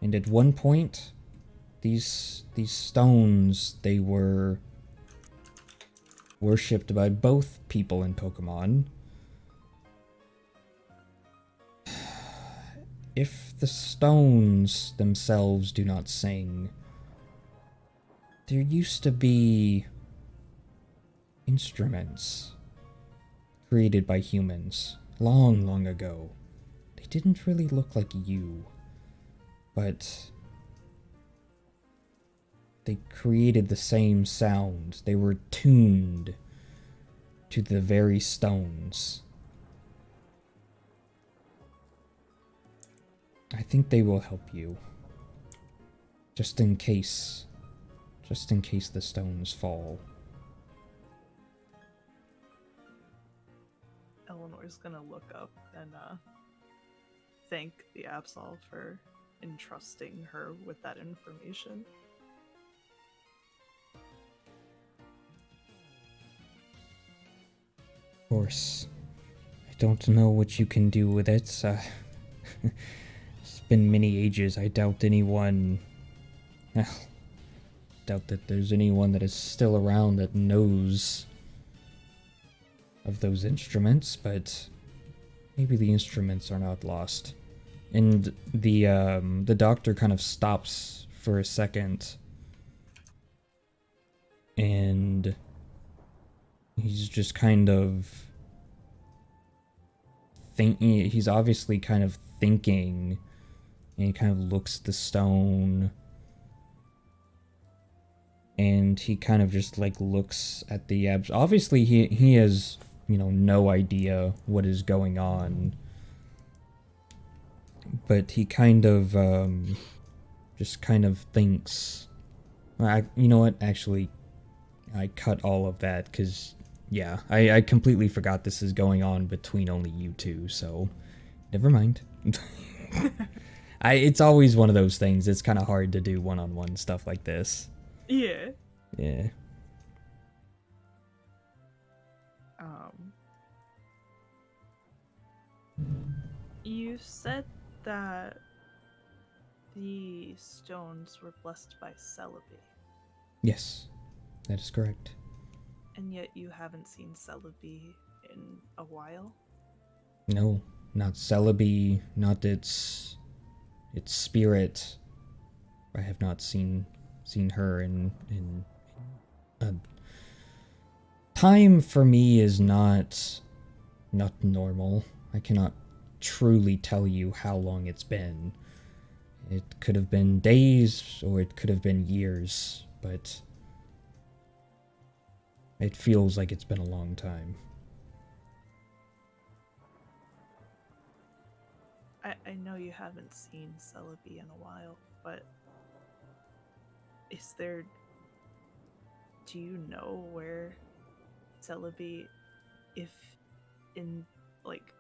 And at one point, these stones, they were worshipped by both people in Pokemon. If the stones themselves do not sing, there used to be instruments created by humans long, long ago. They didn't really look like you, but they created the same sound. They were tuned to the very stones. I think they will help you. Just in case the stones fall. Eleanor's gonna look up and thank the Absol for entrusting her with that information. Of course. I don't know what you can do with it. It's been many ages. I doubt anyone... Well, doubt that there's anyone that is still around that knows of those instruments, but maybe the instruments are not lost. And the doctor kind of stops for a second, and he's just kind of thinking. He's obviously kind of thinking, and he kind of looks at the stone, and he kind of just like looks at the abs. Obviously, he has, you know, no idea what is going on, but he kind of just kind of thinks. You know what? Actually, I cut all of that because, yeah, I completely forgot this is going on between only you two. So, never mind. It's always one of those things. It's kind of hard to do one-on-one stuff like this. Yeah. Yeah. You said that the stones were blessed by Celebi, Yes, that is correct. and yet you haven't seen Celebi in a while? No, not Celebi, not its spirit. I have not seen her in time. For me is not normal. I cannot truly tell you how long it's been. It could have been days or it could have been years, but it feels like it's been a long time. I know you haven't seen Celebi in a while, but do you know where Celebi, if in, like,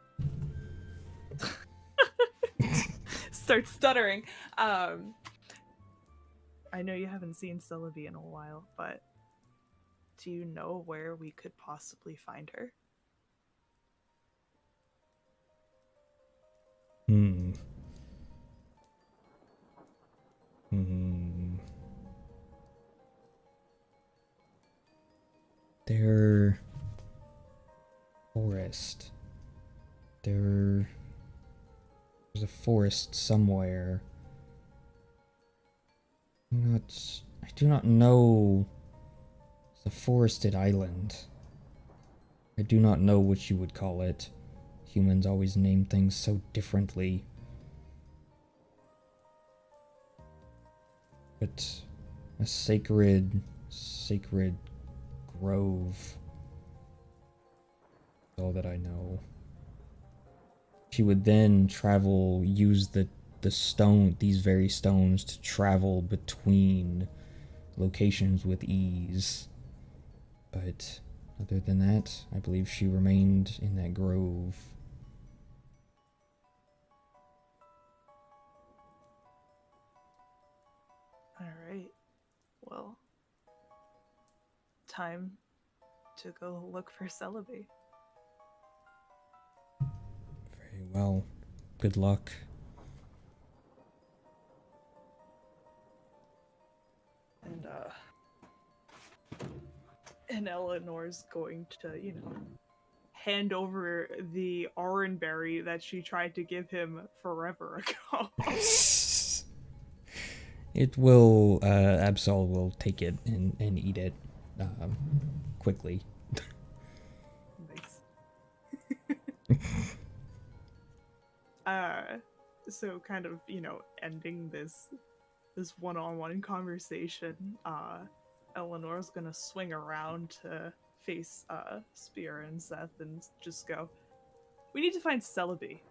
start stuttering. I know you haven't seen Celebi in a while, but do you know where we could possibly find her? Their forest. There's a forest somewhere. I do not know. It's a forested island. I do not know what you would call it. Humans always name things so differently. But a sacred grove is all that I know. She would then use these very stones to travel between locations with ease. But other than that, I believe she remained in that grove well, time to go look for Celebi. Very well. Good luck. And Eleanor's going to, hand over the oranberry that she tried to give him forever ago. It will, Absol will take it and eat it quickly. Nice. So kind of, ending this one-on-one conversation, Eleanor's gonna swing around to face Spear and Seth and just go, "We need to find Celebi."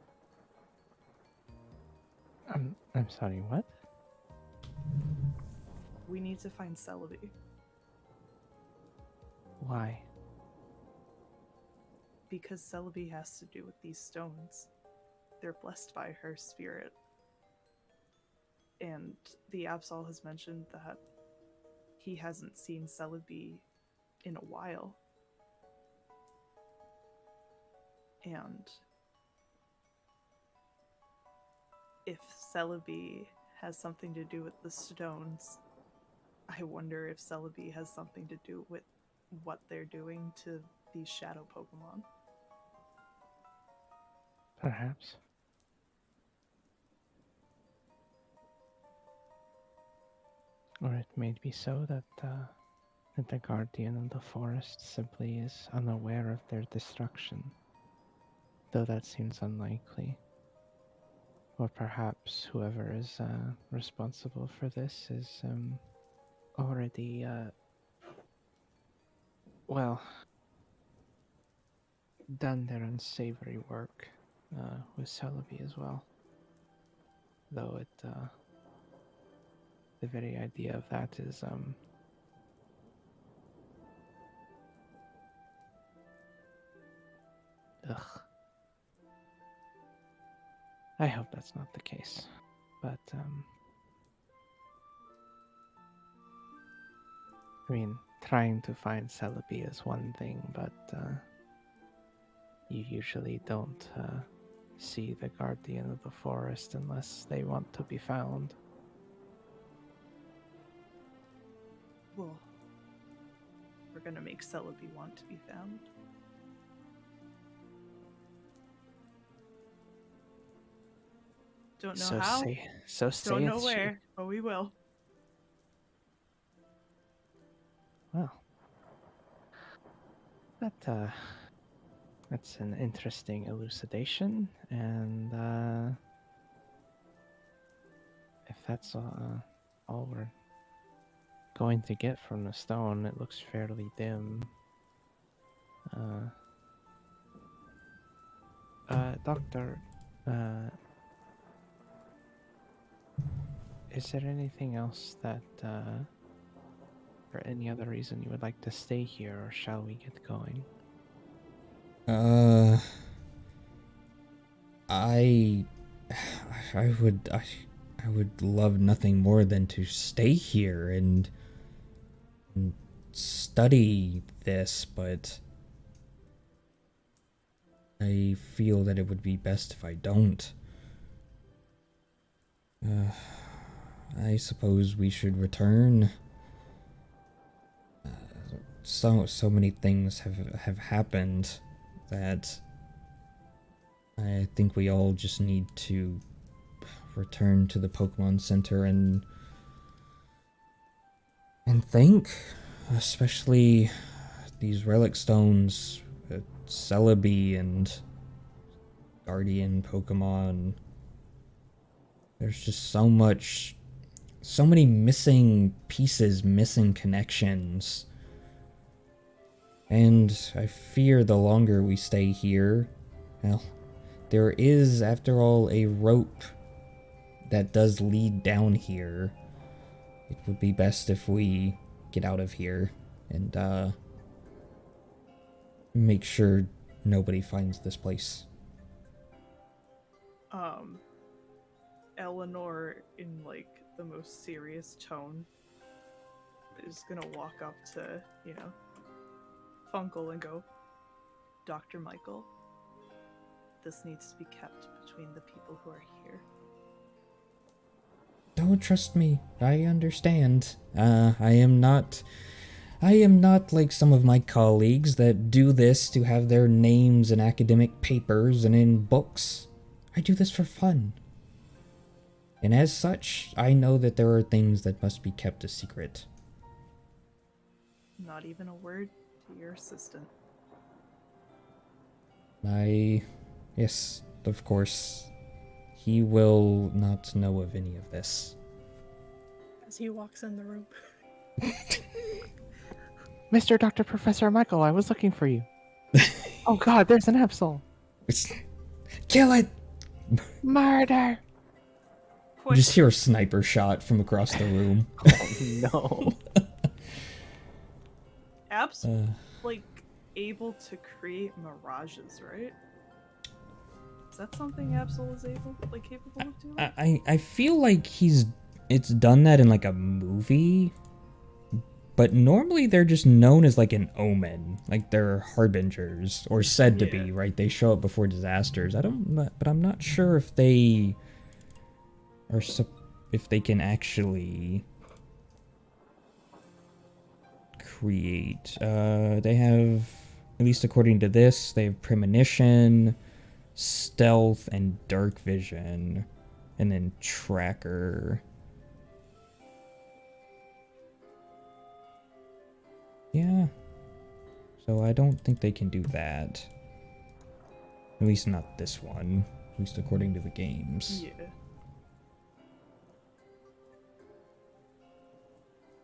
I'm sorry, what? We need to find Celebi. Why? Because Celebi has to do with these stones. They're blessed by her spirit. And the Absol has mentioned that he hasn't seen Celebi in a while. And if Celebi has something to do with the stones, I wonder if Celebi has something to do with what they're doing to these shadow Pokemon. Perhaps. Or it may be so that the guardian of the forest simply is unaware of their destruction, though that seems unlikely. Or perhaps whoever is responsible for this is already, done their unsavory work with Celebi as well. Though the very idea of that is, ugh. I hope that's not the case, but, I mean, trying to find Celebi is one thing, but, you usually don't, see the guardian of the forest unless they want to be found. Well, we're gonna make Celebi want to be found. Don't know how. Don't know where, but we will. Well, that's an interesting elucidation, and if that's all we're going to get from the stone, it looks fairly dim. Doctor, is there anything else that, or any other reason you would like to stay here, or shall we get going? I would love nothing more than to stay here and study this, but I feel that it would be best if I don't. I suppose we should return. So many things have happened that I think we all just need to return to the Pokemon Center and think, especially these relic stones, Celebi and Guardian Pokemon. There's just so many missing pieces, missing connections. And I fear the longer we stay here, well, there is, after all, a rope that does lead down here. It would be best if we get out of here and make sure nobody finds this place. Eleanor, in like the most serious tone, is gonna walk up to, Funkle and go, Dr. Michael, this needs to be kept between the people who are here. Don't trust me. I understand. I am not like some of my colleagues that do this to have their names in academic papers and in books. I do this for fun. And as such, I know that there are things that must be kept a secret. Not even a word to your assistant. Yes, of course. He will not know of any of this. As he walks in the room. Mr. Dr. Professor Michael, I was looking for you. Oh god, there's an Absol. Kill it! Murder! You just hear a sniper shot from across the room. Oh no. Ab's, able to create mirages, right? Is that something Absol is capable of doing? I feel like it's done that in like a movie, but normally they're just known as like an omen, like they're harbingers or said to be, right? They show up before disasters. But I'm not sure if they are if they can actually create. They have, at least according to this, they have premonition, stealth, and dark vision, and then tracker. Yeah. So I don't think they can do that. At least not this one. At least according to the games. Yeah.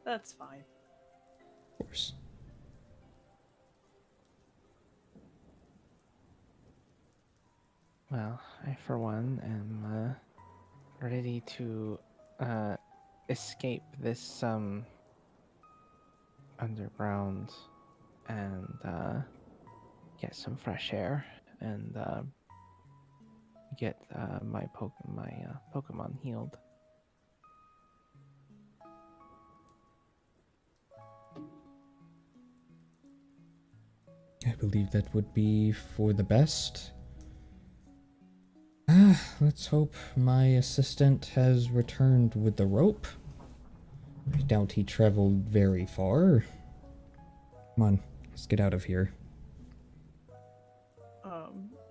That's fine. Of course. Well, I for one am ready to escape this underground and get some fresh air and get my Pokemon healed. I believe that would be for the best. Let's hope my assistant has returned with the rope. I doubt he traveled very far. Come on, let's get out of here.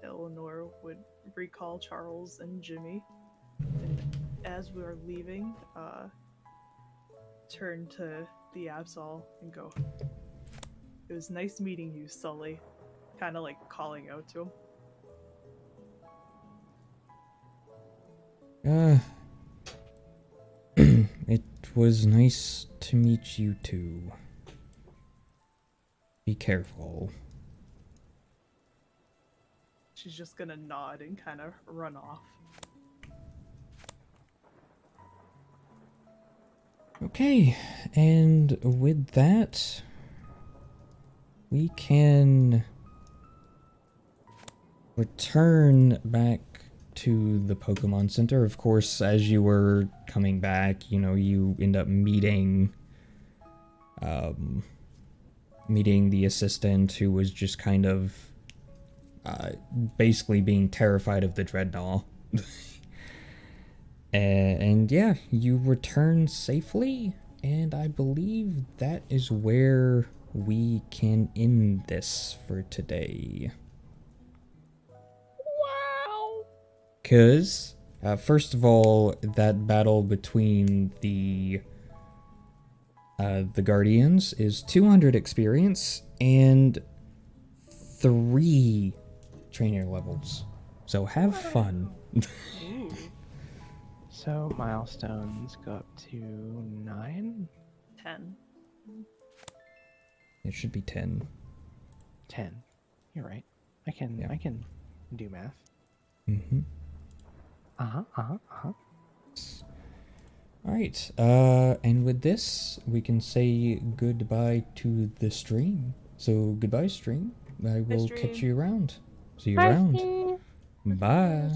Eleanor would recall Charles and Jimmy, and as we are leaving, turn to the Absol and go, "It was nice meeting you, Sully." Kind of like calling out to him. It was nice to meet you too. Be careful. She's just gonna nod and kind of run off. Okay, and with that, we can return back to the Pokemon Center. Of course, as you were coming back, you end up meeting the assistant, who was just kind of basically being terrified of the Dreadnought. And yeah, you return safely, and I believe that is where we can end this for today. Wow! Because, first of all, that battle between the Guardians is 200 experience and 3 trainer levels. So have fun. Ooh. So milestones go up to 9? 10. It should be 10. 10. You're right. I can do math. Mm-hmm. Alright, and with this, we can say goodbye to the stream. So, goodbye, stream. I will catch you around. See you around. Bye.